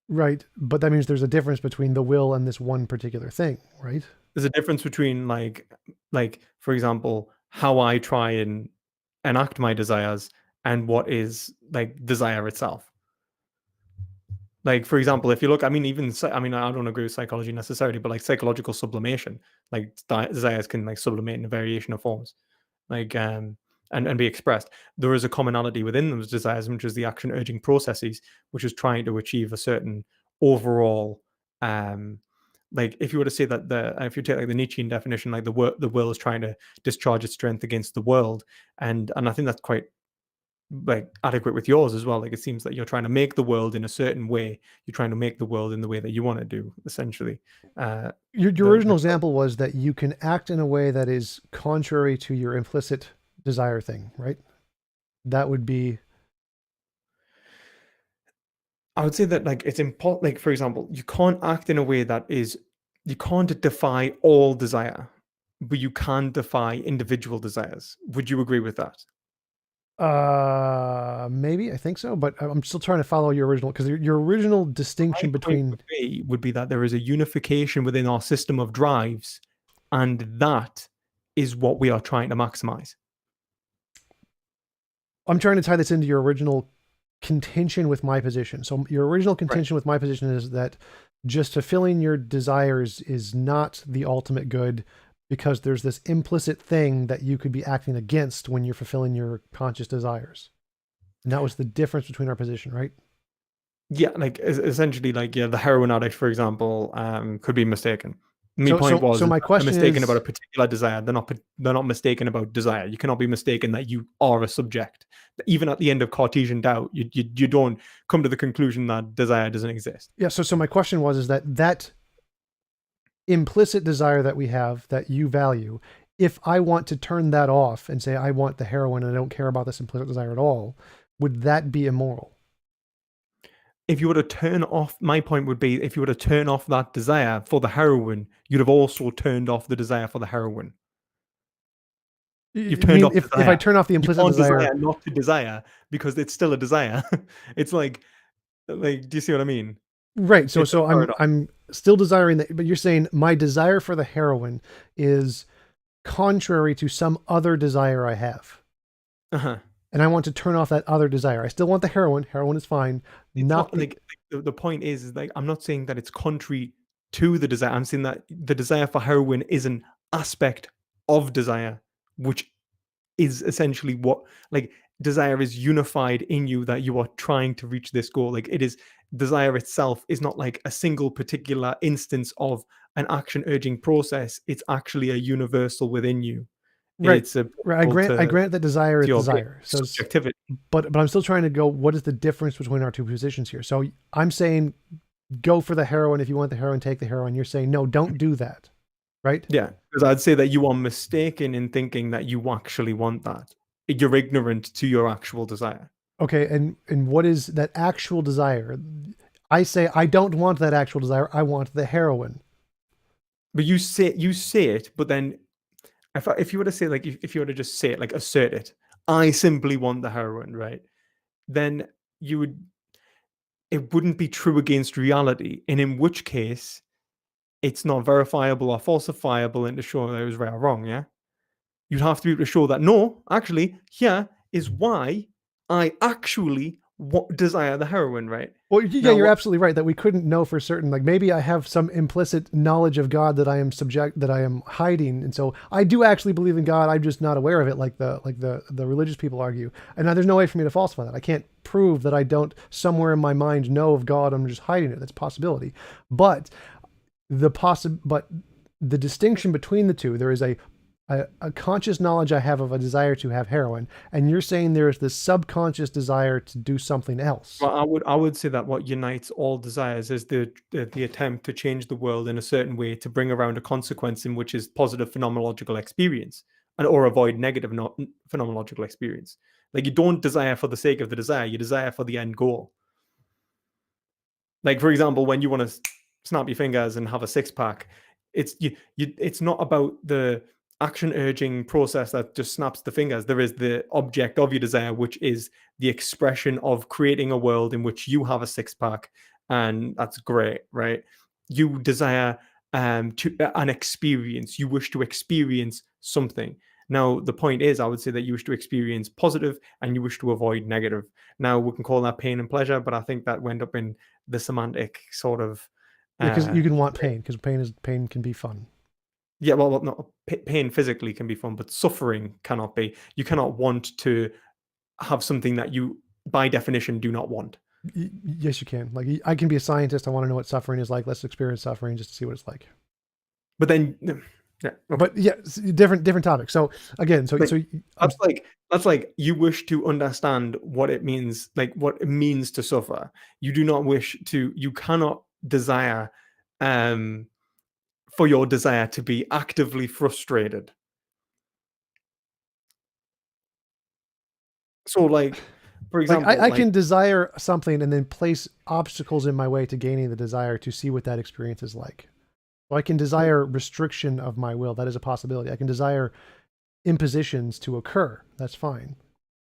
Right. But that means there's a difference between the will and this one particular thing, right? There's a difference between for example, how I try and enact my desires and what is like desire itself. Like, for example, if you look, I mean, I mean, I don't agree with psychology necessarily, but like psychological sublimation, like desires can like sublimate in a variation of forms, like and be expressed. There is a commonality within those desires, which is the action urging processes, which is trying to achieve a certain overall like if you were to say that if you take like the Nietzschean definition, like the will is trying to discharge its strength against the world, and I think that's quite like adequate with yours as well. Like it seems that you're trying to make the world in a certain way. You're trying to make the world in the way that you want to do, essentially. Your original example was that you can act in a way that is contrary to your implicit desire thing, right? That would be I would say that like it's important. Like for example, you can't act in a way that is you can't defy all desire, but you can defy individual desires. Would you agree with that? maybe I think so, but I'm still trying to follow your original because your original My distinction point between would be that there is a unification within our system of drives, and that is what we are trying to maximize. I'm trying to tie this into your original contention with my position. So your original Right. contention with my position is that just fulfilling your desires is not the ultimate good because there's this implicit thing that you could be acting against when you're fulfilling your conscious desires. And that was the difference between our position, right? Yeah, like essentially, like yeah, the heroin addict, for example, could be mistaken. My So point so was so is my that they're question mistaken about a is particular desire. They're not mistaken about desire. You cannot be mistaken that you are a subject. Even at the end of Cartesian doubt, you don't come to the conclusion that desire doesn't exist. yeah, so my question was is that implicit desire that we have that you value, if I want to turn that off and say I want the heroin and I don't care about this implicit desire at all, would that be immoral? If you were to turn off, my point would be, if you were to turn off that desire for the heroin, you'd have also turned off the desire for the heroin. You've I turned mean, off if I desire. turn off the You implicit can't desire, desire not to desire because it's still a desire. It's like, do you see what I mean? right? So It's a so paradox. I'm still desiring that, but you're saying my desire for the heroin is contrary to some other desire I have, Uh-huh. and I want to turn off that other desire. I still want the heroin. Heroin is fine. It's Not not the like the point is like I'm not saying that it's contrary to the desire. I'm saying that the desire for heroin is an aspect of desire, which is essentially what like desire is unified in you that you are trying to reach this goal. Like it is desire itself is not like a single particular instance of an action urging process. It's actually a universal within you. right. It's a Right. I grant that desire is to your desire. So subjectivity. but I'm still trying to go. What is the difference between our two positions here? So I'm saying go for the heroin if you want the heroin. Take the heroin. You're saying no, don't do that. Right? Yeah, because I'd say that you are mistaken in thinking that you actually want that. You're ignorant to your actual desire. Okay. And what is that actual desire? I say I don't want that actual desire. I want the heroin. But you say it, but then if you were to say like if you were to just say it like assert it, I simply want the heroin, right? Then you would it wouldn't be true against reality, and in which case it's not verifiable or falsifiable and to show that it was right or wrong. Yeah, you'd have to be able to show that no, actually, here is why I actually desire the heroin, right? Well, yeah, Now, you're absolutely right that we couldn't know for certain. Like maybe I have some implicit knowledge of God that I am hiding, and so I do actually believe in God. I'm just not aware of it, like the religious people argue. And now there's no way for me to falsify that. I can't prove that I don't somewhere in my mind know of God. I'm just hiding it. That's a possibility. But but the distinction between the two, there is a conscious knowledge I have of a desire to have heroin, and you're saying there is this subconscious desire to do something else. well, I would say that what unites all desires is the attempt to change the world in a certain way to bring around a consequence in which is positive phenomenological experience, and or avoid negative phenomenological experience. Like you don't desire for the sake of the desire; you desire for the end goal. Like for example, when you want to snap your fingers and have a six pack, it's not about the action urging process that just snaps the fingers. There is the object of your desire, which is the expression of creating a world in which you have a six pack, and that's great, right? You desire an experience. You wish to experience something. Now, the point is, I would say that you wish to experience positive and you wish to avoid negative. Now, we can call that pain and pleasure, but I think that went up in the semantic sort of Yeah, because uh you can want pain, because pain can be fun. yeah, well, not pain physically can be fun, but suffering cannot be. You cannot want to have something that you by definition do not want. Yes, you can. Like I can be a scientist. I want to know what suffering is like. Let's experience suffering just to see what it's like. But then yeah, okay. But yeah, different topic. So again, Like, so that's like you wish to understand what it means, like what it means to suffer. You do not wish to, you cannot desire um for your desire to be actively frustrated. So like for like example, I like can desire something and then place obstacles in my way to gaining the desire to see what that experience is like. So I can desire restriction of my will. That is a possibility. I can desire impositions to occur. That's fine.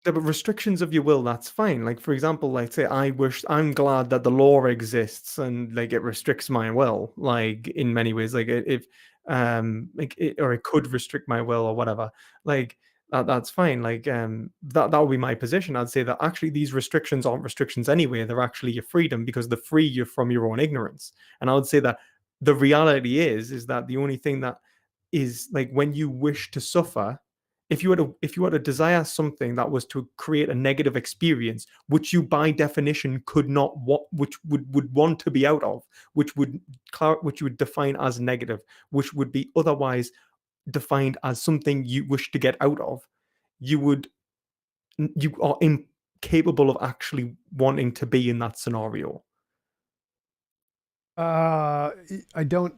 yeah, but restrictions of your will, that's fine. Like for example, like say I'm glad that the law exists and like it restricts my will, like in many ways, like if like it, or it could restrict my will or whatever. Like that's fine. Like that would be my position. I'd say that actually these restrictions aren't restrictions anyway. They're actually your freedom because they free you from your own ignorance. And I would say that the reality is that the only thing that is like when you wish to suffer, if you had to desire something that was to create a negative experience which you by definition could not which would want to be out of, which you would define as negative, which would be otherwise defined as something you wish to get out of, you are incapable of actually wanting to be in that scenario. I don't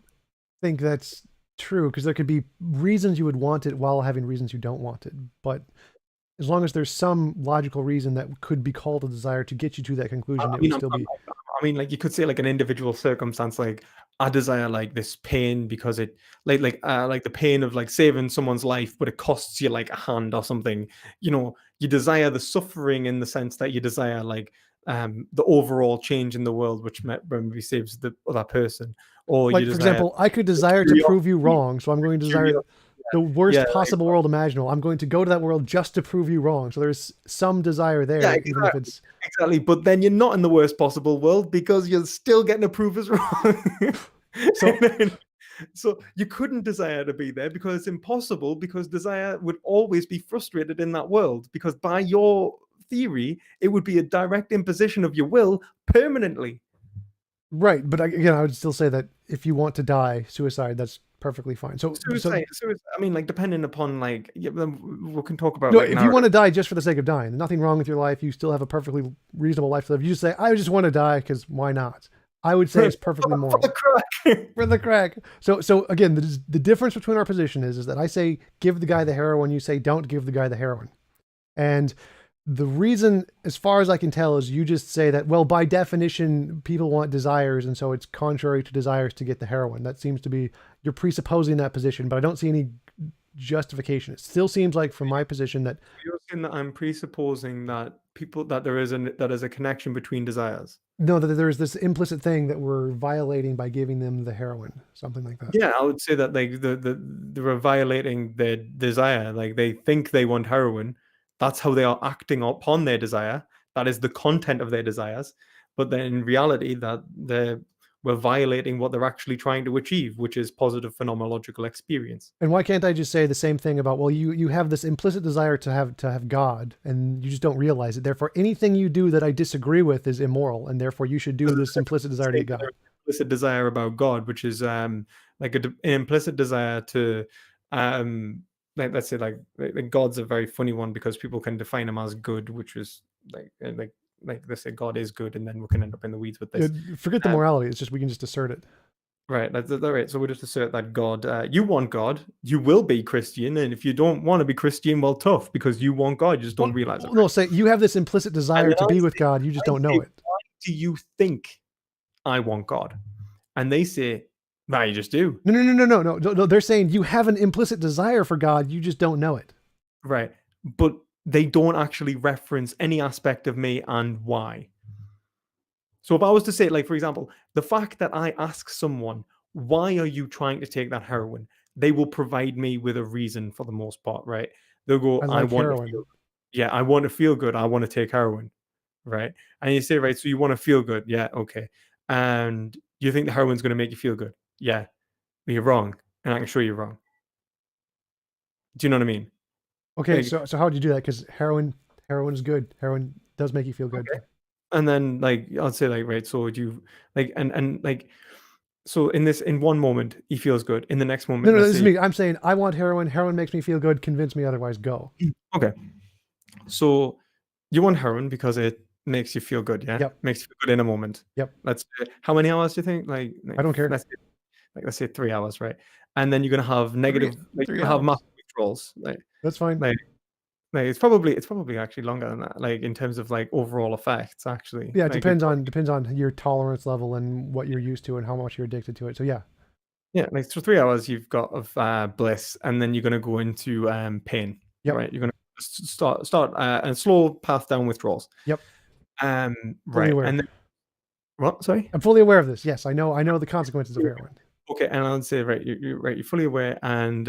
think that's true because there could be reasons you would want it while having reasons you don't want it. But as long as there's some logical reason that could be called a desire to get you to that I conclusion, it mean, would still be like you could say like an individual circumstance, like I desire like this pain because it like the pain of like saving someone's life, but it costs you like a hand or something. You desire the suffering in the sense that you desire like the overall change in the world, which maybe saves the other person, or you like, for desire example, I could the desire to prove you curiosity, wrong. So I'm going to desire curiosity. the Yeah, worst like, possible world imaginable. I'm going to go to that world just to prove you wrong. So there's some desire yeah, there, even if exactly, it's exactly. But then you're not in the worst possible world because you're still getting to prove us wrong. so. And then so you couldn't desire to be there because it's impossible, because desire would always be frustrated in that world, because by your theory it would be a direct imposition of your will permanently. Right, but again, I would still say that if you want to die, suicide, that's perfectly fine. Suicide, I mean, like depending upon like yeah, we can talk about No, like if you want narrative. to die just for the sake of dying, nothing wrong with your life. You still have a perfectly reasonable life to live. You just say, "I just want to die because why not?" I would say it's perfectly For the moral. crack. For the crack. So again, the difference between our position is that I say give the guy the heroin, you say don't give the guy the heroin, and the reason, as far as I can tell, is you just say that, well, by definition, people want desires, and so it's contrary to desires to get the heroin. That seems to be, you're presupposing that position, but I don't see any justification. It still seems like, from my position, that You're saying that I'm presupposing that there is a connection between desires. no, that there's this implicit thing that we're violating by giving them the heroin, something like that. Yeah, I would say that like they're violating their desire. Like they think they want heroin. That's how they are acting upon their desire. that is the content of their desires, but then in reality that we're violating what they're actually trying to achieve, which is positive phenomenological experience. And why can't I just say the same thing about, well, you have this implicit desire to have God, and you just don't realize it. Therefore, anything you do that I disagree with is immoral, and therefore you should do this implicit desire to get God. Implicit desire about God, which is like an implicit desire to like, let's say like God's a very funny one because people can define him as good, which is like they say God is good, and then we can end up in the weeds with this. Forget the morality. It's just we can just assert it. Right, that's right. So we just assert that God, you want God, you will be Christian, and if you don't want to be Christian, well, tough, because you want God, you just don't realize it. No, say you have this implicit desire to be with God, you just don't know it. Why do you think I want God? And they say, "Nah, you just do." No. They're saying you have an implicit desire for God, you just don't know it. Right, but they don't actually reference any aspect of me and why. So if I was to say, like, for example, the fact that I ask someone, why are you trying to take that heroin? They will provide me with a reason for the most part, right? They'll go, I want heroin. I want to feel good. I want to take heroin, right? And you say, right, so you want to feel good. Yeah, okay. And you think the heroin's going to make you feel good. Yeah, but you're wrong. And I can show you wrong. Do you know what I mean? Okay, like, so how would you do that? Because heroin is good. Heroin does make you feel good. Okay. And then like I'll say like, right, so would you like and like so in one moment he feels good. In the next moment, no, this is me. I'm saying I want heroin. Heroin makes me feel good. Convince me otherwise. Go. Okay. So you want heroin because it makes you feel good, yeah? Yep. Makes you feel good in a moment. Yep. Let's how many hours do you think? Like I don't care. Let's say 3 hours, right? And then you're gonna have negative like you're gonna have massive withdrawals. Like that's fine. Like it's probably actually longer than that, like in terms of like overall effects, actually. Yeah, it like, depends on your tolerance level and what you're used to and how much you're addicted to it. So yeah. Yeah, like so 3 hours you've got of bliss, and then you're gonna go into pain. Yep. Right. You're gonna start a slow path down withdrawals. Yep. Right. And then what? Sorry? I'm fully aware of this. Yes, I know the consequences of heroin. Okay, and I'll say right, you're fully aware, and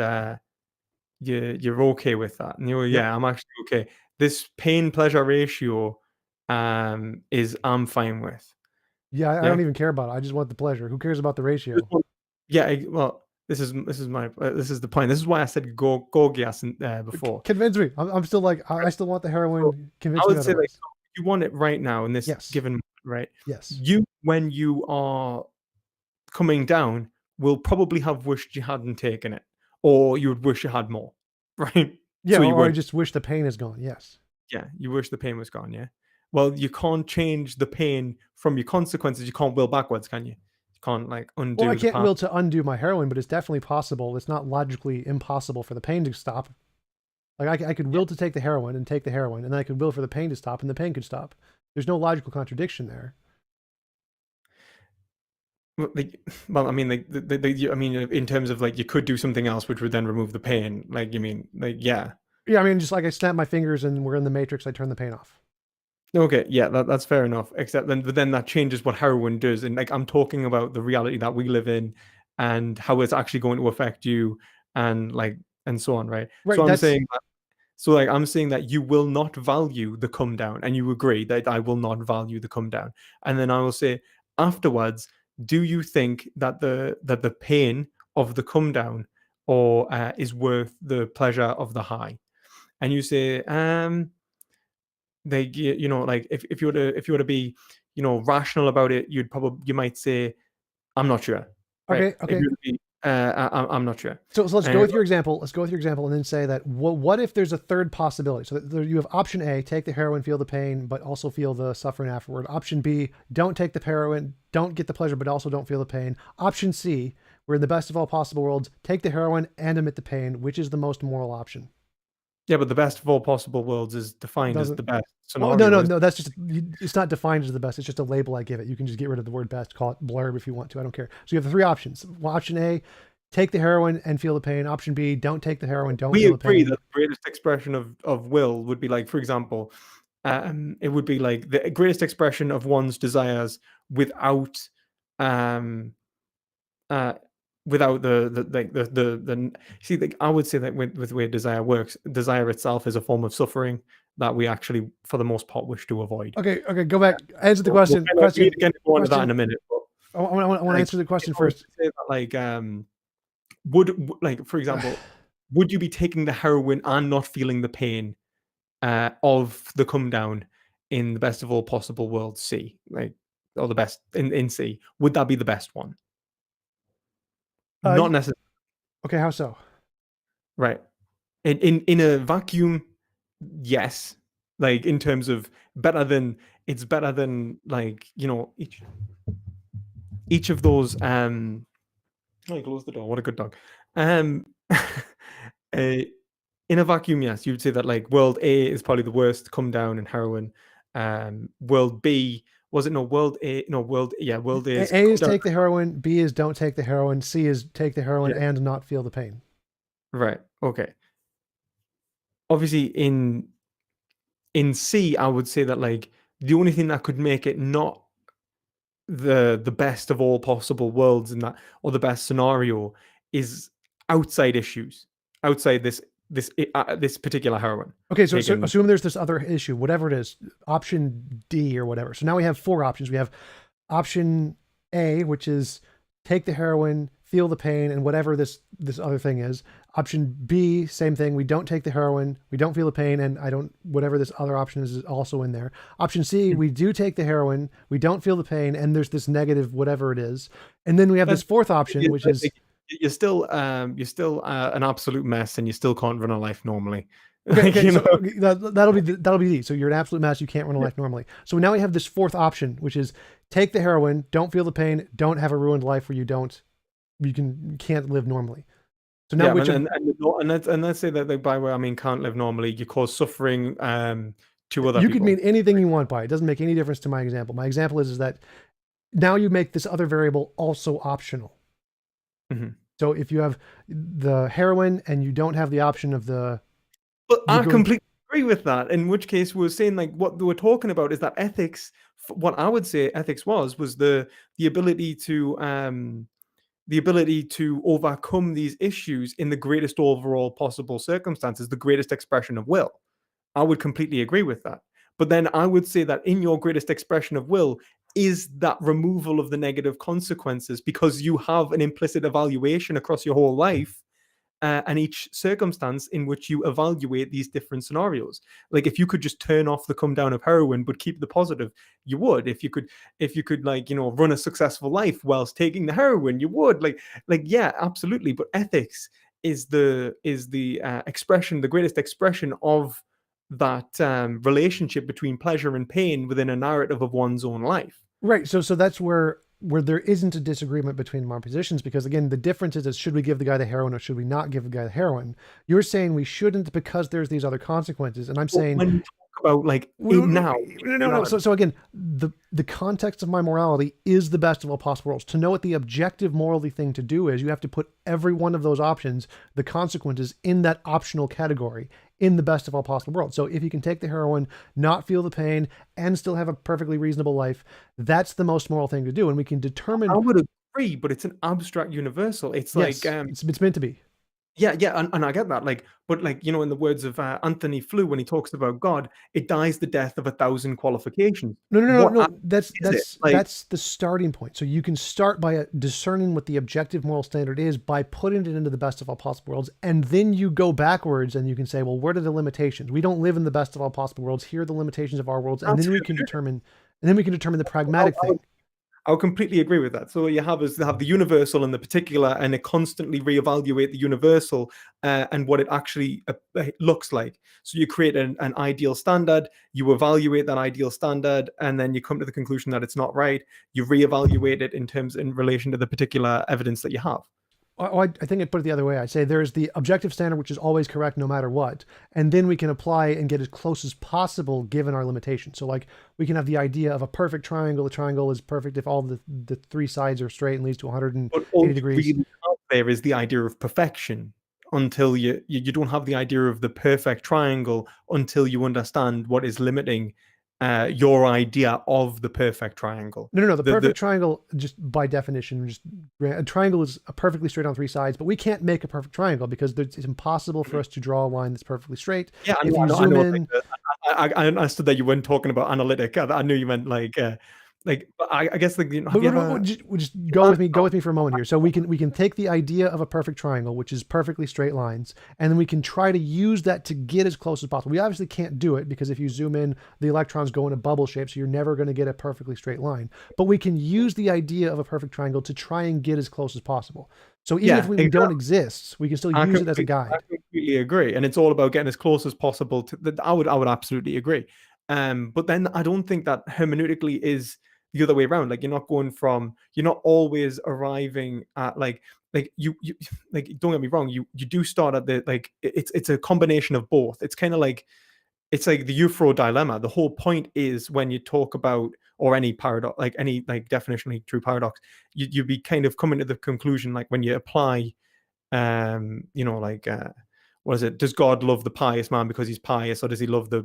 you're okay with that. And you're yeah, I'm actually okay. This pain pleasure ratio is I'm fine with. Yeah, I don't even care about it. I just want the pleasure. Who cares about the ratio? Yeah, well, this is the point. This is why I said go gas before. Convince me. I'm still like I still want the heroin. Convince I would me say like you want it right now in this given right. Yes. You when you are coming down will probably have wished you hadn't taken it, or you would wish you had more, right? Yeah, so or I just wish the pain is gone. Yes. Yeah, you wish the pain was gone. Yeah. Well, you can't change the pain from your consequences. You can't will backwards, can you? You can't like undo. Well, I can't will to undo my heroin, but it's definitely possible. It's not logically impossible for the pain to stop. Like I could will to take the heroin and take the heroin, and then I could will for the pain to stop, and the pain could stop. There's no logical contradiction there. Well, I mean, I mean, in terms of like, you could do something else which would then remove the pain. Like, you mean, like, yeah. Yeah, I mean, just like I snap my fingers and we're in the Matrix, I turn the pain off. Okay, yeah, that's fair enough. Except then that changes what heroin does, and like I'm talking about the reality that we live in, and how it's actually going to affect you, and like and so on, right? Right. So I'm saying that. So like I'm saying that you will not value the come down, and you agree that I will not value the come down, and then I will say afterwards, do you think that the pain of the come down or is worth the pleasure of the high? And you say they you know like if you were to be rational about it, you might say I'm not sure. Right? Okay. I'm not sure. So let's go with your example. Let's go with your example and then say that what if there's a third possibility? So that you have option A, take the heroin, feel the pain, but also feel the suffering afterward. Option B, don't take the heroin, don't get the pleasure, but also don't feel the pain. Option C, we're in the best of all possible worlds, take the heroin and admit the pain. Which is the most moral option? Yeah, but the best of all possible worlds is defined as the best scenario. Oh, no, that's just, it's not defined as the best. It's just a label I give it. You can just get rid of the word best, call it blurb if you want to. I don't care. So you have the three options. Well, option A, take the heroin and feel the pain. Option B, don't take the heroin, don't feel the pain. We agree that the greatest expression of will would be like, for example, it would be like the greatest expression of one's desires without without the see, like I would say that with the way desire works, desire itself is a form of suffering, that we actually, for the most part, wish to avoid. Okay, go back. Answer the question. We'll Question. go into that in a minute. But I want to answer the question first. Say that, like, like, for example, would you be taking the heroin and not feeling the pain of the come down in the best of all possible worlds, C, like, or the best in C? Would that be the best one? Not necessarily. Okay, how so? Right. In a vacuum, yes. Like, in terms of it's better than, like, each of those. Oh, you closed the door. What a good dog. In a vacuum, yes, you'd say that, like, world A is probably the worst come down in heroin. World B, was it? No, world A. No, world A is A is take the heroin. B is don't take the heroin. C is take the heroin and not feel the pain. Right. Okay. Obviously, in C, I would say that, like, the only thing that could make it not the best of all possible worlds in that, or the best scenario, is outside issues, outside this particular heroin. Okay, so assume there's this other issue, whatever it is, option D or whatever. So now we have 4 options. We have option A, which is take the heroin, feel the pain, and whatever this other thing is. Option B, same thing. We don't take the heroin, we don't feel the pain, and whatever this other option is also in there. Option C, we do take the heroin, we don't feel the pain, and there's this negative whatever it is. And then we have this 4th option, which is you're still an absolute mess, and you still can't run a life normally. Okay, so that'll be D. So you're an absolute mess. You can't run a life normally. So now we have this 4th option, which is take the heroin, don't feel the pain, don't have a ruined life where you can't live normally. So now, and let's say that, like, by the way, I mean can't live normally. You cause suffering to other people. You could mean anything you want by it. It doesn't make any difference to my example. My example is that now you make this other variable also optional. Mm-hmm. So if you have the heroin and you don't have the option of the... But I completely agree with that, in which case we're saying, like, what we're talking about is that ethics, what I would say ethics was the ability to overcome these issues in the greatest overall possible circumstances, the greatest expression of will. I would completely agree with that. But then I would say that in your greatest expression of will is that removal of the negative consequences, because you have an implicit evaluation across your whole life and each circumstance in which you evaluate these different scenarios. Like, if you could just turn off the come down of heroin but keep the positive, you would. If you could like, run a successful life whilst taking the heroin, you would. Like yeah, absolutely. But ethics is the expression, the greatest expression of that relationship between pleasure and pain within a narrative of one's own life. Right. So that's where there isn't a disagreement between our positions, because again, the difference is should we give the guy the heroin or should we not give the guy the heroin? You're saying we shouldn't because there's these other consequences, and I'm saying when you talk about, like, now. No. So again, the context of my morality is the best of all possible worlds. To know what the objective morally thing to do is, you have to put every one of those options, the consequences, in that optional category, in the best of all possible worlds. So if you can take the heroin, not feel the pain, and still have a perfectly reasonable life, that's the most moral thing to do. And we can determine... I would agree, but it's an abstract universal. It's like... it's meant to be. Yeah, and I get that. Like, but, like, in the words of Anthony Flew, when he talks about God, it dies the death of 1,000 qualifications. No. That's the starting point. So you can start by discerning what the objective moral standard is by putting it into the best of all possible worlds, and then you go backwards and you can say, well, what are the limitations? We don't live in the best of all possible worlds. Here are the limitations of our worlds, and then we can determine the pragmatic thing. I'll completely agree with that. So you have the universal and the particular, and it constantly reevaluate the universal and what it actually looks like. So you create an ideal standard, you evaluate that ideal standard, and then you come to the conclusion that it's not right. You reevaluate it in relation to the particular evidence that you have. I think I'd put it the other way. I'd say there's the objective standard, which is always correct no matter what. And then we can apply and get as close as possible given our limitations. So, like, we can have the idea of a perfect triangle. The triangle is perfect if all the 3 sides are straight and leads to 180 degrees. Really out there is the idea of perfection, until you don't have the idea of the perfect triangle until you understand what is limiting your idea of the perfect triangle. No. The perfect triangle, just by definition, a triangle is a perfectly straight on 3 sides, but we can't make a perfect triangle because it's impossible for us to draw a line that's perfectly straight. Yeah, if you zoom in, I understood that you weren't talking about analytic. I knew you meant but I guess like, have you ever Just you go with me. answered Go with me for a moment here. So we can take the idea of a perfect triangle, which is perfectly straight lines, and then we can try to use that to get as close as possible. We obviously can't do it because if you zoom in, the electrons go in a bubble shape, so you're never going to get a perfectly straight line. But we can use the idea of a perfect triangle to try and get as close as possible. So even if yeah, we don't exactly. exist, we can still I use it as a I guide. completely agree, and it's all about getting as close as possible to that. I would absolutely agree. But then I don't think that hermeneutically is the other way around. Like you're not always arriving at you like, don't get me wrong, you do start at the like it's a combination of both. It's like the Eufro dilemma. The whole point is when you talk about or any paradox, like any like definitionally true paradox, you be kind of coming to the conclusion like when you apply what is it? Does God love the pious man because he's pious, or does he love the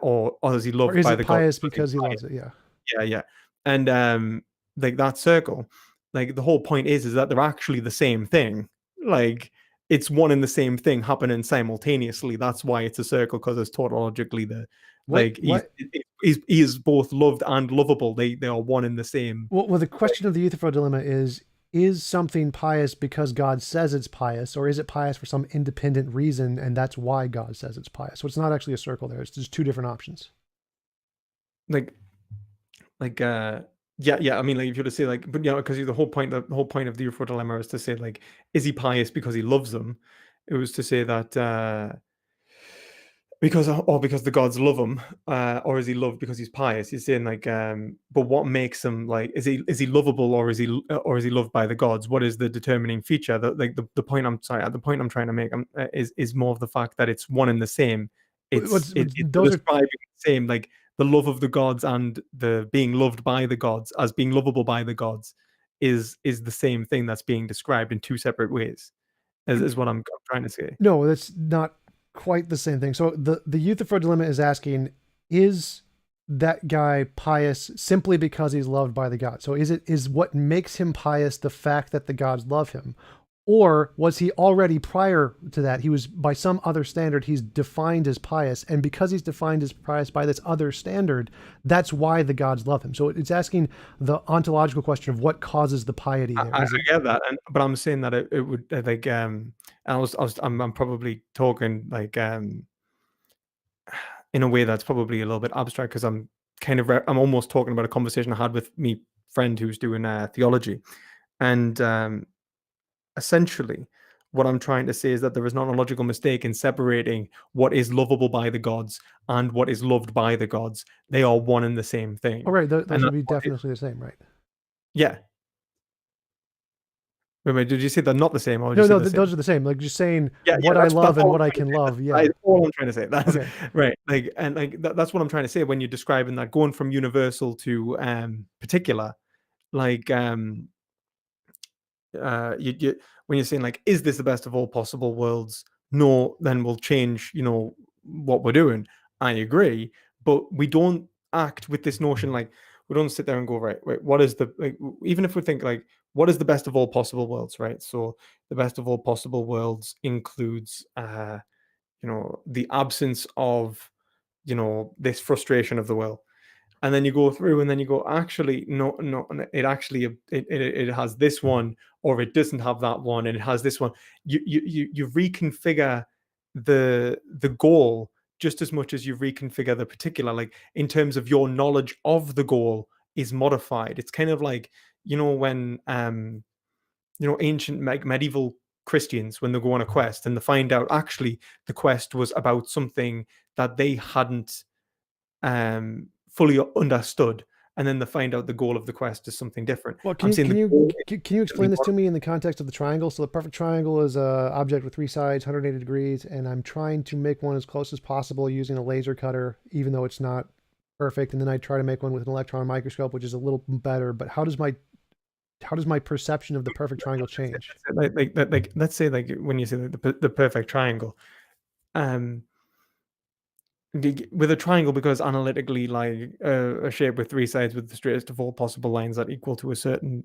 or is he Or loved is by it the gods pious because he's because he pious? loves it? Yeah. Yeah, yeah. And like that circle, like the whole point is that they're actually the same thing. Like it's one and the same thing happening simultaneously. That's why it's a circle, because it's tautologically the What like what he is both loved and lovable. They are one in the same. Well, the question of the Euthyphro dilemma is something pious because God says it's pious, or is it pious for some independent reason, and that's why God says it's pious? So it's not actually a circle there. It's just two different options. Like like yeah, I mean, like if you were to say like, but because the whole point of the UFO dilemma is to say like, is he pious because he loves them? It was to say that because the gods love him, or is he loved because he's pious? He's saying like, but what makes him like, is he lovable, or is he loved by the gods? What is the determining feature? That like the point I'm sorry, the point I'm trying to make is more of the fact that it's one and the same. It's Those are describing the same, like the love of the gods and the being loved by the gods as being lovable by the gods is the same thing that's being described in two separate ways. Is what I'm trying to say. no, that's not quite the same thing. So the Euthyphro dilemma is asking, is that guy pious simply because he's loved by the gods? So is what makes him pious the fact that the gods love him? Or was he already prior to that? He was by some other standard, he's defined as pious. And because he's defined as pious by this other standard, that's why the gods love him. So it's asking the ontological question of what causes the piety there. I Is it get that, but I'm saying that it would I'm probably talking like in a way that's probably a little bit abstract, because I'm almost talking about a conversation I had with me friend who's doing theology, and essentially what I'm trying to say is that there is not a logical mistake in separating what is lovable by the gods and what is loved by the gods. They are one and the same all thing, right? Those and would that's be what definitely the same, right? yeah. Wait, did you say they're not the same, or did you No, say no, the those same? are the same. Like just saying Yeah, what I that's love and all I'm what I trying to can say. love. That Yeah. is all I'm trying to say. That's Okay. right. That's what I'm trying to say when you're describing that going from universal to particular. Like you when you're saying like, is this the best of all possible worlds? No, then we'll change. What we're doing. I agree, but we don't act with this notion like we don't sit there and go right. What is the like? Even if we think like, what is the best of all possible worlds? Right. So the best of all possible worlds includes the absence of this frustration of the will, and then you go through and then you go, actually no, it actually it has this one, or it doesn't have that one, and it has this one. You reconfigure the goal just as much as you reconfigure the particular, like in terms of your knowledge of the goal is modified. It's kind of like when ancient medieval Christians, when they go on a quest and they find out actually the quest was about something that they hadn't fully understood, and then they find out the goal of the quest is something different. Well, I'm saying the goal can you is explain this to me in the context of the triangle? So the perfect triangle is a object with three sides, 180 degrees, and I'm trying to make one as close as possible using a laser cutter, even though it's not perfect. And then I try to make one with an electron microscope, which is a little better. But how does my perception of the perfect triangle change? let's say like when you say the perfect triangle, um with a triangle, because analytically like a shape with three sides with the straightest of all possible lines that equal to a certain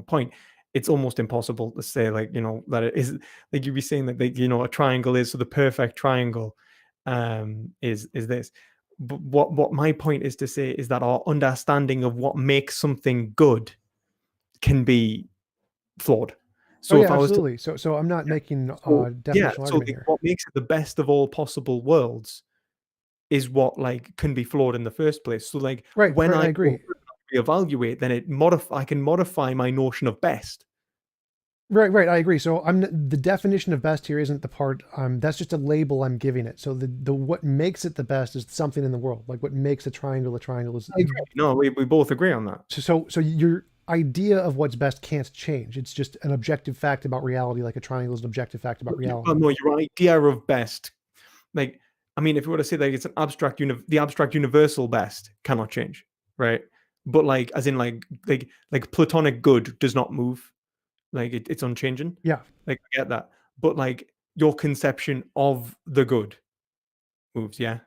point, it's almost impossible to say like that it is like you'd be saying that a triangle is so the perfect triangle, is this. But what my point is to say is that our understanding of what makes something good can be flawed. Oh So if yeah, I was to absolutely. So I'm not making so a yeah, definitional so argument here. what makes it the best of all possible worlds is what like can be flawed in the first place. So like Right, when right, I I go agree. through and reevaluate, then I can modify my notion of best. Right, right, I agree. So the definition of best here isn't the part that's just a label I'm giving it. So the what makes it the best is something in the world. Like what makes a triangle is I agree. No, we both agree on that. so your idea of what's best can't change. It's just an objective fact about reality, like a triangle is an objective fact about reality. Well, no, your idea of best, like, I mean, if you were to say that it's an abstract, the abstract universal best cannot change, right? But like, as in like platonic good does not move, like it's unchanging. Yeah, Like I get that, but like your conception of the good moves, yeah.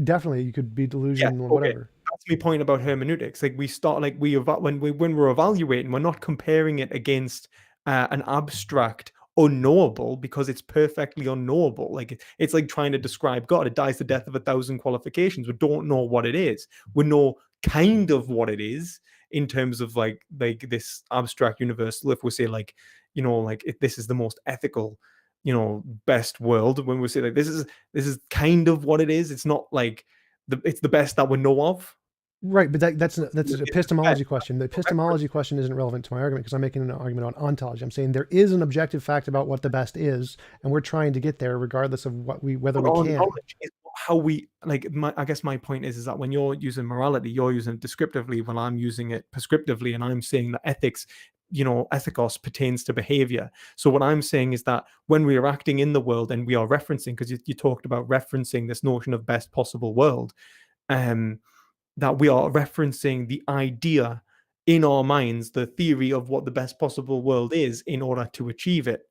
definitely you could be Yeah, delusional and okay. whatever. That's my point about hermeneutics. Like we start, like when we're evaluating, we're not comparing it against an abstract unknowable because it's perfectly unknowable. Like it's like trying to describe God. It dies the death of a thousand qualifications. We don't know what it is. We know kind of what it is in terms of like this abstract universal. If we say like, like if this is the most ethical, best world, when we say like this is kind of what it is. It's not like it's the best that we know of. Right, but that's It's an the best epistemology question. The epistemology question isn't relevant to my argument because I'm making an argument on ontology. I'm saying there is an objective fact about what the best is, and we're trying to get there regardless of whether but we our can. knowledge is how we like. I guess my point is that when you're using morality, you're using it descriptively, when I'm using it prescriptively, and I'm saying that ethics, ethikos pertains to behavior. So what I'm saying is that when we are acting in the world and we are referencing, because you talked about referencing this notion of best possible world, um, that we are referencing the idea in our minds, the theory of what the best possible world is in order to achieve it,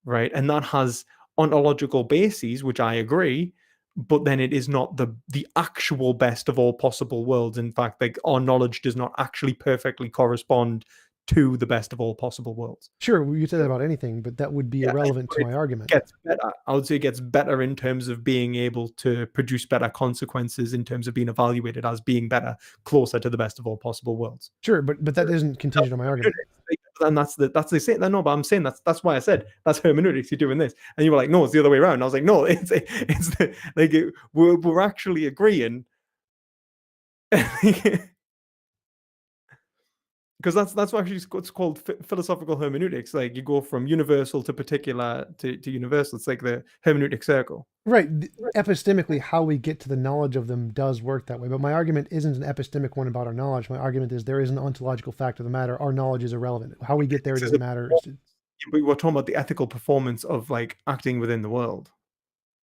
right? And that has ontological bases, which I agree, but then it is not the actual best of all possible worlds. In fact, like our knowledge does not actually perfectly correspond to the best of all possible worlds. Sure, you said that about anything, but that would be Yeah, irrelevant but to it my argument. gets better. I would say it gets better in terms of being able to produce better consequences, in terms of being evaluated as being better, closer to the best of all possible worlds. Sure, but that isn't contingent on my argument. And that's the same. No, but I'm saying that's why I said that's hermeneutics. You're doing this, and you were like, no, it's the other way around. And I was like, no, we're actually agreeing. Because that's actually what's called philosophical hermeneutics. Like you go from universal to particular to universal. It's like the hermeneutic circle. Right, epistemically, how we get to the knowledge of them does work that way. But my argument isn't an epistemic one about our knowledge. My argument is there is an ontological fact of the matter. Our knowledge is irrelevant. How we get there This is doesn't matter. but we're talking about the ethical performance of like acting within the world.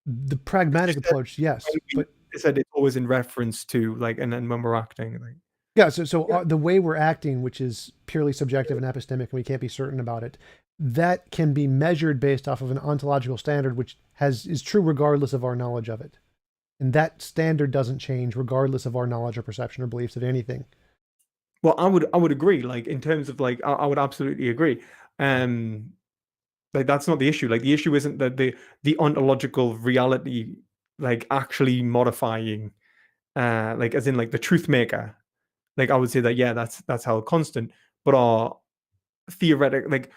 The pragmatic approach, yes, but I said it's always in reference to like, and then when we're acting, like yeah. So the way we're acting, which is purely subjective and epistemic, and we can't be certain about it, that can be measured based off of an ontological standard, which is true regardless of our knowledge of it, and that standard doesn't change regardless of our knowledge or perception or beliefs of anything. well, I would agree. Like in terms of like, I would absolutely agree. Um, like that's not the issue. Like the issue isn't that the ontological reality like actually modifying, like as in like the truth maker. Like I would say that yeah, that's held constant, but our theoretic like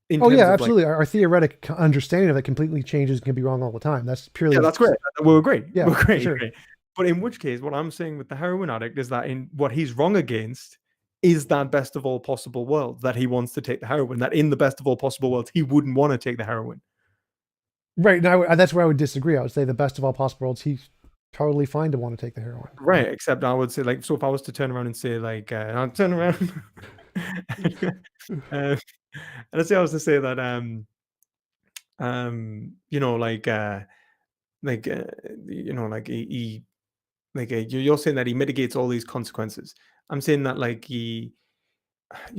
in Oh yeah, terms of like absolutely. Our theoretic understanding of it completely changes and can be wrong all the time. That's yeah, purely that's great. We'll agree. yeah, We'll for agree. sure. Agree. But in which case, what I'm saying with the heroin addict is that in what he's wrong against is that best of all possible worlds, that he wants to take the heroin, that in the best of all possible worlds, he wouldn't want to take the heroin. Right. Now that's where I would disagree. I would say the best of all possible worlds, he's totally fine to want to take the heroin. Right. Except I would say, like, so if I was to turn around and say, like, I'll turn around. uh, let's say I was to say that, like, like he like you're saying that he mitigates all these consequences. I'm saying that like you're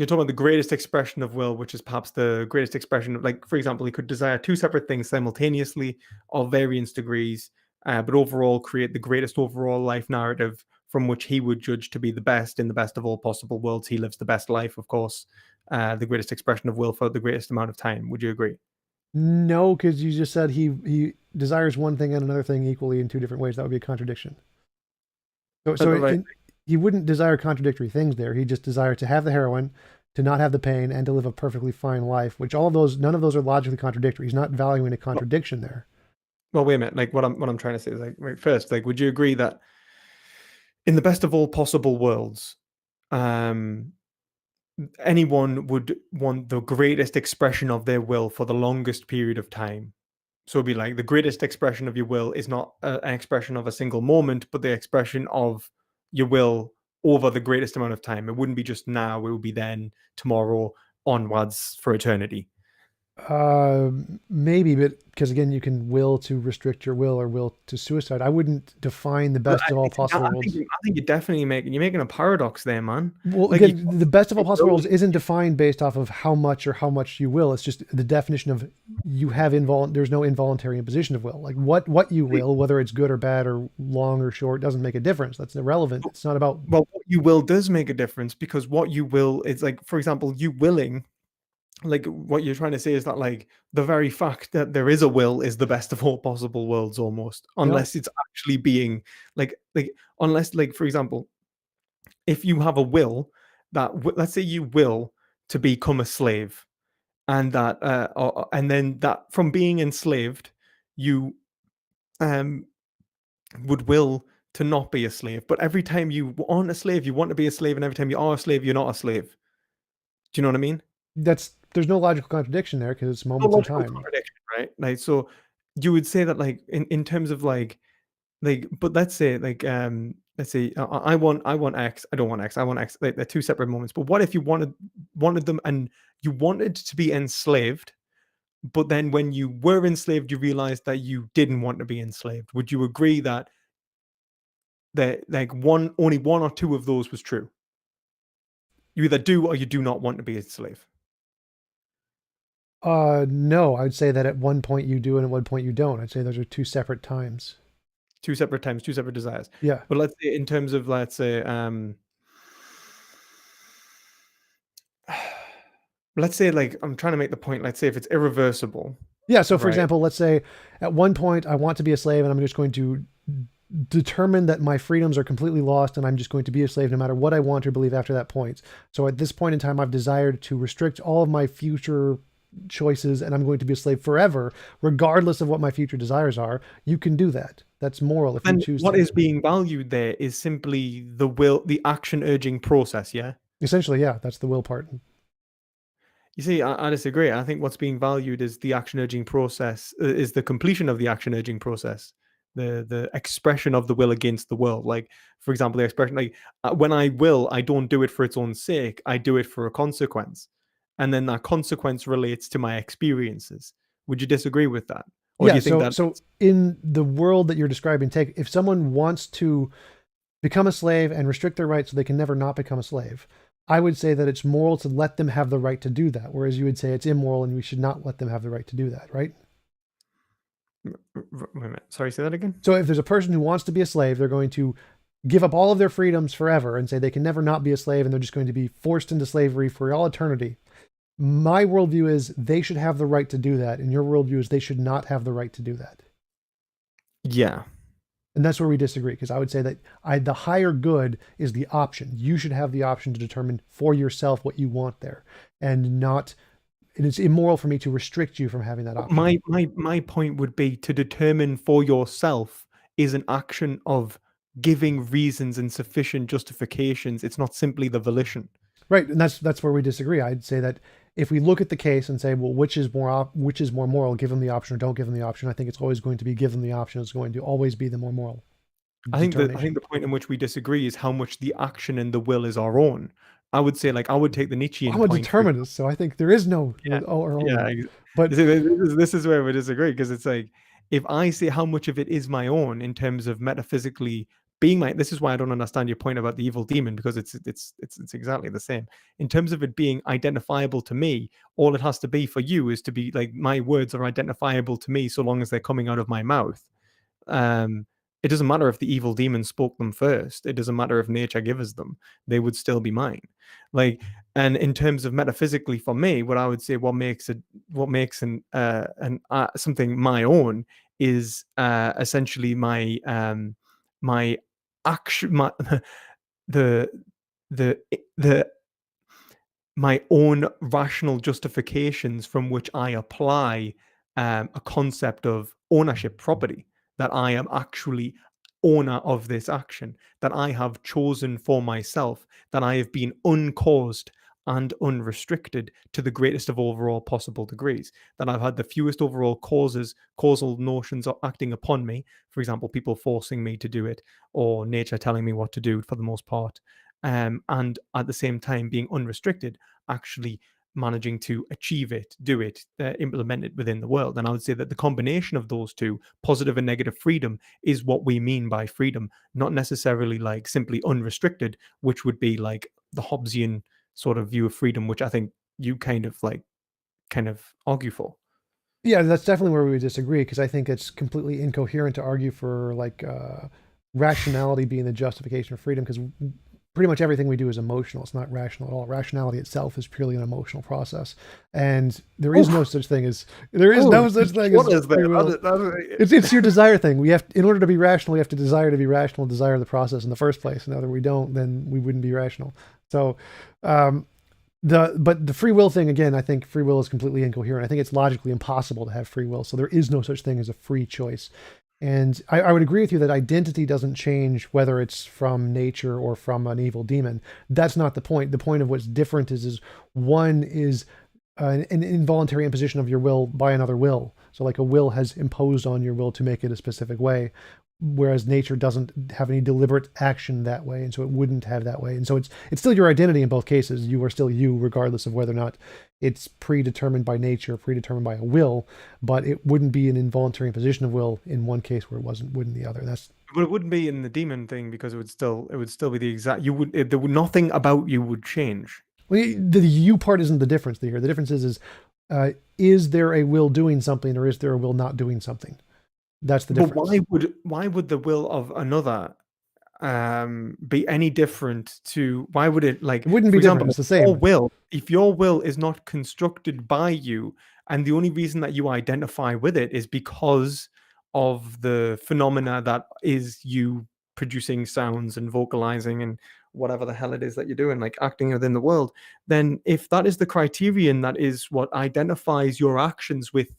talking about the greatest expression of will, which is perhaps the greatest expression of, like, for example, he could desire two separate things simultaneously of various degrees, but overall create the greatest overall life narrative from which he would judge to be the best in the best of all possible worlds. He lives the best life, of course, the greatest expression of will for the greatest amount of time. Would you agree? No, because you just said he desires one thing and another thing equally in two different ways. That would be a contradiction. So, so Right. he wouldn't desire contradictory things there. He just desires to have the heroin, to not have the pain, and to live a perfectly fine life. Which all of those, none of those are logically contradictory. He's not valuing a contradiction there. Well, wait a minute. Like what I'm trying to say is like, right, first, like, would you agree that in the best of all possible worlds, um, anyone would want the greatest expression of their will for the longest period of time? So it'd be like the greatest expression of your will is not an expression of a single moment, but the expression of your will over the greatest amount of time. It wouldn't be just now, it would be then, tomorrow, onwards for eternity. Uh, Maybe, but because again, you can will to restrict your will or will to suicide. I wouldn't define the But best of all possible worlds. I think you're definitely making a paradox there, man. Well, Like you again, the best of all possible will. worlds isn't defined based off of how much or how much you will. It's just the definition of you have there's no involuntary imposition of will. Like what you will, whether it's good or bad or long or short, doesn't make a difference. That's irrelevant. It's not about. Well, what you will does make a difference, because what you will is like, for example, you willing, like what you're trying to say is that like the very fact that there is a will is the best of all possible worlds, almost, No, unless it's actually being like unless, like, for example, if you have a will that let's say you will to become a slave, and that and then that from being enslaved you um would will to not be a slave, but every time you aren't a slave you want to be a slave, and every time you are a slave you're not a slave. Do you know what I mean? there's no logical contradiction there because it's No moments in logical time. contradiction, right? Like, so you would say that, like, in terms of like, but let's say I want X, I don't want X, I want X. Like, they're two separate moments. But what if you wanted them, and you wanted to be enslaved, but then when you were enslaved, you realized that you didn't want to be enslaved? Would you agree that like only one or two of those was true? You either do or you do not want to be a slave. No, I'd say that at one point you do and at one point you don't. I'd say those are two separate times. Two separate times, two separate desires. Yeah. But let's say in terms of, let's say, let's say, like, I'm trying to make the point, let's say if it's irreversible, Yeah. So, for right? example, let's say at one point I want to be a slave and I'm just going to determine that my freedoms are completely lost and I'm just going to be a slave no matter what I want or believe after that point. So, at this point in time, I've desired to restrict all of my future choices and I'm going to be a slave forever, regardless of what my future desires are. You can do that. That's moral if you And choose what to. is being valued there is simply the will, the action urging process. Yeah. Essentially, yeah, that's the will part. You see, I disagree. I think what's being valued is the action urging process, is the completion of the action urging process, the expression of the will against the world. Like, for example, the expression, like, when I will, I don't do it for its own sake. I do it for a consequence, and then that consequence relates to my experiences. Would you disagree with that, or do Yeah, you think so that? so in the world that you're describing, take if someone wants to become a slave and restrict their rights so they can never not become a slave, I would say that it's moral to let them have the right to do that, whereas you would say it's immoral and we should not let them have the right to do that, right? Wait a minute. Sorry, say that again. So if there's a person who wants to be a slave, they're going to give up all of their freedoms forever and say they can never not be a slave and they're just going to be forced into slavery for all eternity. My worldview is they should have the right to do that, and your worldview is they should not have the right to do that. Yeah. And that's where we disagree, because I would say that the higher good is the option. You should have the option to determine for yourself what you want there, and not. And it's immoral for me to restrict you from having that option. My point would be to determine for yourself is an action of giving reasons and sufficient justifications. It's not simply the volition. Right, and that's where we disagree. I'd say that if we look at the case and say, well, which is more moral, give them the option or don't give them the option. I think it's always going to be give them the option. It's going to always be the more moral I determination. think the point in which we disagree is how much the action and the will is our own. I would say, like, I would take the Nietzschean I'm a point for. determinist, so I think there is no Yeah, our yeah. own. But This is where we disagree, because it's like, if I say how much of it is my own in terms of metaphysically being my, this is why I don't understand your point about the evil demon, because it's exactly the same in terms of it being identifiable to me. All it has to be for you is to be like, my words are identifiable to me so long as they're coming out of my mouth. Um, it doesn't matter if the evil demon spoke them first. It doesn't matter if nature gives them. They would still be mine. Like, and in terms of metaphysically, for me, what I would say, what makes something my own is essentially my action, the the the my own rational justifications from which I apply a concept of ownership property, that I am actually owner of this action, that I have chosen for myself, that I have been uncaused and unrestricted to the greatest of overall possible degrees, that I've had the fewest overall causal notions of acting upon me, for example, people forcing me to do it or nature telling me what to do for the most part, and at the same time being unrestricted, actually managing to achieve it, do it, implement it within the world. And I would say that the combination of those two, positive and negative freedom, is what we mean by freedom, not necessarily like simply unrestricted, which would be like the Hobbesian sort of view of freedom, which I think you kind of argue for. Yeah, that's definitely where we would disagree, because I think it's completely incoherent to argue for like rationality being the justification of freedom, because pretty much everything we do is emotional. It's not rational at all. Rationality itself is purely an emotional process, and there is no such thing as free will. It's your desire thing. We have, in order to be rational, we have to desire desire the process in the first place. And if we don't, then we wouldn't be rational. So, but the free will thing, again, I think free will is completely incoherent. I think it's logically impossible to have free will. So there is no such thing as a free choice. And I would agree with you that identity doesn't change whether it's from nature or from an evil demon. That's not the point. The point of what's different is one is an involuntary imposition of your will by another will. So like a will has imposed on your will to make it a specific way, whereas nature doesn't have any deliberate action that way, and so it wouldn't have that way. And so it's still your identity in both cases. You are still you, regardless of whether or not it's predetermined by nature, predetermined by a will, but it wouldn't be an involuntary imposition of will in one case where it wouldn't the other. But it wouldn't be in the demon thing, because it would still be the exact, nothing about you would change. Well, the you part isn't the difference here. The difference is there a will doing something, or is there a will not doing something? That's the difference. But why would the will of another be any different to, why would it, like, it wouldn't be different. It's the same. If your will is not constructed by you, and the only reason that you identify with it is because of the phenomena that is you producing sounds and vocalizing and whatever the hell it is that you're doing, like acting within the world, then if that is the criterion, that is what identifies your actions with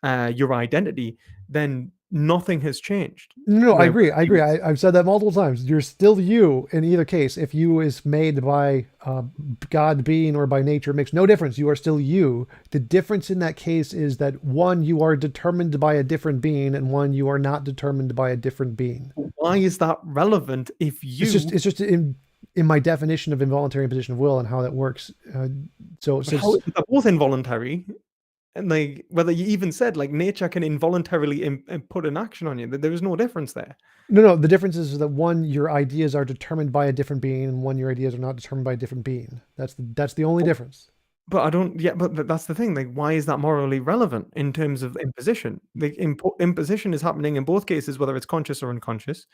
your identity, then nothing has changed. No, I agree. I've said that multiple times. You're still you in either case. If you is made by God being or by nature, it makes no difference. You are still you. The difference in that case is that one, you are determined by a different being, and one, you are not determined by a different being. Why is that relevant if you... It's just in my definition of involuntary imposition of will and how that works. So they're both involuntary. And like, whether you even said like nature can involuntarily put an action on you, there is no difference there. No, the difference is that one, your ideas are determined by a different being, and one, your ideas are not determined by a different being. That's the only difference. But but that's the thing. Like, why is that morally relevant in terms of imposition? Like, imposition is happening in both cases, whether it's conscious or unconscious.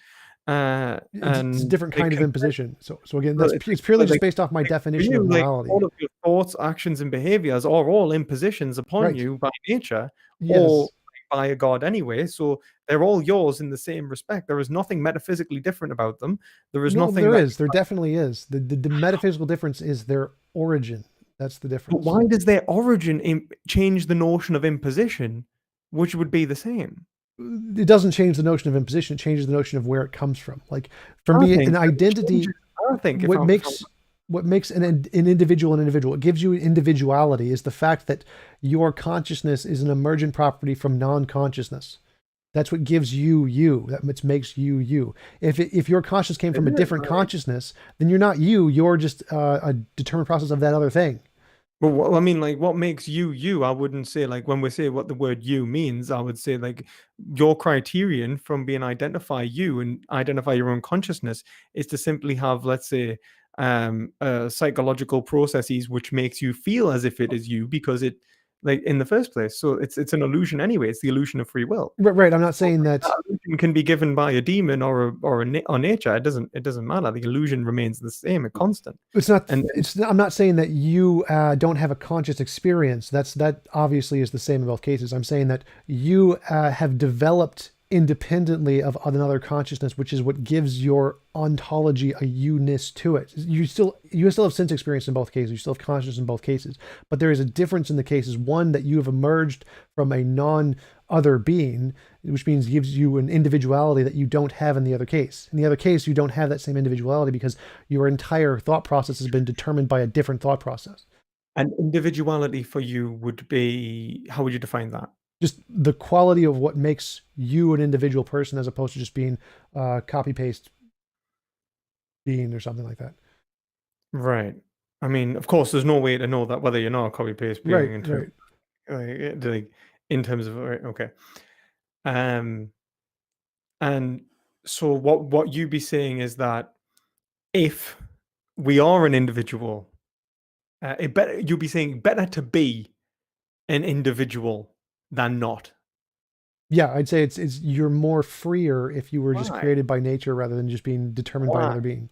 It's a different kind of imposition. So again, it's purely just based off my definition of morality. All of your thoughts, actions, and behaviors are all impositions upon you by nature, or by a god anyway. So they're all yours in the same respect. There is nothing metaphysically different about them. There is nothing. There definitely is. The metaphysical difference is their origin. That's the difference. But why does their origin change the notion of imposition, which would be the same? It doesn't change the notion of imposition. It changes the notion of where it comes from. Like for me, an identity. What makes an individual an individual, it gives you individuality, is the fact that your consciousness is an emergent property from non-consciousness. That's what gives you you. That makes you you. If your consciousness came from a different consciousness, then you're not you. You're just a determined process of that other thing. Well, I mean, like, what makes you you? I wouldn't say, like, when we say what the word you means, I would say, like, your criterion from being identify you and identify your own consciousness is to simply have, let's say, psychological processes which makes you feel as if it is you, because it, like in the first place. So it's an illusion anyway. It's the illusion of free will. Right. I'm not saying that That illusion can be given by a demon or nature. It doesn't matter. The illusion remains the same, a constant. it's not. And I'm not saying that you don't have a conscious experience. That obviously is the same in both cases. I'm saying that you have developed independently of another consciousness, which is what gives your ontology a you-ness to it. You still have sense experience in both cases. You still have consciousness in both cases, but there is a difference in the cases. One, that you have emerged from a non-other being, which means gives you an individuality that you don't have in the other case. In the other case, you don't have that same individuality because your entire thought process has been determined by a different thought process. And individuality for you would be, how would you define that? Just the quality of what makes you an individual person, as opposed to just being copy paste being or something like that. Right. I mean, of course, there's no way to know that whether you're not a copy paste being Right, in terms, like, in terms of okay. And so what you'd be saying is that if we are an individual, you'd be saying better to be an individual than not. Yeah, I'd say it's you're more freer if you were just Why? created by nature rather than just being determined by Why? another being.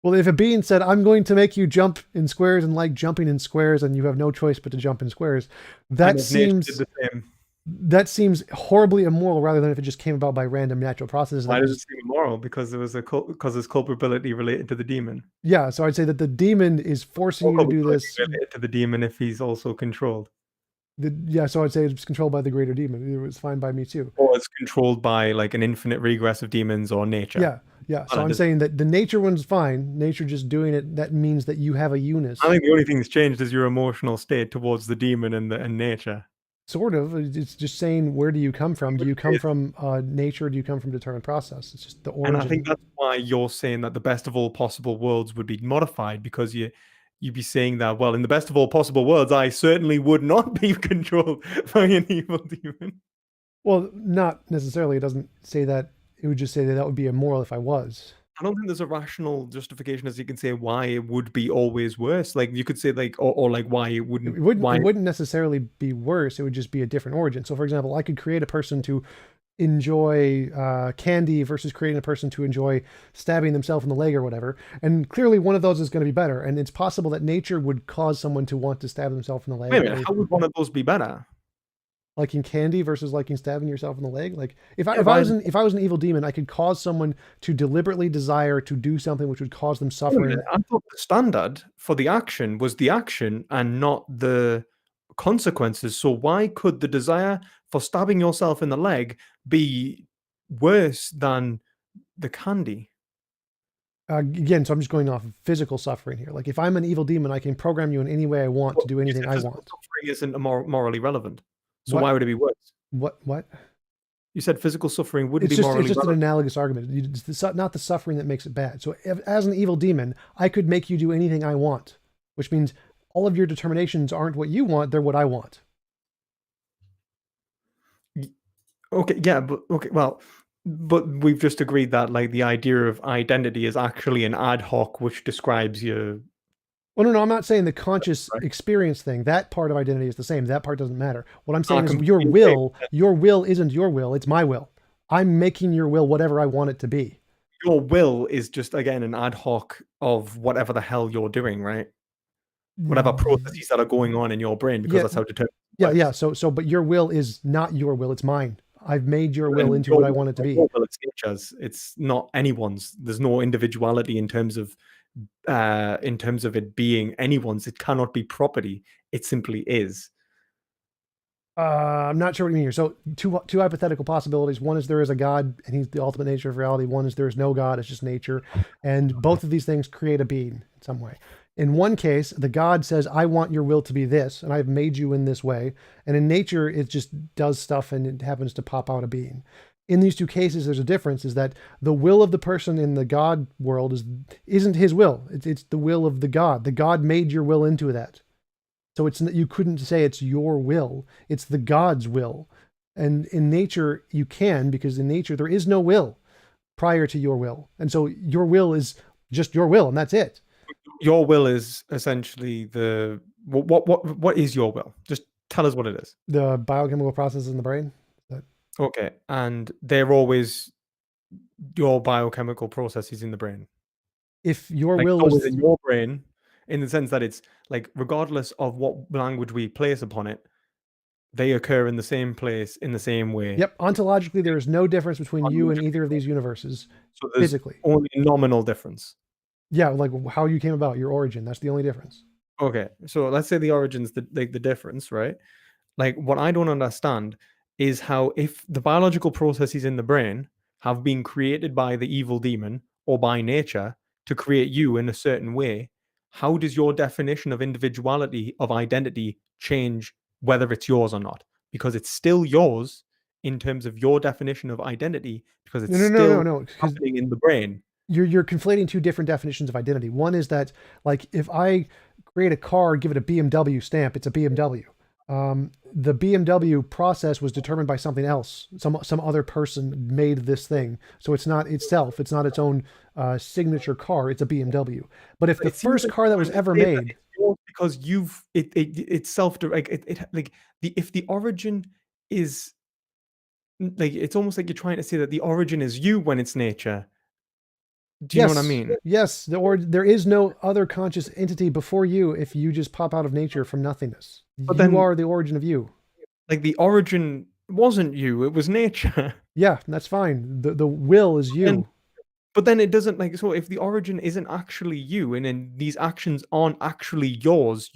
Well, if a being said, "I'm going to make you jump in squares and like jumping in squares, and you have no choice but to jump in squares," that And if nature did seems the same. that seems horribly immoral, rather than if it just came about by random natural processes. Why does it seem immoral? Because there was because there's culpability related to the demon. Yeah, so I'd say that the demon is forcing Or you to do culpability this. related to the demon if he's also controlled. Yeah, so I'd say it's controlled by the greater demon. It was fine by me too. Or it's controlled by like an infinite regress of demons or nature. Yeah, yeah. So I'm saying that the nature one's fine. Nature just doing it, that means that you have a unus. I think the only thing that's changed is your emotional state towards the demon and nature. Sort of. It's just saying, where do you come from? Do you come from nature? Or do you come from determined process? It's just the origin. And I think that's why you're saying that the best of all possible worlds would be modified, because you'd be saying that, well, in the best of all possible worlds, I certainly would not be controlled by an evil demon. Well, not necessarily. It doesn't say that. It would just say that that would be immoral if I was. I don't think there's a rational justification as you can say why it would be always worse. Like you could say like, or like why it wouldn't. It wouldn't necessarily be worse. It would just be a different origin. So, for example, I could create a person to enjoy candy versus creating a person to enjoy stabbing themselves in the leg or whatever. And clearly one of those is going to be better. And it's possible that nature would cause someone to want to stab themselves in the leg. Wait a minute, how would one of those be better? Liking candy versus liking stabbing yourself in the leg. Like if I was an evil demon, I could cause someone to deliberately desire to do something which would cause them suffering. I thought the standard for the action was the action and not the consequences. So why could the desire for stabbing yourself in the leg be worse than the candy? Again, so I'm just going off of physical suffering here. Like if I'm an evil demon, I can program you in any way I want to do anything I want. Suffering isn't morally relevant. So What? why would it be worse? What? You said physical suffering wouldn't It's be just morally relevant. an analogous argument. It's not the suffering that makes it bad. So as an evil demon, I could make you do anything I want, which means all of your determinations aren't what you want, they're what I want. Okay, yeah, but okay, well, but we've just agreed that like the idea of identity is actually an ad hoc which describes your. Well, no, I'm not saying the conscious experience thing. That part of identity is the same. That part doesn't matter. What I'm saying is your will isn't your will. It's my will. I'm making your will whatever I want it to be. Your will is just, again, an ad hoc of whatever the hell you're doing, right? Whatever processes that are going on in your brain, because that's how determined. Yeah. So, but your will is not your will. It's mine. I've made your will into what I want it to be. Well, it's nature's. It's not anyone's. There's no individuality in terms of it being anyone's. It cannot be property. It simply is. I'm not sure what you mean here. So two hypothetical possibilities. One is there is a God and he's the ultimate nature of reality. One is there is no God, it's just nature. And both of these things create a being in some way. In one case, the God says, I want your will to be this, and I've made you in this way. And in nature, it just does stuff and it happens to pop out a being. In these two cases, there's a difference, is that the will of the person in the God world isn't his will. It's the will of the God. The God made your will into that. So you couldn't say it's your will. It's the God's will. And in nature, you can, because in nature, there is no will prior to your will. And so your will is just your will, and that's it. Your will is essentially what is your will? Just Tell us what it is. The biochemical processes in the brain. Okay, and they're always your biochemical processes in the brain. If your Like, will it's always was in your brain, in the sense that it's like, regardless of what language we place upon it, they occur in the same place in the same way. Yep, ontologically, there is no difference between you and Ontologically. either of these universes So there's physically. only a nominal difference. Yeah, like how you came about, your origin. That's the only difference. Okay, so let's say the origin's the difference, right? Like, what I don't understand is how, if the biological processes in the brain have been created by the evil demon or by nature to create you in a certain way, how does your definition of individuality, of identity, change whether it's yours or not? Because it's still yours in terms of your definition of identity, because it's still No, because happening in the brain. you're conflating two different definitions of identity. One is that, like, if I create a car, give it a BMW stamp, it's a BMW. The BMW process was determined by something else. Some other person made this thing, so it's not itself. It's not its own signature car. It's a BMW. But if But the it seems first like car that you're was trying to ever say that made, it's yours because it's self like if the origin is like, it's almost like you're trying to say that the origin is you when it's nature. Do you know what I yes, mean? yes, or there is no other conscious entity before you if you just pop out of nature from nothingness. But You then, are the origin of you. like, the origin wasn't you, it was nature. Yeah, that's fine. The will is And you. but then it doesn't, like, so if the origin isn't actually you, and then these actions aren't actually yours,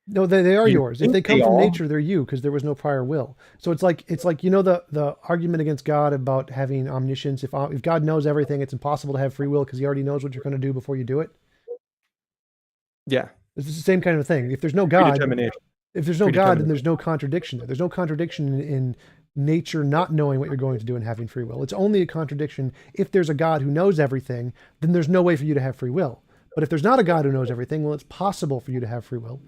No, they are you yours. If think they they come from are. nature, they're you because there was no prior will. So it's like the argument against God about having omniscience. If God knows everything, it's impossible to have free will because He already knows what you're going to do before you do it. Yeah, It's the same kind of thing. predetermination, If there's no God, then predetermined. there's no contradiction there. There's no contradiction in nature not knowing what you're going to do and having free will. It's only a contradiction if there's a God who knows everything. Then there's no way for you to have free will. But if there's not a God who knows everything, well, it's possible for you to have free will.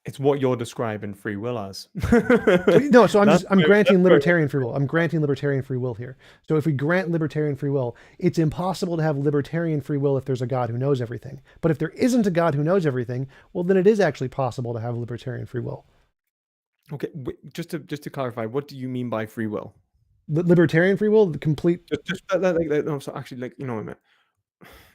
It's what you're describing free will as. So I'm That's granting where libertarian free will. I'm granting libertarian free will here. So if we grant libertarian free will, it's impossible to have libertarian free will if there's a God who knows everything. But if there isn't a God who knows everything, well, then it is actually possible to have libertarian free will. Okay, just to clarify, what do you mean by free will? Libertarian free will, the complete. Just no, so actually, like, you know what I mean?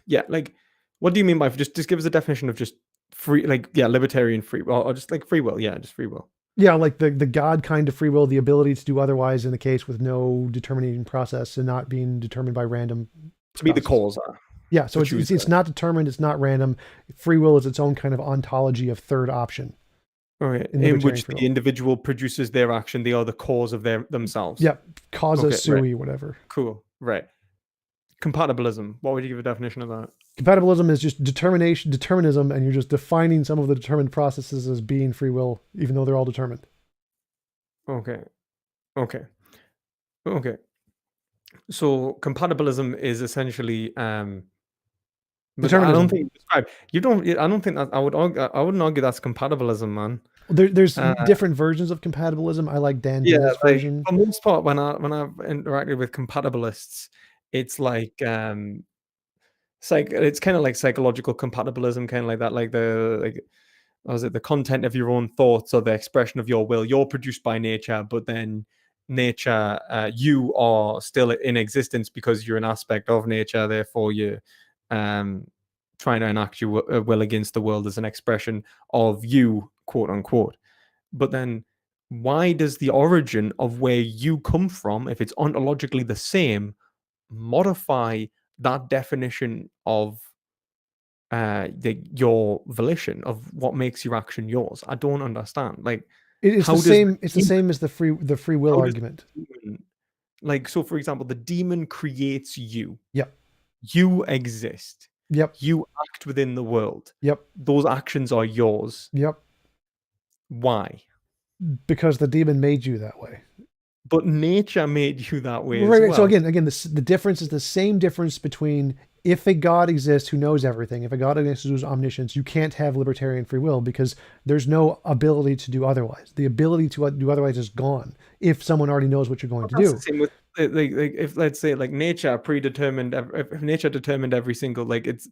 Yeah, like, what do you mean by, just give us a definition of just free, like, yeah, libertarian free, or just like free will, yeah, just free will. Yeah, like the God kind of free will, the ability to do otherwise in the case with no determining process and not being determined by random. To be the process. cause. Yeah, so To choose it's not determined, it's not random. Free will is its own kind of ontology of third option. Okay, In in libertarian which free the will. individual produces their action, they are the cause of themselves. Yep, causa Okay, right, sui, whatever. cool, right. Compatibilism. What would you give a definition of that? Compatibilism is just determinism, and you're just defining some of the determined processes as being free will, even though they're all determined. Okay, okay, okay. So compatibilism is essentially, but I don't Determinism. think you describe. You don't. I don't think that I would argue. I wouldn't argue that's compatibilism, man. There's Uh, different versions of compatibilism. I like Dan yeah, Dennis' like, version. for the most part, when I've interacted with compatibilists, it's like, it's kind of like psychological compatibilism, kind of like that, like was it the content of your own thoughts or the expression of your will? You're produced by nature, but then nature, you are still in existence because you're an aspect of nature. Therefore, you're um, trying to enact your will against the world as an expression of you, quote unquote. But then, why does the origin of where you come from, if it's ontologically the same, modify that definition of your volition, of what makes your action yours? I don't understand. Like, It's the how does the same. It's the demon, same as the free will how does argument. the demon, like, so for example, the demon creates you. Yep. You exist. Yep. You act within the world. Yep. Those actions are yours. Yep. Why? Because the demon made you that way. But nature made you that way as Right. well. So again, the difference is the same difference between if a God exists who knows everything, if a God exists who's omniscience, you can't have libertarian free will because there's no ability to do otherwise. The ability to do otherwise is gone if someone already knows what you're going to That's do. the same with, like if, let's say, like, nature predetermined, if nature determined every single, like, it's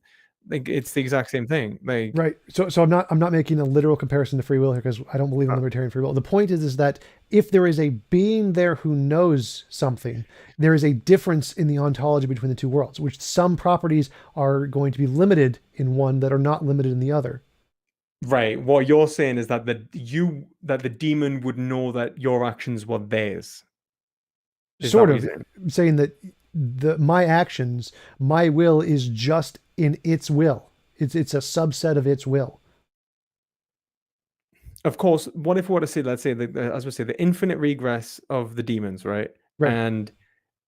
Like it's the exact same thing. Like Right. So I'm not making a literal comparison to free will here because I don't believe in libertarian free will. The point is that if there is a being there who knows something, there is a difference in the ontology between the two worlds, which some properties are going to be limited in one that are not limited in the other. right. What you're saying is that the demon would know that your actions were theirs. Is that Sort what you're of saying? saying that my actions, my will is just in its will. It's a subset of its will. Of course, what if we were to say, let's say, as we say, the infinite regress of the demons, right? Right. And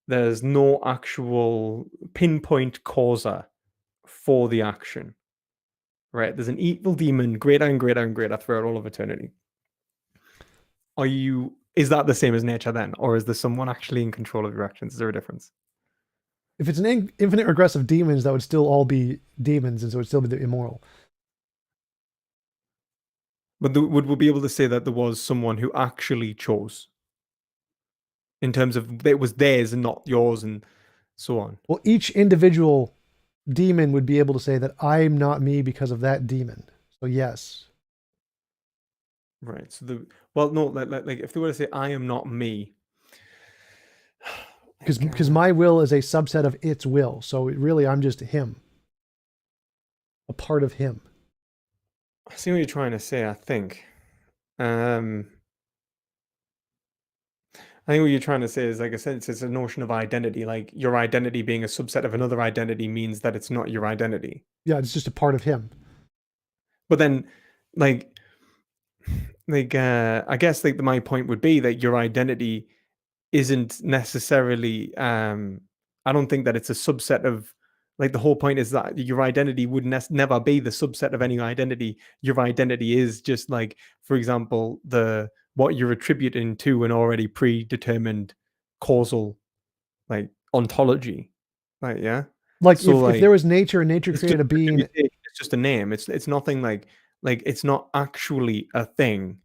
there's no actual pinpoint causa for the action, right? There's an evil demon, greater and greater and greater throughout all of eternity. Is that the same as nature then? Or is there someone actually in control of your actions? Is there a difference? If it's an infinite regress of demons, that would still all be demons, and so it would still be immoral. But would we be able to say that there was someone who actually chose in terms of it was theirs and not yours and so on? Well, each individual demon would be able to say that I'm not me because of that demon. So yes. Right. So no, like if they were to say I am not me, Because my will is a subset of its will. So really, I'm just him, a part of him. I see what you're trying to say. I think what you're trying to say is, like I said, it's a notion of identity. Like your identity being a subset of another identity means that it's not your identity. Yeah, it's just a part of him. But then, like I guess like my point would be that your identity isn't necessarily. I don't think that it's a subset of. Like the whole point is that your identity would never be the subset of any identity. Your identity is just like, for example, what you're attributing to an already predetermined causal like ontology. Like yeah. Like So if like there was nature and nature it's created just a being. it's just a name. It's nothing like it's not actually a thing,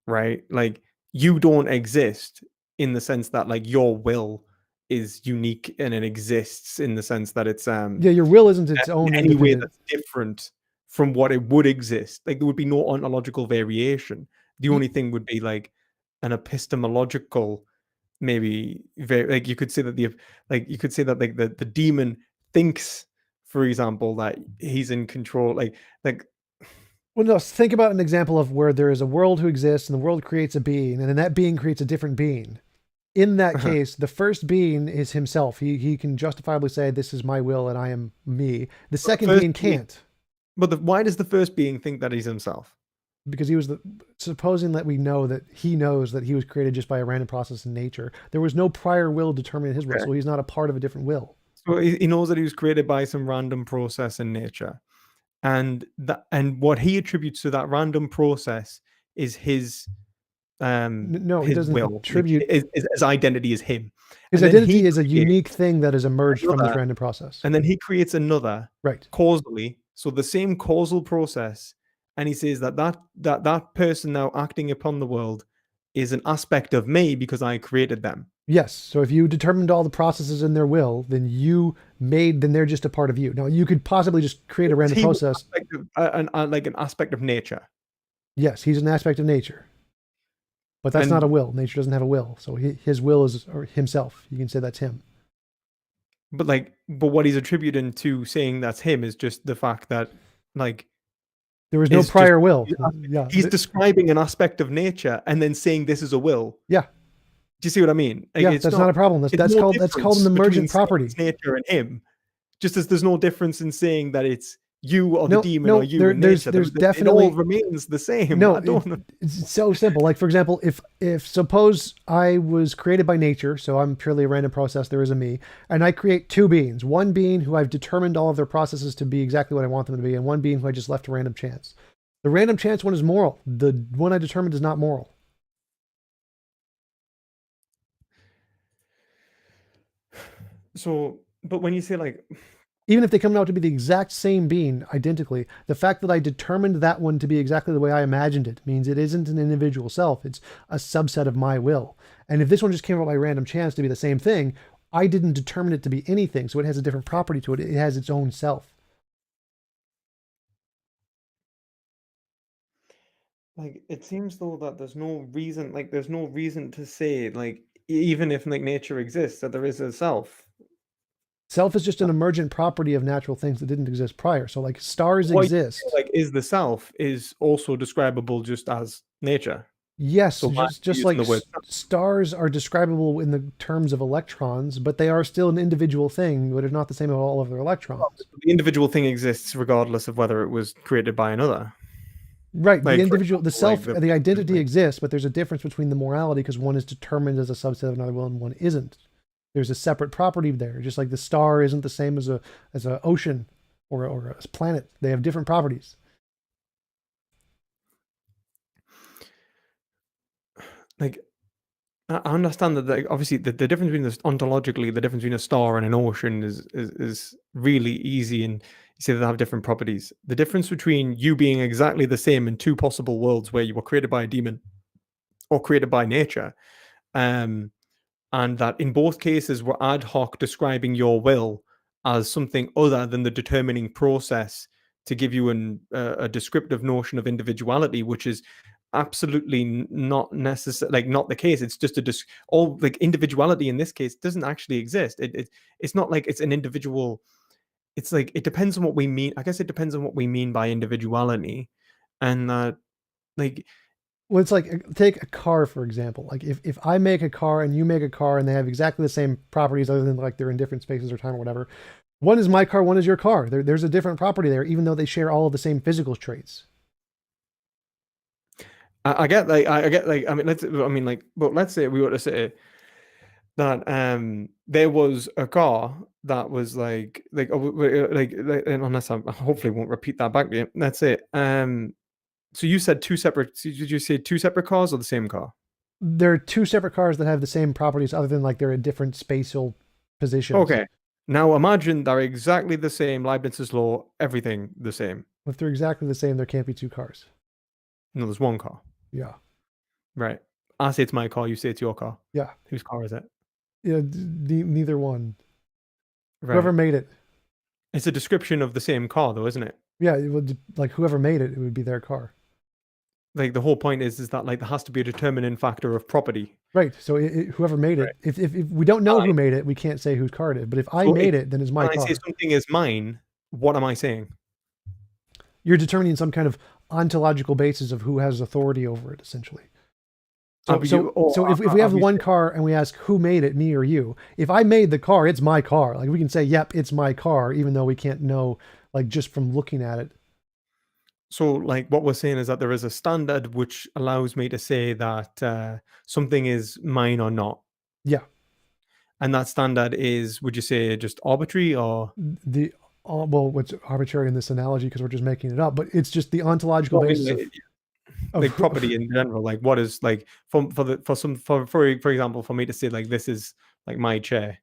right? Like you don't exist in the sense that like your will is unique and it exists in the sense that it's Yeah, your will isn't its own in any way independent. that's different from what it would exist. Like there would be no ontological variation. The only thing would be like an epistemological, maybe like you could say that like the demon thinks, for example, that he's in control. Like Well, no, think about an example of where there is a world who exists and the world creates a being, and then that being creates a different being. In that case, the first being is himself. He can justifiably say, "This is my will, and I am me." The second being can't, but why does the first being think that he's himself? because he was supposing that we know that he knows that he was created just by a random process in nature. There was no prior will determining his will, so he's not a part of a different will. So he knows that he was created by some random process in nature, and what he attributes to that random process is his No, he his doesn't will. attribute. His identity is him. His And then identity is a unique thing that has emerged from this random process. And then he creates another Right. causally. So the same causal process. And he says that person now acting upon the world is an aspect of me because I created them. Yes. So if you determined all the processes in their will, then they're just a part of you. Now you could possibly just create a random process. Like an aspect of nature. Yes, he's an aspect of nature. But that's not a will. Nature doesn't have a will. So his will is himself. You can say that's him. But what he's attributing to saying that's him is just the fact that like there was no prior will. Yeah. He's describing an aspect of nature and then saying this is a will. Yeah. Do you see what I mean? Like, yeah, that's not a problem. That's called an emergent property. Nature and him. Just as there's no difference in saying that it's you or the demon or you and there's nature. definitely it all remains the same. No, it's so simple. Like for example, if suppose I was created by nature, so I'm purely a random process, there is a me, and I create two beings. One being who I've determined all of their processes to be exactly what I want them to be, and one being who I just left to random chance. The random chance one is moral. The one I determined is not moral. So, but when you say like, even if they come out to be the exact same being identically, the fact that I determined that one to be exactly the way I imagined it means it isn't an individual self. It's a subset of my will. And if this one just came out by random chance to be the same thing, I didn't determine it to be anything. So it has a different property to it. It has its own self. Like, it seems though that there's no reason to say, like, even if like nature exists, that there is a self. Self is just an emergent property of natural things that didn't exist prior. So like stars What you feel exist. like is the self is also describable just as nature. Yes, So why are you just using like the word self? stars are describable in the terms of electrons, but they are still an individual thing, but are not the same as all of their electrons. The individual thing exists regardless of whether it was created by another. Right, the Like for individual, the example, like self, the identity like exists, but there's a difference between the morality because one is determined as a subset of another will and one isn't. There's a separate property there, just like the star isn't the same as a ocean or a planet. They have different properties. like I understand that obviously the difference between this ontologically, the difference between a star and an ocean is really easy, and you say they have different properties. The difference between you being exactly the same in two possible worlds where you were created by a demon or created by nature, um, and that in both cases we're ad hoc describing your will as something other than the determining process to give you a descriptive notion of individuality, which is absolutely not necessary, like not the case. It's just all like individuality in this case doesn't actually exist. It's not like it's an individual. It's like it depends on what we mean. I guess it depends on what we mean by individuality, and that like Well, it's like take a car for example. Like if I make a car and you make a car and they have exactly the same properties, other than like they're in different spaces or time or whatever. One is my car, one is your car. There's a different property there, even though they share all of the same physical traits. I get like I get like I mean like but let's say we were to say that there was a car that was like and unless I hopefully won't repeat that back to you. That's it. So you said two separate. Did you say two separate cars or the same car? There are two separate cars that have the same properties, other than like they're in different spatial positions. Okay. Now imagine they're exactly the same. Leibniz's law, everything the same. If they're exactly the same, there can't be two cars. No, there's one car. Yeah, Right. I say it's my car. You say it's your car. yeah, Whose car is it? yeah. Neither one. Whoever Right. made it. It's a description of the same car, though, isn't it? Yeah, it would like whoever made it. It would be their car. Like the whole point is that like there has to be a determining factor of property. Right. So whoever made Right. it, if we don't know I, who made it, we can't say whose car it is. But if I so made it, then it's my when I say car. something is mine, what am I saying? You're determining some kind of ontological basis of who has authority over it, essentially. So, Have you, or if we have have you one car and we ask who made it, me or you, if I made the car, it's my car. Like we can say, yep, it's my car, even though we can't know, like just from looking at it. So, like, what we're saying is that there is a standard which allows me to say that something is mine or not. Yeah. And that standard is, would you say, just arbitrary or? Well, what's arbitrary in this analogy because we're just making it up, but it's just the ontological Well, I mean, basis of like property in general. Like, what is like for example, for me to say like this is like my chair.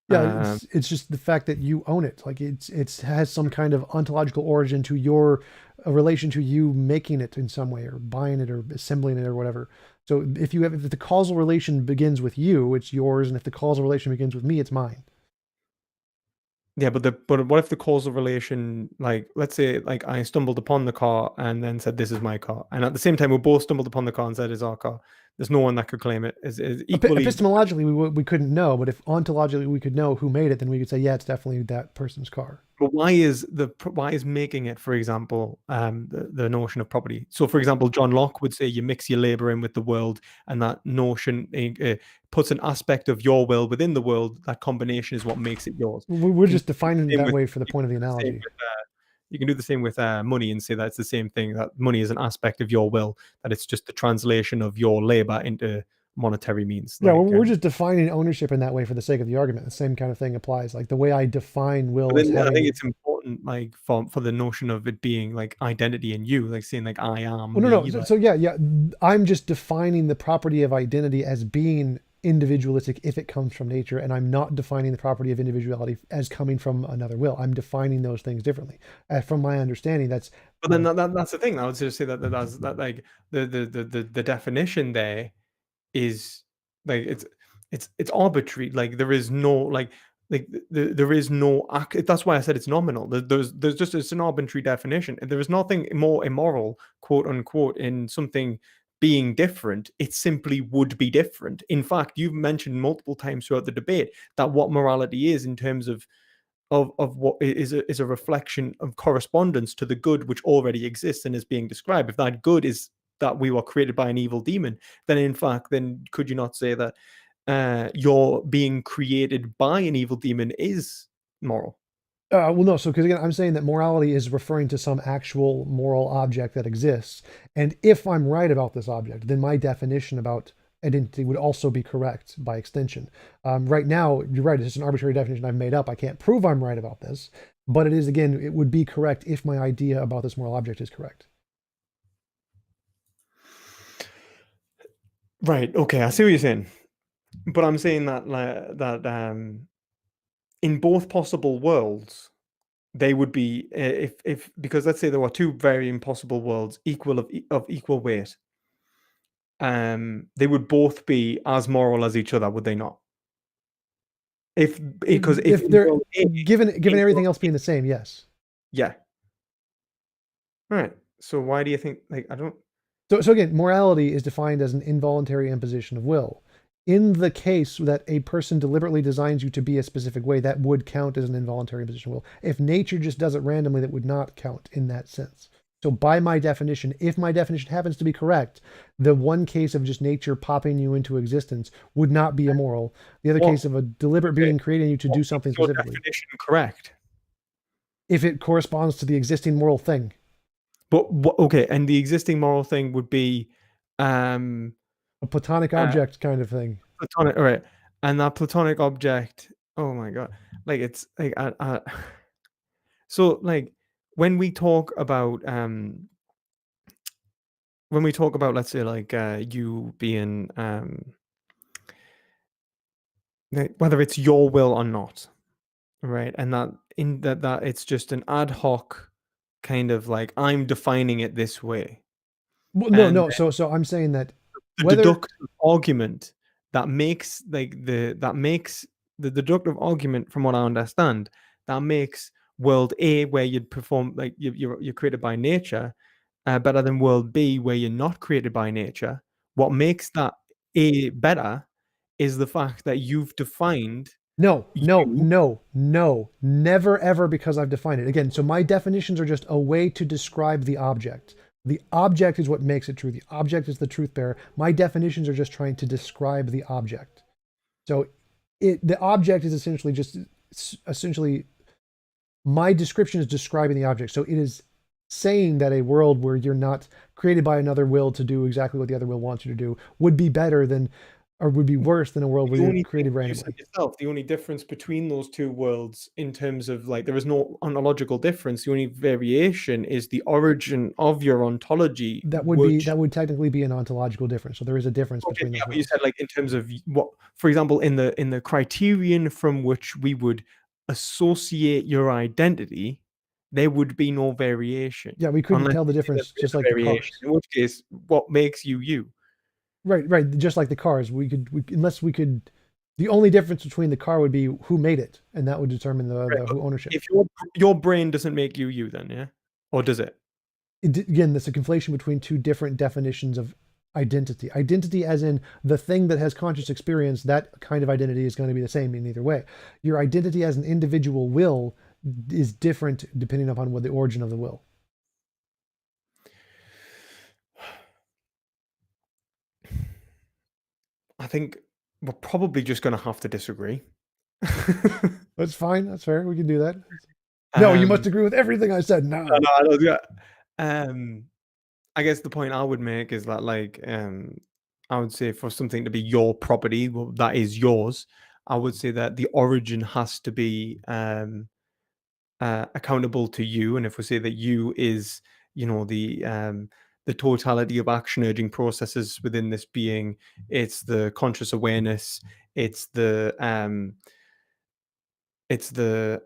yeah, Um, it's just the fact that you own it. Like it's has some kind of ontological origin to your a relation to you making it in some way or buying it or assembling it or whatever. So if the causal relation begins with you, it's yours, and if the causal relation begins with me, it's mine. Yeah, but what if the causal relation, like let's say like I stumbled upon the car and then said this is my car, and at the same time we both stumbled upon the car and said it's our car. There's no one that could claim it. Is equally. Epistemologically, we couldn't know, but if ontologically we could know who made it, then we could say, yeah, it's definitely that person's car. But why is making it, for example, the notion of property? So, for example, John Locke would say you mix your labor in with the world, and that notion puts an aspect of your will within the world. That combination is what makes it yours. We're You just can do the defining it same that with way for the point of the the same analogy. with, you can do the same with money and say that it's the same thing. That money is an aspect of your will. That it's just the translation of your labor into monetary means. Yeah, Like, we're just defining ownership in that way for the sake of the argument. The same kind of thing applies. Like the way I define will but as then I think having. it's important, like for the notion of it being like identity in you, like saying like I am Well, no, no. me. So yeah. I'm just defining the property of identity as being individualistic if it comes from nature, and I'm not defining the property of individuality as coming from another will. I'm defining those things differently. From my understanding, that's. But then that's the thing. I would just say that's that like the definition there is like it's arbitrary. Like there is no like like there is no that's why I said it's nominal. There's just, it's an arbitrary definition, and there is nothing more immoral, quote unquote, in something being different. It simply would be different. In fact, you've mentioned multiple times throughout the debate that what morality is in terms of what is a reflection of correspondence to the good which already exists and is being described. If that good is that we were created by an evil demon, then in fact, then could you not say that your being created by an evil demon is moral? Well, no. So, because again, I'm saying that morality is referring to some actual moral object that exists. And if I'm right about this object, then my definition about identity would also be correct by extension. Right now, you're right. It's just an arbitrary definition I've made up. I can't prove I'm right about this, but it is, again, it would be correct if my idea about this moral object is correct. Right. Okay. I see what you're saying, but I'm saying that in both possible worlds, they would be if because let's say there were two very impossible worlds equal of equal weight, they would both be as moral as each other, would they not? If because if If in they're world A, given in everything world else A, being the same, yes. yeah, right. So why do you think, like, I don't? So again, morality is defined as an involuntary imposition of will. In the case that a person deliberately designs you to be a specific way, that would count as an involuntary imposition of will. If nature just does it randomly, that would not count in that sense. So by my definition, if my definition happens to be correct, the one case of just nature popping you into existence would not be immoral. The other What? case of a deliberate Okay. being creating you to What do makes something your specifically, definition correct? if it corresponds to the existing moral thing. But okay, and the existing moral thing would be um A platonic uh object kind of thing. platonic, all right, and that platonic object, oh my god, like it's like so like when we talk about let's say like you being whether it's your will or not, right, and that in that it's just an ad hoc kind of like I'm defining it this way, Well, no, and no. So I'm saying that the whether deductive argument that makes the deductive argument, from what I understand, that makes world A, where you'd perform like you're created by nature, better than world B, where you're not created by nature. What makes that A better is the fact that you've defined no, no, you. no, no, never ever, because I've defined it. Again, so my definitions are just a way to describe the object. The object is what makes it true. The object is the truth bearer. My definitions are just trying to describe the object. So the object is essentially my description is describing the object. So it is saying that a world where you're not created by another will to do exactly what the other will wants you to do would be better than, or would be worse than, a world where The you're only thing created you said randomly. yourself, the only difference between those two worlds in terms of like there is no ontological difference. The only variation is the origin of your ontology, That which would technically be an ontological difference. So there is a difference okay, between yeah, those but you worlds. said like in terms of what, for example, in the criterion from which we would associate your identity, there would be no variation Yeah, we couldn't unless tell the you say that difference, there is just a like the variation. cars. In which case, what makes you you? Right, right. Just like the cars, unless we could, the only difference between the car would be who made it, and that would determine Right, the but who ownership. if your brain doesn't make you you, then yeah, or does it? Again, that's a conflation between two different definitions of identity. Identity, as in the thing that has conscious experience, that kind of identity is going to be the same in either way. Your identity as an individual will is different depending upon what the origin of the will. I think we're probably just going to have to disagree. That's fine. That's fair. We can do that. No, you must um, agree with everything I said. no, No. no, I don't do that. I guess the point I would make is that, like, I would say for something to be your property, well, that is yours. I would say that the origin has to be accountable to you, and if we say that you is, you know, the totality of action urging processes within this being, it's the conscious awareness, it's the it's you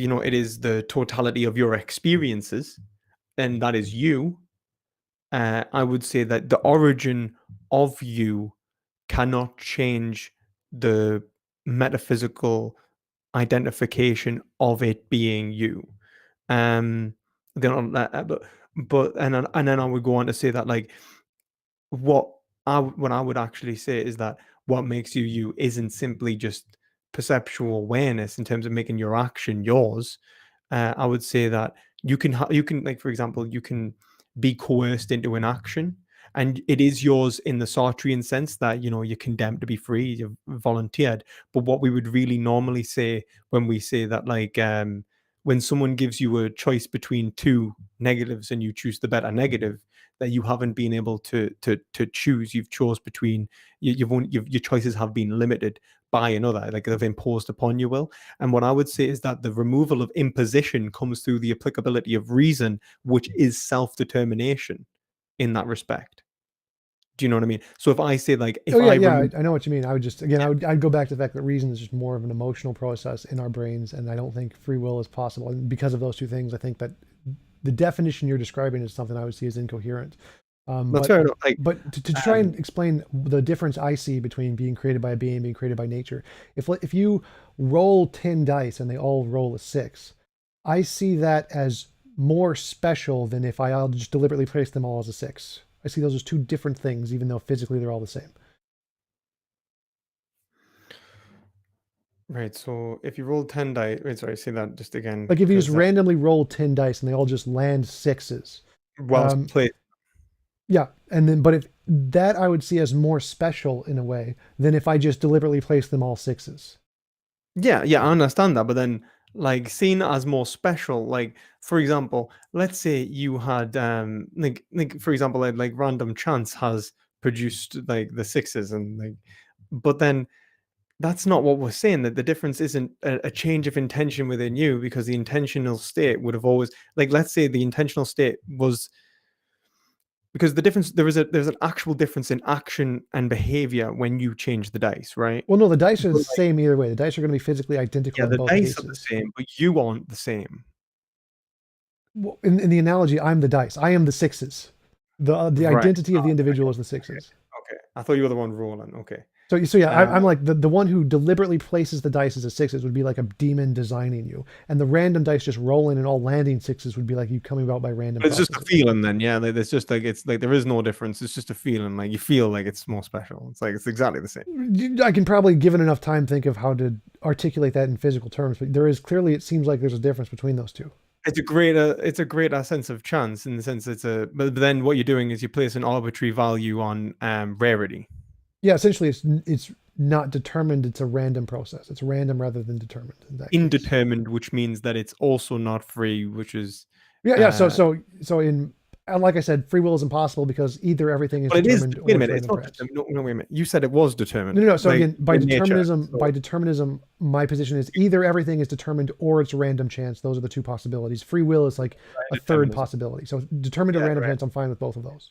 know, it is the totality of your experiences, and that is you. I would say that the origin of you cannot change the metaphysical identification of it being you. Then but and then I would go on to say that like what I would actually say is that what makes you you isn't simply just perceptual awareness in terms of making your action yours. I would say that you can like for example you can be coerced into an action, and it is yours in the Sartrean sense that you're condemned to be free, you've volunteered. But what we would really normally say when we say that when someone gives you a choice between two negatives and you choose the better negative, that you haven't been able to choose. You've chose between your choices have been limited by another, like they've imposed upon your will. And what I would say is that the removal of imposition comes through the applicability of reason, which is self-determination in that respect. Do you know what I mean? So if I say like Oh if yeah, I yeah, remove I know what you mean. I would just again, I'd go back to the fact that reason is just more of an emotional process in our brains, and I don't think free will is possible. And because of those two things, I think that the definition you're describing is something I would see as incoherent. Um, that's but fair enough. Like to try and explain the difference I see between being created by a being and being created by nature, if you roll 10 dice and they all roll a 6, I see that as more special than if I'll just deliberately place them all as a 6. I see those as two different things, even though physically they're all the same. right, so if you roll 10 dice, wait, sorry, say that just again Like if you just because randomly roll 10 dice and they all just land 6s. whilst Um, play. yeah, and then but if that I would see as more special in a way than if I just deliberately place them all 6s. Yeah, yeah, I understand that, but then like seen as more special, like for example, let's say you had like for example, like random chance has produced like the sixes and like, but then that's not what we're saying. That the difference isn't a change of intention within you, because the intentional state would have always, like let's say the intentional state was, because the difference there's an actual difference in action and behavior when you change the dice, right? Well, no, the dice are the But like, same either way. The dice are going to be physically identical yeah, in the both dice are the cases. same, but you aren't the same. Well, in the analogy, I'm the dice. I am the 6s. The Right. identity of the individual is the 6s. Okay. I thought you were the one rolling. Okay. So yeah, Uh, I'm like the one who deliberately places the dice as a 6s would be like a demon designing you, and the random dice just rolling and all landing 6s would be like you coming about by random but it's just a processes. feeling then, yeah. Like, it's just like it's like there is no difference. It's just a feeling. Like you feel like it's more special. It's like it's exactly the same. I can probably, given enough time, think of how to articulate that in physical terms, but there is clearly, it seems like there's a difference between those two. It's a greater sense of chance in the sense but then what you're doing is you place an arbitrary value on rarity. Yeah, essentially, it's not determined. It's a random process. It's random rather than determined in that case. Indetermined, which means that it's also not free, which is Yeah, yeah. uh So in like I said, free will is impossible because either everything is but it is, determined wait a or it's minute, it's random not chance. determined. No, wait a minute. You said it was No, determined. no, no. So Like again, in nature. by So determinism, my position is either everything is determined or it's random chance. Those are the two possibilities. Free will is like a third determinism. possibility. So determined or Yeah, random right. chance, I'm fine with both of those.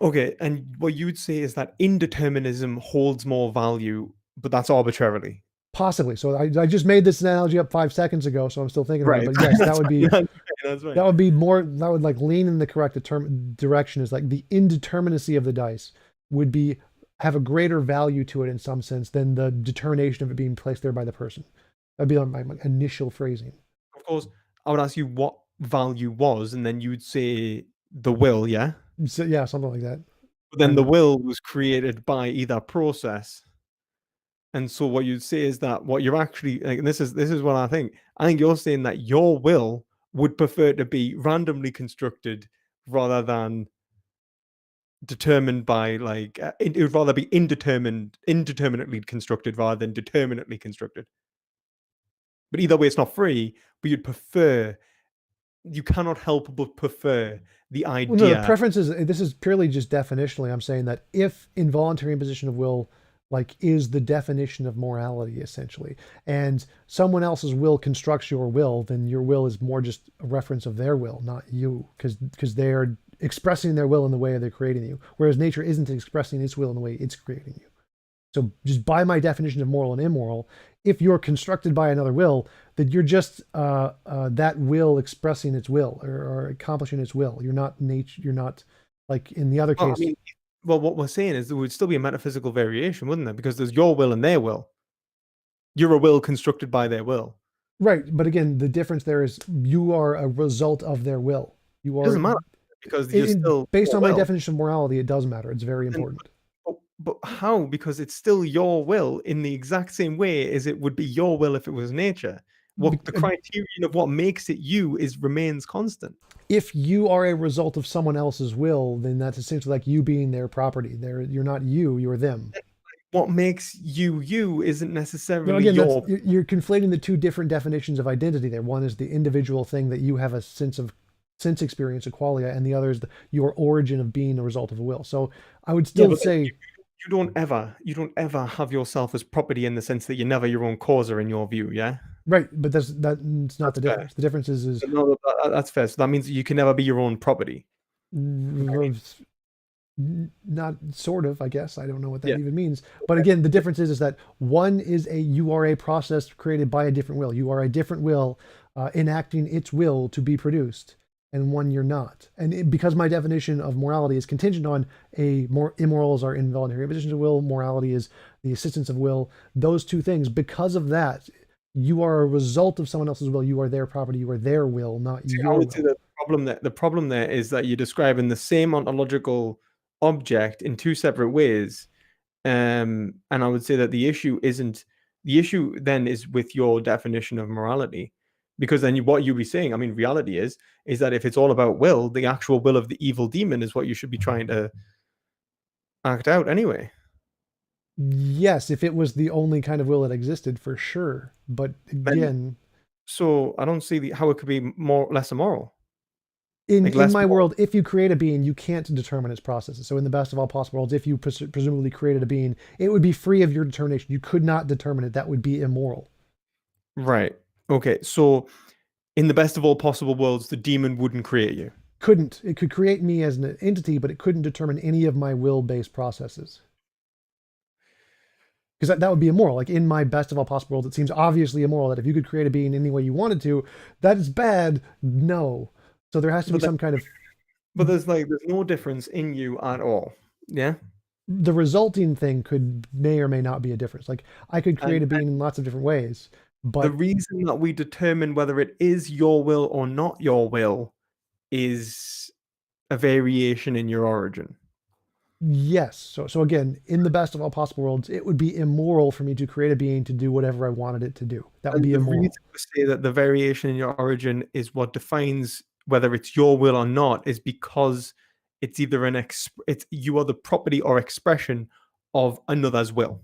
Okay, and what you'd say is that indeterminism holds more value, but that's arbitrarily. Possibly. So I just made this analogy up 5 seconds ago, so I'm still thinking about it. Right. But yes, That's fine. That's that fine. would be more, that would like lean in the correct direction. Is like the indeterminacy of the dice would be have a greater value to it in some sense than the determination of it being placed there by the person. That'd be my initial phrasing. Of course, I would ask you what value was, and then you'd say the will, yeah? So yeah, something like that. But then the And will was created by either process. And so what you'd say is that what you're actually like, and this is what I think. I think you're saying that your will would prefer to be randomly constructed rather than determined by like it would rather be indeterminately constructed rather than determinately constructed. But either way, it's not free. But you cannot help but prefer the well, no, the idea. preference is this is purely just definitionally. I'm saying that if involuntary imposition of will like is the definition of morality essentially, and someone else's will constructs your will, then your will is more just a reference of their will, not you, because they are expressing their will in the way they're creating you, whereas nature isn't expressing its will in the way it's creating you. So just by my definition of moral and immoral, if you're constructed by another will, then you're just that will expressing its will or accomplishing its will. You're not nature. You're not like in the other Well, I case. mean, well, what we're saying is there would still be a metaphysical variation, wouldn't there? Because there's your will and their will. You're a will constructed by their will. Right, but again, the difference there is you are a result of their will. You It are doesn't matter because you're still based your on my will. definition of morality, it does matter. It's very And important. but how? Because it's still your will in the exact same way as it would be your will if it was nature. What the criterion of what makes it you is remains constant. If you are a result of someone else's will, then that's essentially like you being their property. You're not you, you're them. What makes you you isn't No, necessarily again, that's your. you're conflating the two different definitions of identity there. One is the individual thing that you have a sense experience, a qualia, and the other is your origin of being a result of a will. So I would Yeah, still but say you don't ever have yourself as property in the sense that you're never your own causer in your view. Yeah, right, but that's not that's the fair. difference. The difference is But no, that's fair. So that means you can never be your own property. not sort of, I guess. I don't know what that Yeah. even means. But again, the difference is that one is you are a process created by a different will. You are a different will enacting its will to be produced, and one you're not. And because my definition of morality is contingent on immorals are involuntary impositions of will, morality is the assistance of will. Those two things. Because of that, you are a result of someone else's will. You are their property. You are their will, not See, I your would say will. that the problem there is that you're describing the same ontological object in two separate ways. And I would say that the issue then is with your definition of morality. Because then what you'll be saying, I mean, reality is that if it's all about will, the actual will of the evil demon is what you should be trying to act out anyway. Yes, if it was the only kind of will that existed, for sure. But Then again, so I don't see how it could be more less immoral. in Like in less my moral. world, if you create a being, you can't determine its processes. So in the best of all possible worlds, if you presumably created a being, it would be free of your determination. You could not determine it. That would be immoral. Right. Okay. So in the best of all possible worlds, the demon wouldn't create you. Couldn't. It could create me as an entity, but it couldn't determine any of my will-based processes. Because that would be immoral. Like in my best of all possible worlds, it seems obviously immoral that if you could create a being any way you wanted to, that is bad. No. So there has to be But some kind of there's no difference in you at all. Yeah. the resulting thing may or may not be a difference. Like I could create a And being in lots of different ways, the but reason that we determine whether it is your will or not your will is a variation in your origin. yes. So again, in the best of all possible worlds, it would be immoral for me to create a being to do whatever I wanted it to do. That would And be the reason immoral. we say that the variation in your origin is what defines whether it's your will or not is because it's either it's you are the property or expression of another's will.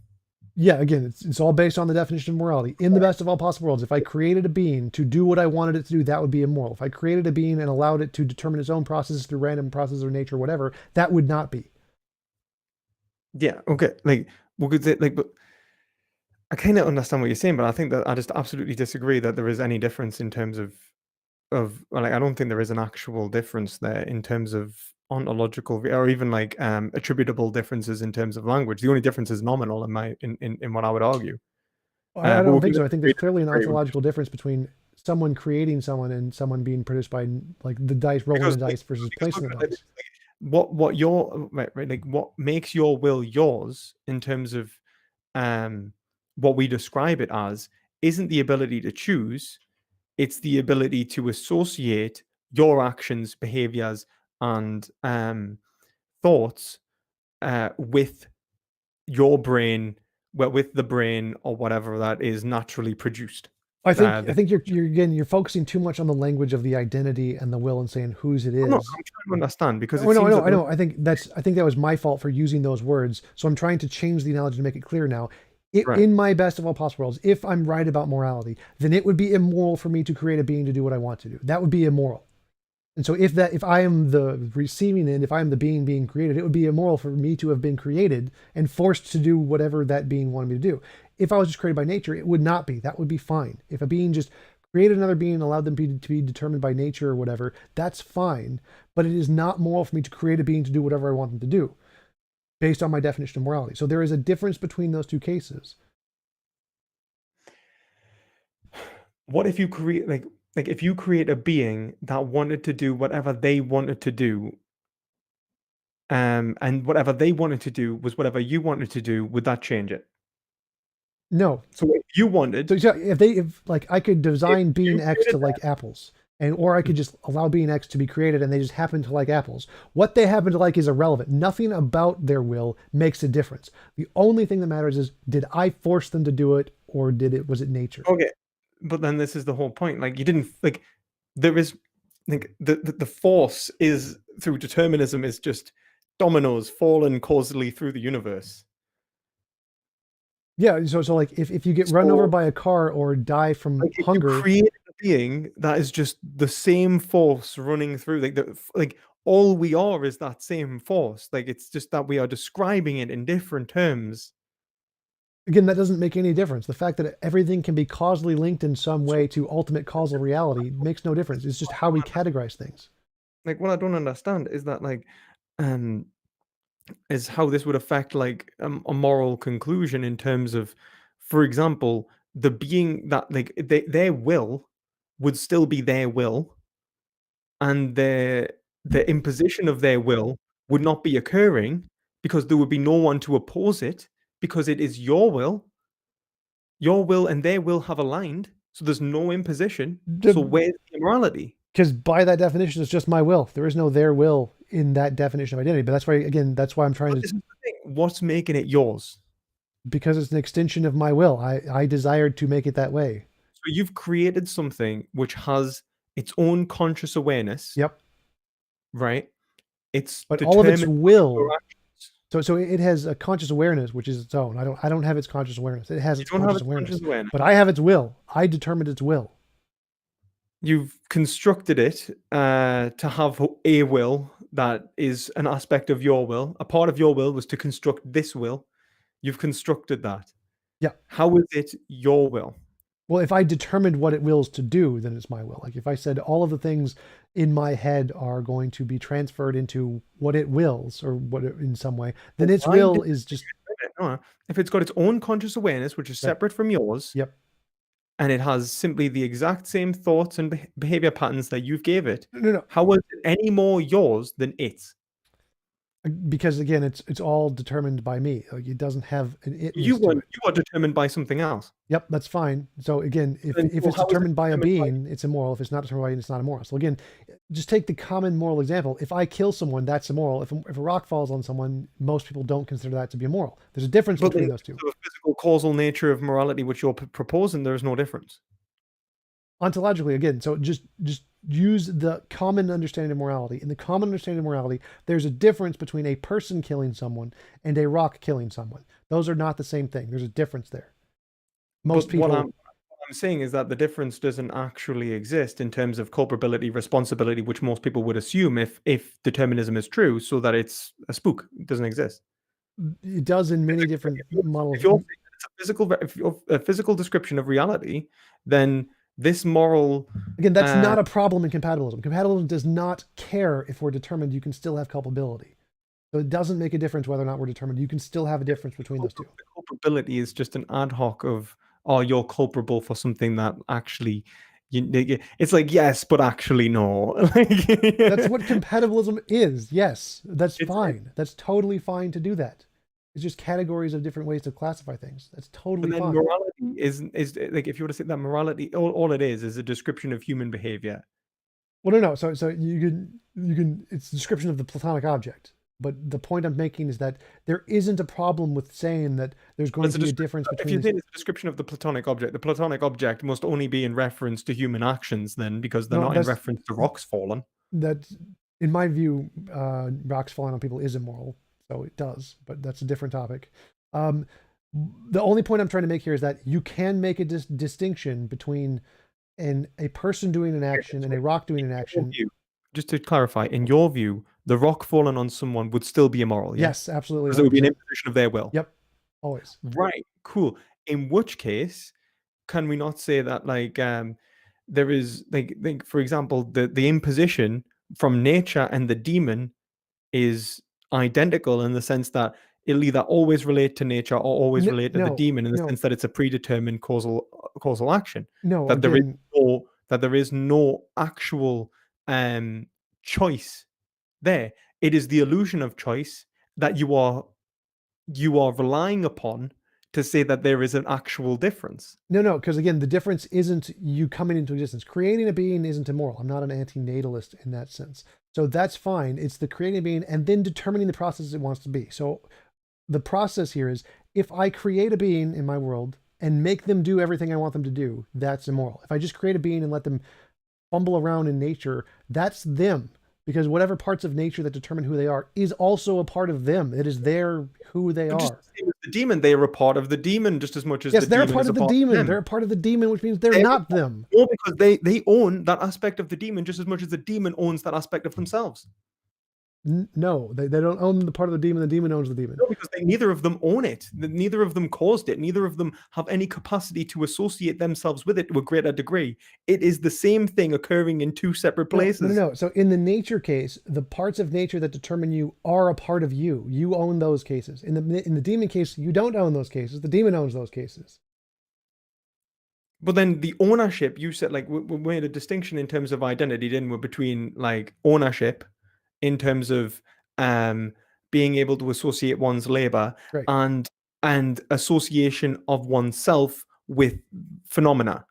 Yeah, again, it's all based on the definition of morality. In the best of all possible worlds, if I created a being to do what I wanted it to do, that would be immoral. If I created a being and allowed it to determine its own processes through random processes of nature, whatever, that would not be. Yeah. Okay. Like we could say but I kind of understand what you're saying, but I think that I just absolutely disagree that there is any difference in terms of I don't think there is an actual difference there in terms of ontological or even attributable differences in terms of language. The only difference is nominal in what I would argue. I But don't we think can so. I think there's clearly an disagree ontological difference between someone creating someone and someone being produced by like the dice, rolling the dice versus placing the dice. what your right, like what makes your will yours in terms of what we describe it as isn't the ability to choose, it's the ability to associate your actions, behaviors, and thoughts with your brain, well, with the brain or whatever that is naturally produced. I think you're focusing too much on the language of the identity and the will and saying whose it I'm not. is. I'm trying to understand because Oh it no, I seems know, that I know. I think that was my fault for using those words. So I'm trying to change the analogy to make it clear now. right. In my best of all possible worlds, if I'm right about morality, then it would be immoral for me to create a being to do what I want to do. That would be immoral. And so if I am the receiving end, if I am the being being created, it would be immoral for me to have been created and forced to do whatever that being wanted me to do. If I was just created by nature, it would not be. That would be fine. If a being just created another being and allowed them to be determined by nature or whatever, that's fine. But it is not moral for me to create a being to do whatever I want them to do, based on my definition of morality. So there is a difference between those two cases. What if you create if you create a being that wanted to do whatever they wanted to do, and whatever they wanted to do was whatever you wanted to do, would that change it? No. So if you wanted, So yeah, if like I could if design you being X to created like apples, and or I could just allow being X to be created and they just happen to like apples. What they happen to like is irrelevant. Nothing about their will makes a difference. The only thing that matters is did I force them to do it or did it was it nature? okay, but then this is the whole point. Like you didn't like there is like the force is through determinism is just dominoes falling causally through the universe. Yeah, so like if you get run over So by a car or die from like if you hunger, create a being that is just the same force running through, like all we are is that same force. Like it's just that we are describing it in different terms. again, that doesn't make any difference. The fact that everything can be causally linked in some So way to ultimate causal reality makes no difference. It's just how we categorize things. like what I don't understand is that um is how this would affect like a moral conclusion in terms of, for example, the being that like their will would still be their will, and the imposition of their will would not be occurring because there would be no one to oppose it because it is your will and their will have aligned, so there's no imposition. So where's the immorality? Because by that definition, it's just my will. There is no their will in that definition of identity. But that's why, again, that's why I'm trying But to, this is the thing. What's making it yours? because it's an extension of my will. I desired to make it that way. So you've created something which has its own conscious awareness, Yep. right? It's But all of its determined by your will, actions. so it has a conscious awareness, which is its own. I don't have its conscious awareness. It has You its don't have conscious its conscious awareness. awareness. But I have its will. I determined its will. You've constructed it to have a will that is an aspect of your will. A part of your will was to construct this will. You've constructed that. Yeah. How is it your will? Well, if I determined what it wills to do, then it's my will. Like if I said all of the things in my head are going to be transferred into what it wills or what it, in some way, then its Why will did is just no, if it's got its own conscious awareness, which is right. separate from yours, Yep. and it has simply the exact same thoughts and behavior patterns that you've gave it, No. how is it any more yours than its? Because again, it's all determined by me. Like it doesn't have an You itness to weren't. it. You are determined by something else. Yep, that's fine. So again, And if so it's how is it determined by a determined by? being, it's immoral. If it's not determined by a being, it's not immoral. So again, just take the common moral example. If I kill someone, that's immoral. If a rock falls on someone, most people don't consider that to be immoral. There's a difference But between in those two. terms of the physical causal nature of morality, which you're proposing, there is no difference. Ontologically, again, so just use the common understanding of morality. In the common understanding of morality, there's a difference between a person killing someone and a rock killing someone. Those are not the same thing. There's a difference there. Most But what people, I'm saying is that the difference doesn't actually exist in terms of culpability, responsibility, which most people would assume if determinism is true, so that it's a spook. It doesn't exist. it does in many different If models. you're saying that it's a if you're a physical description of reality, then this moral Again, that's uh, not a problem in compatibilism. Compatibilism does not care if we're determined. You can still have culpability. So it doesn't make a difference whether or not we're determined. You can still have a difference between those two. the culpability is just an ad hoc of, oh, you're culpable for something that actually it's like yes, but actually no. That's what compatibilism is. Yes, that's it's fine. That's totally fine to do that. It's just categories of different ways to classify things. That's but totally then fine. morality is like if you were to say that morality, all it is a description of human behavior. Well, no. So you can. It's a description of the Platonic object. But the point I'm making is that there isn't a problem with saying that there's going It's to be a difference if between you these. say it's a description of the Platonic object must only be in reference to human actions then, because they're No, not in reference to rocks falling. that in my view, rocks falling on people is immoral. So it does, but that's a different topic. Um, the only point I'm trying to make here is that you can make a distinction between a person doing an action and a rock doing an action. Just to clarify, in your view, the rock falling on someone would still be immoral, yeah? Yes, absolutely. Because it would be an 100%. imposition of their will. Yep, always. Right, cool. In which case, can we not say that there is like for example, the imposition from nature and the demon is identical in the sense that it'll either always relate to nature or always relate to the No, demon in the no, sense that it's a predetermined causal action. no. That there is Again, no actual choice there. It is the illusion of choice that you are relying upon to say that there is an actual difference. No, because again, the difference isn't you coming into existence. Creating a being isn't immoral. I'm not an antinatalist in that sense. So that's fine. It's the creating a being and then determining the process it wants to be. So the process here is if I create a being in my world and make them do everything I want them to do, that's immoral. If I just create a being and let them fumble around in nature, that's them. Because whatever parts of nature that determine who they are is also a part of them. It is their who they But just are. the same as the demon, they are a part of the demon just as much as Yes, the they're a demon part is of a the part of demon. them. They're a part of the demon, which means they're not them. No, because they own that aspect of the demon just as much as the demon owns that aspect of themselves. No, they don't own the part of the demon owns the demon. No, because neither of them own it. Neither of them caused it. Neither of them have any capacity to associate themselves with it to a greater degree. It is the same thing occurring in two separate places. No. So in the nature case, the parts of nature that determine you are a part of you. You own those cases. In the demon case, you don't own those cases. The demon owns those cases. But then the ownership, you said, like, we made a distinction in terms of identity, didn't we, between like ownership in terms of being able to associate one's labor Right. and association of oneself with phenomena,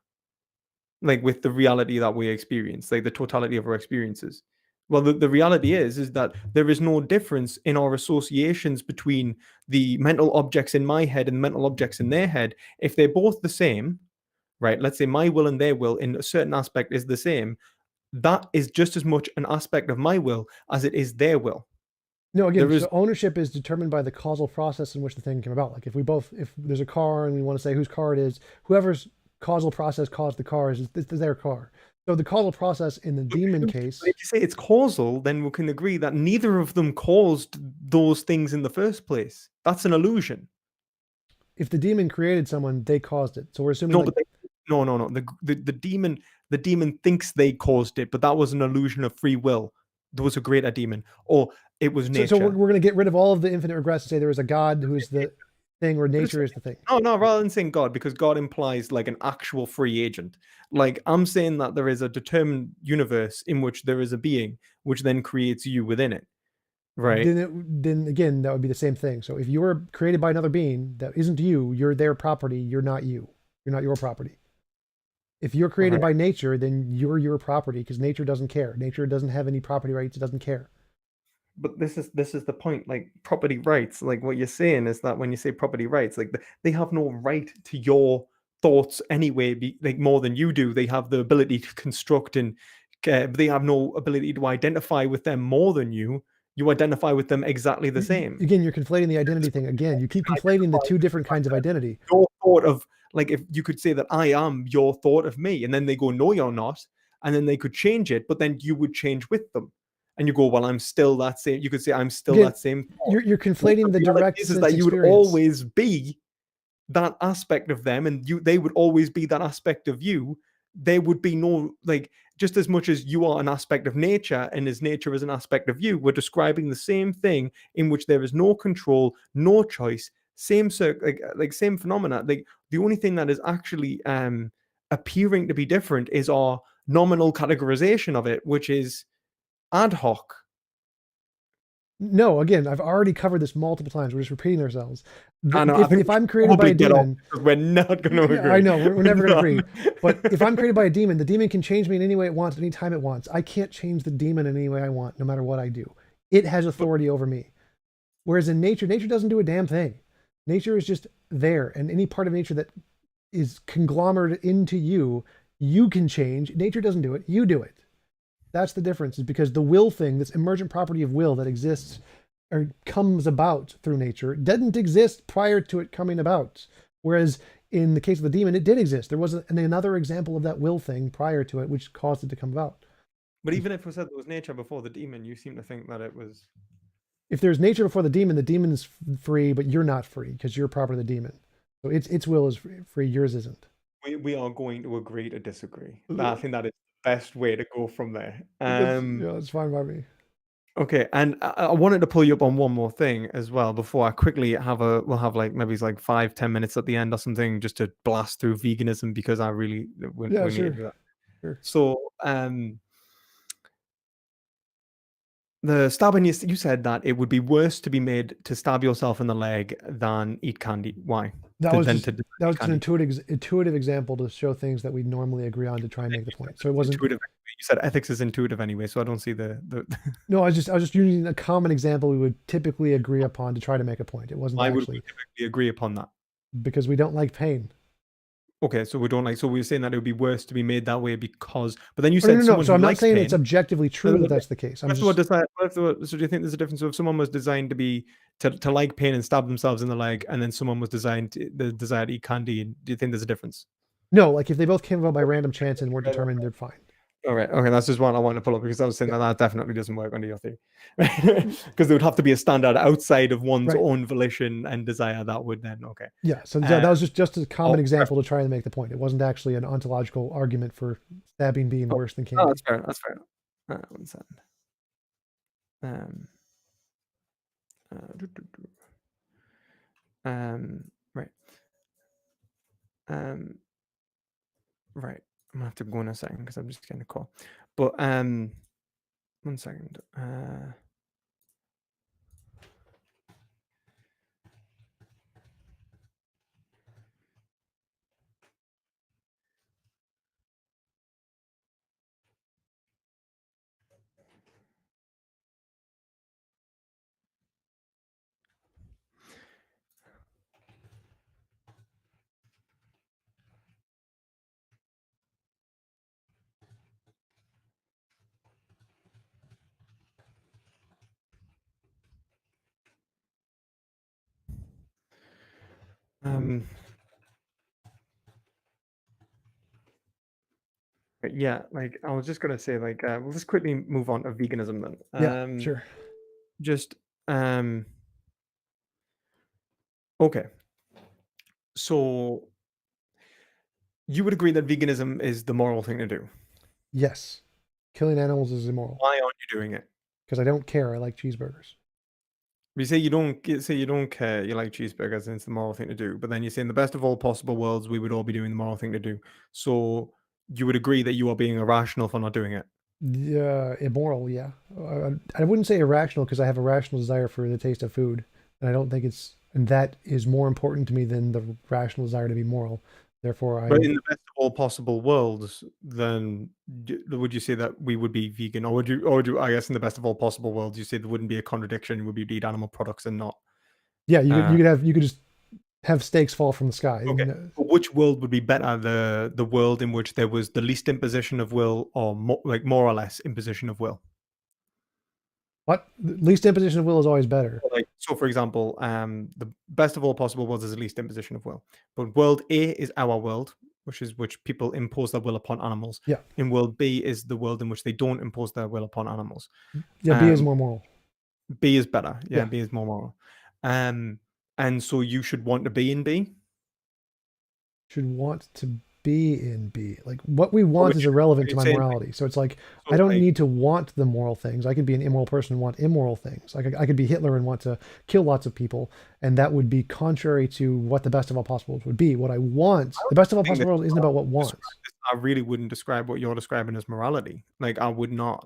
like with the reality that we experience, like the totality of our experiences. Well, the reality is that there is no difference in our associations between the mental objects in my head and the mental objects in their head. If they're both the same, right? Let's say my will and their will in a certain aspect is the same. That is just as much an aspect of my will as it is their will. No, again, There is so ownership is determined by the causal process in which the thing came about. Like if there's a car and we want to say whose car it is, whoever's causal process caused the car is their car. So the causal process in the demon case. If you say it's causal, then we can agree that neither of them caused those things in the first place. That's an illusion. If the demon created someone, they caused it. So we're assuming No, like, but no. The demon thinks they caused it, but that was an illusion of free will. There was a greater demon, or it was nature. So we're going to get rid of all of the infinite regrets and say there is a God who is the thing, or nature is the thing. No, rather than saying God, because God implies like an actual free agent. Like I'm saying that there is a determined universe in which there is a being, which then creates you within it. Right. Then again, that would be the same thing. So if you were created by another being that isn't you, you're their property. You're not you. You're not your property. If you're created by nature, then you're your property because nature doesn't care. Nature doesn't have any property rights. It doesn't care. But this is the point. Like property rights, like what you're saying is that when you say property rights, like they have no right to your thoughts anyway. Like more than you do, they have the ability to construct and they have no ability to identify with them more than you. You identify with them exactly the same. Again, you're conflating the identity thing. Again, you keep conflating the two different kinds of identity. Your thought of, like, if you could say that I am your thought of me, and then they go, no, you're not, and then they could change it, but then you would change with them, and you go, well, I'm still that same. You could say I'm still that same thought. You're conflating the direct sense is that you would experience. always be that aspect of them, and they would always be that aspect of you. There would be no, like, just as much as you are an aspect of nature and as nature is an aspect of you, we're describing the same thing in which there is no control, no choice, same like same phenomena. Like the only thing that is actually appearing to be different is our nominal categorization of it, which is ad hoc. No, again, I've already covered this multiple times. We're just repeating ourselves. I know, if I'm created by a demon, we're not going to agree. I know we're never going to agree. But if I'm created by a demon, the demon can change me in any way it wants, any time it wants. I can't change the demon in any way I want, no matter what I do. It has authority over me. Whereas in nature doesn't do a damn thing. Nature is just there, and any part of nature that is conglomerated into you, you can change. Nature doesn't do it. You do it. That's the difference, is because the will thing, this emergent property of will that exists or comes about through nature, didn't exist prior to it coming about. Whereas in the case of the demon, it did exist. There was another example of that will thing prior to it, which caused it to come about. But even if we said there was nature before the demon, you seem to think that it was... If there's nature before the demon is free, but you're not free because you're property of the demon. So its will is free, yours isn't. We are going to agree to disagree. I think that is the best way to go from there. That's fine by me. Okay, and I wanted to pull you up on one more thing as well before I quickly we'll have like maybe it's like 5-10 minutes at the end or something just to blast through veganism because I really we need to do that. Sure. So the stabbing, you said that it would be worse to be made to stab yourself in the leg than eat candy. Why? That to was then just to decide that you was just can't an eat. intuitive example to show things that we normally agree on to try and make the point. So it wasn't. Intuitive. You said ethics is intuitive anyway, so I don't see the No, I was just using a common example we would typically agree upon to try to make a point. It wasn't why would we actually typically agree upon that? because we don't like pain. Okay, so we don't like. So we're saying that it would be worse to be made that way because. But then you Oh, no, said no, no. someone So who I'm not likes saying it's pain. objectively true that that's the case. I'm What if they were just designed? So do you think there's a difference? So if someone was designed to be to like pain and stab themselves in the leg, and then someone was designed the desire to eat candy, do you think there's a difference? no, like if they both came about by random chance and were Okay. determined, they're fine. All right. Okay, that's just one I want to pull up because I was saying Yeah. that definitely doesn't work under your theory, because there would have to be a standard outside of one's Right. own volition and desire that would then okay. Yeah. So that was just a common Oh, example to try and make the point. It wasn't actually an ontological argument for stabbing being oh, worse than oh, candy. that's fair. That's fair. 1 second. Um, right. Um, right. I'm gonna have to go in a second because I'm just getting a call. But 1 second. Yeah, like I was just gonna say, like, we'll just quickly move on to veganism then. Yeah. Sure. Just okay. So you would agree that veganism is the moral thing to do. Yes. Killing animals is immoral Why aren't you doing it? because I don't care. I like cheeseburgers. You say you don't care, you like cheeseburgers and it's the moral thing to do, but then you're saying the best of all possible worlds, we would all be doing the moral thing to do. So you would agree that you are being irrational for not doing it. Yeah, immoral. Yeah, I wouldn't say irrational because I have a rational desire for the taste of food, and I don't think and that is more important to me than the rational desire to be moral. Therefore, But I'm in the best of all possible worlds, then would you say that we would be vegan, or would you? I guess in the best of all possible worlds, you say there wouldn't be a contradiction. Would be eat animal products and not? yeah. Uh, You could just have steaks fall from the sky. okay. But which world would be better? The world in which there was the least imposition of will, or like more or less imposition of will. What? Least imposition of will is always better. Like so, for example, the best of all possible worlds is the least imposition of will. But world A is our world, which people impose their will upon animals. Yeah, In world B is the world in which they don't impose their will upon animals. yeah. B is Um, more moral. B is better. Yeah, Yeah, B is more moral. And so you should want to be in B. should want to be in B. Like what we Or want would is you, irrelevant are to you my saying morality. So it's like I so don't like need to want the moral things. I could be an immoral person and want immoral things. I could be Hitler and want to kill lots of people, and that would be contrary to what the best of all possible worlds would be. What I want, I the don't best of all think possible that worlds isn't about what wants. I really wouldn't describe what you're describing as morality. Like I would not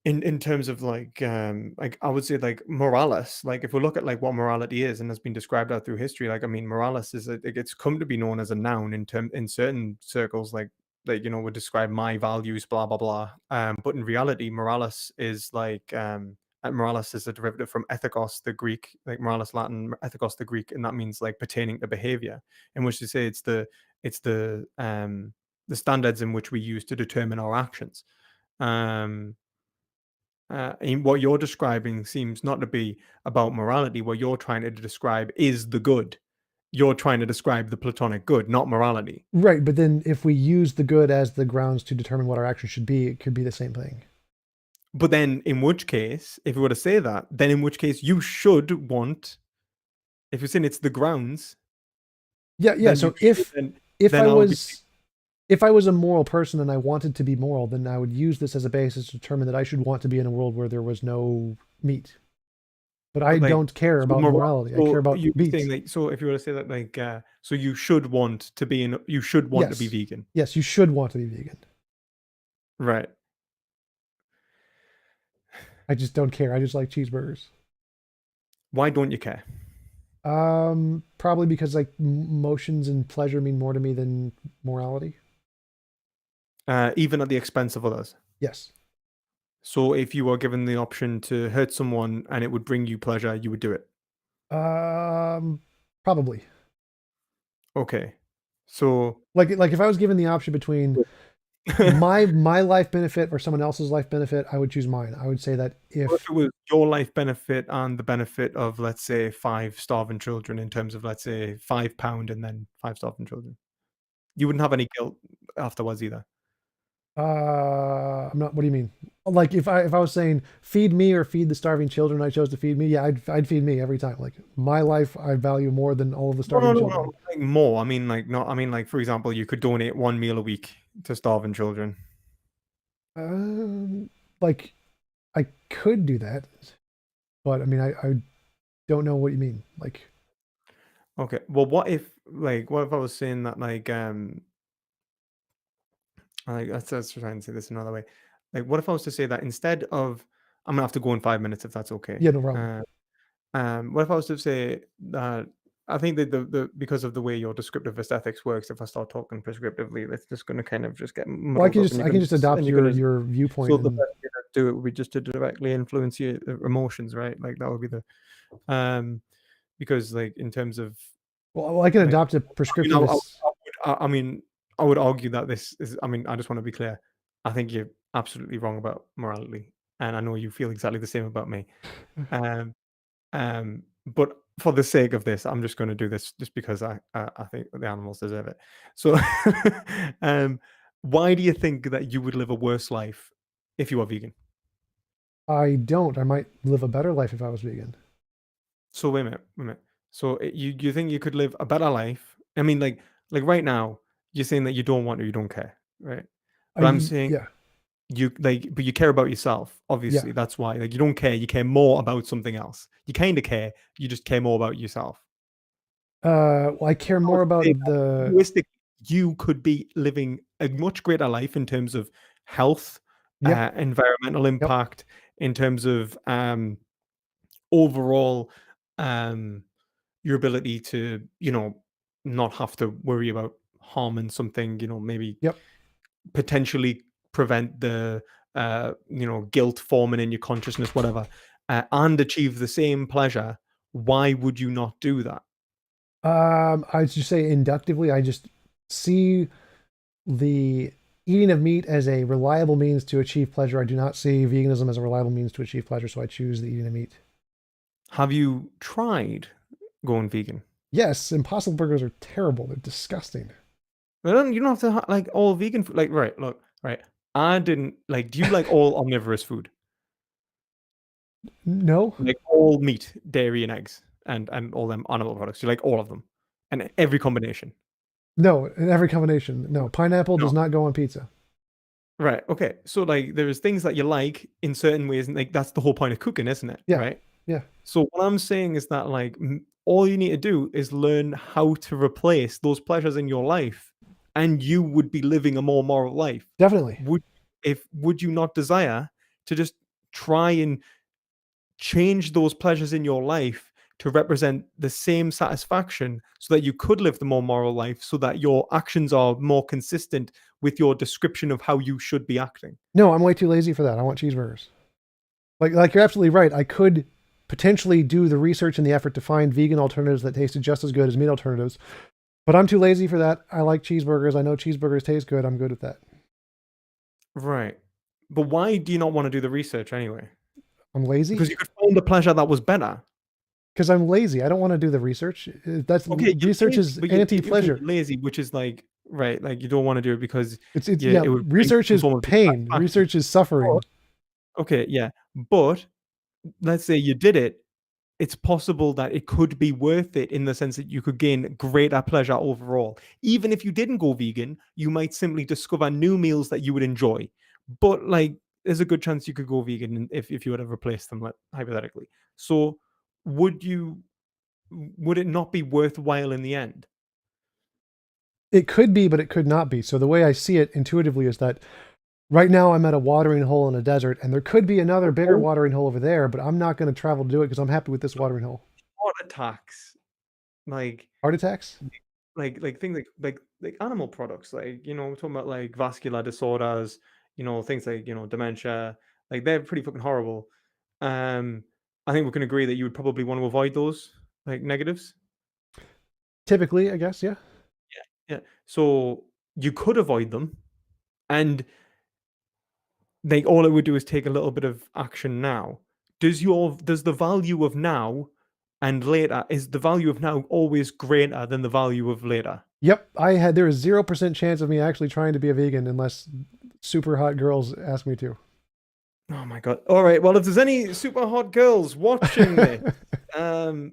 in terms of like I would say like moralis, like if we look at like what morality is and has been described out through history, like I mean moralis is it's come to be known as a noun in certain circles, like would describe my values, blah blah blah. But in reality moralis is moralis is a derivative from ethikos, the Greek, like moralis Latin, ethikos the Greek, and that means like pertaining to behavior, in which they say it's the standards in which we use to determine our actions. um and what you're describing seems not to be about morality. What you're trying to describe is the good. You're trying to describe the platonic good, not morality. Right, but then if we use the good as the grounds to determine what our actions should be, it could be the same thing. But then, in which case, if we were to say that, then in which case you should want, if you're saying it's the grounds, Yeah, yeah. then you So should, if then I I'll be, was if I was a moral person and I wanted to be moral, then I would use this as a basis to determine that I should want to be in a world where there was no meat. But I but like, don't care so, about morality. I care so about you were saying meat. like, so if you were to say that, like, so you should want to be you should want to be Yes. vegan, Yes, you should want to be vegan. right? I just don't care. I just like cheeseburgers. Why don't you care? Probably because like motions and pleasure mean more to me than morality. Even at the expense of others. Yes. So if you were given the option to hurt someone and it would bring you pleasure, you would do it. Um, Probably. Okay. So Like if I was given the option between my life benefit or someone else's life benefit, I would choose mine. I would say that what if if it was your life benefit and the benefit of, let's say, 5 starving children in terms of, let's say, £5 and then 5 starving children? You wouldn't have any guilt afterwards either. I'm not, what do you mean? Like if I was saying feed me or feed the starving children, I chose to feed me. Yeah, I'd feed me every time. Like my life I value more than all of the No, no, starving no, no. children. Like more. I mean, like not. I mean, like for example, you could donate 1 meal a week to starving children. Um, like I could do that, but I mean I don't know what you mean. Like Okay. Well, what if I was saying that like let's try and say this another way. Like, what if I was to say that instead of, I'm gonna have to go in 5 minutes if that's okay. yeah, no problem. What if I was to say that I think that the because of the way your descriptive aesthetics works, if I start talking prescriptively, it's just going to kind of just get Well, muddled up, and I can just adopt you're gonna. your viewpoint So the and best way to do it would be just to directly influence your emotions, right? Like that would be the um because like in terms of well I can like adopt a prescriptivist. I mean I would argue that this is, I mean, I just want to be clear. I think you're absolutely wrong about morality, and I know you feel exactly the same about me. Um, but for the sake of this, I'm just going to do this just because I think the animals deserve it. So, um, why do you think that you would live a worse life if you are vegan? I don't. I might live a better life if I was vegan. So wait a minute, wait a minute. So you think you could live a better life? I mean, like right now, you're saying that you don't want or you don't care, right? But I'm saying Yeah, but you care about yourself. yeah. Obviously, that's why. Like you don't care. You care more about something else. You kind of care. You just care more about yourself. Well, I care I was more to say about that the realistically, you could be living a much greater life in terms of health, yep, environmental yep. impact, in terms of overall um, your ability to, not have to worry about harming something, maybe Yep. potentially prevent the, guilt forming in your consciousness, whatever, and achieve the same pleasure. Why would you not do that? I just say inductively, I just see the eating of meat as a reliable means to achieve pleasure. I do not see veganism as a reliable means to achieve pleasure, so I choose the eating of meat. Have you tried going vegan? Yes, Impossible Burgers are terrible. They're disgusting. You don't have to like all vegan food. Like, right, look, right. I didn't like. Do you like all omnivorous food? No, Like all meat, dairy, and eggs, and all them animal products. You like all of them, and every combination. no, in every combination. No, pineapple does No. not go on pizza. Right. Okay. So like there's things that you like in certain ways, and like that's the whole point of cooking, isn't it? Yeah, Right. yeah, So what I'm saying is that like all you need to do is learn how to replace those pleasures in your life, and you would be living a more moral life. definitely. Would would you not desire to just try and change those pleasures in your life to represent the same satisfaction so that you could live the more moral life, so that your actions are more consistent with your description of how you should be acting? No, I'm way too lazy for that. I want cheeseburgers. Like you're absolutely right. I could potentially do the research and the effort to find vegan alternatives that tasted just as good as meat alternatives, but I'm too lazy for that. I like cheeseburgers. I know cheeseburgers taste good. I'm good with that. Right. But why do you not want to do the research anyway? I'm lazy Because you could find a pleasure that was better. because I'm lazy. I don't want to do the research. That's Okay, you're research lazy, is but anti-pleasure. you're lazy, which is like, right, like you don't want to do it because It's yeah, yeah. it would bring Research some is form of pain. dissatisfaction. Research is suffering. But okay, yeah, but let's say you did it, it's possible that it could be worth it in the sense that you could gain greater pleasure overall. Even if you didn't go vegan, you might simply discover new meals that you would enjoy. But like, there's a good chance you could go vegan if you were to replace them, like, hypothetically. So, would you? Would it not be worthwhile in the end? It could be, but it could not be. So the way I see it intuitively is that right now I'm at a watering hole in a desert, and there could be another bigger Oh, watering hole over there, but I'm not going to travel to do it because I'm happy with this watering hole. heart attacks. like Heart attacks? things like animal products, like, we're talking about like vascular disorders, things like, dementia, like they're pretty fucking horrible. Um, I think we can agree that you would probably want to avoid those like negatives. Typically, I guess, yeah. Yeah. So you could avoid them, and like all it would do is take a little bit of action now. Does the value of now and later, is the value of now always greater than the value of later? Yep, there was 0% chance of me actually trying to be a vegan unless super hot girls asked me to. Oh my god. All right. Well, if there's any super hot girls watching this,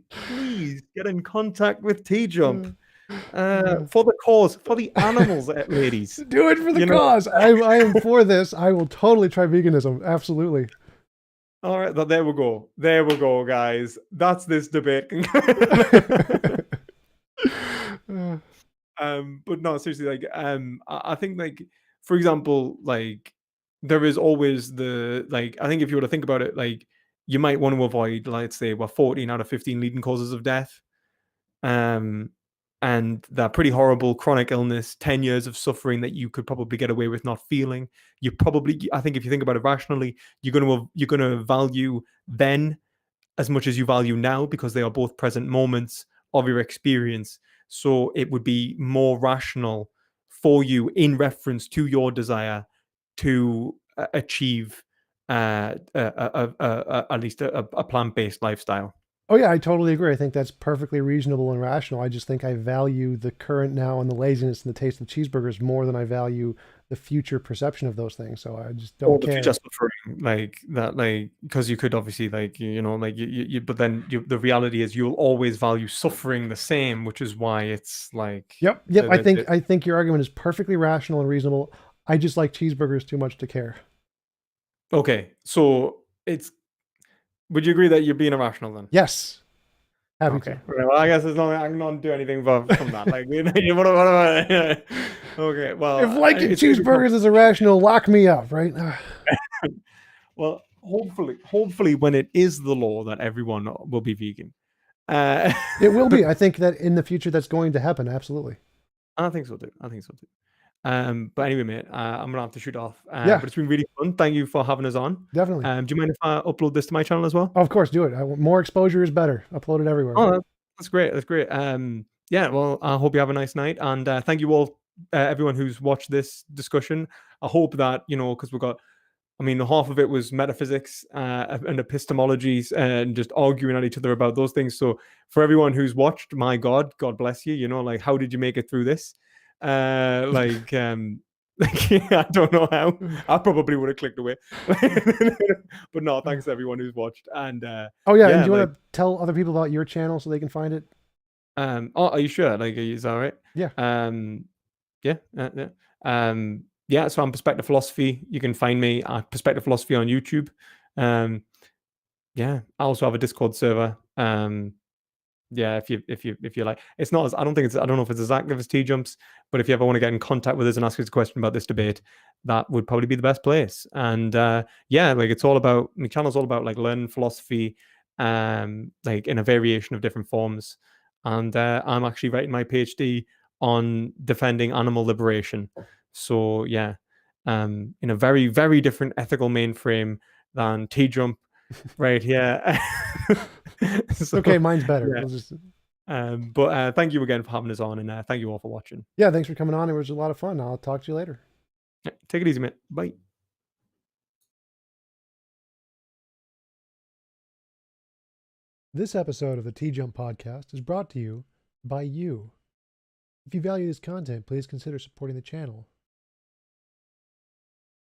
please get in contact with TJump. For the cause, for the animals, ladies. Do it for the You know. cause. I am for this. I will totally try veganism. Absolutely. All right, there we go. There we go, guys. That's this debate. But no, seriously, like, I think, like, for example, like, there is always I think if you were to think about it, like, you might want to avoid, let's say, 14 out of 15 leading causes of death. Um, and that pretty horrible chronic illness, 10 years of suffering that you could probably get away with not feeling. I think if you think about it rationally, you're gonna value then as much as you value now, because they are both present moments of your experience. So it would be more rational for you, in reference to your desire, to achieve at least a plant-based lifestyle. Oh yeah, I totally agree. I think that's perfectly reasonable and rational. I just think I value the current now and the laziness and the taste of cheeseburgers more than I value the future perception of those things. So I just Or don't the care. future suffering, like that, like, because you could obviously, like, like but then the reality is you'll always value suffering the same, which is why it's like Yep. I think your argument is perfectly rational and reasonable. I just like cheeseburgers too much to care. okay. So would you agree that you're being irrational then? Yes. Happy Okay. Right, well, I guess there's no, I can not do anything from that. Like, okay. if Well, liking cheeseburgers is irrational, lock me up, right? well, hopefully, when it is the law that everyone will be vegan, It will be. I think that in the future that's going to happen. Absolutely. I think so too. I think so too. But anyway, mate, I'm gonna have to shoot off. Yeah, But it's been really fun. Thank you for having us on. definitely. Do you mind if I upload this to my channel as well? Oh, of course, do it. More exposure is better. Upload it everywhere. Oh, that's great. That's great. Yeah. Well, I hope you have a nice night, and thank you all, everyone who's watched this discussion. I hope that, because we've got, I mean, half of it was metaphysics and epistemologies and just arguing at each other about those things. So for everyone who's watched, my God bless you. Like, how did you make it through this? Like, I don't know how. I probably would have clicked away. But no, thanks to everyone who's watched. And oh yeah, and yeah, do you want to tell other people about your channel so they can find it? are you sure? Like, is that all right? Yeah. Yeah. Yeah. So I'm Perspective Philosophy. You can find me at Perspective Philosophy on YouTube. Yeah. I also have a Discord server. Yeah, if you like, it's not as, I don't know if it's as active as TJumps, but if you ever want to get in contact with us and ask us a question about this debate, that would probably be the best place. And yeah, like, it's all about, my channel's all about like learning philosophy, like in a variation of different forms. And I'm actually writing my PhD on defending animal liberation. So yeah, in a very, very different ethical mainframe than TJump right here. So, Okay, mine's better. yeah. We'll just... But thank you again for having us on, and thank you all for watching. Yeah, thanks for coming on. It was a lot of fun. I'll talk to you later. Yeah, take it easy, mate. Bye. This episode of the TJump podcast is brought to you by you. If you value this content, please consider supporting the channel.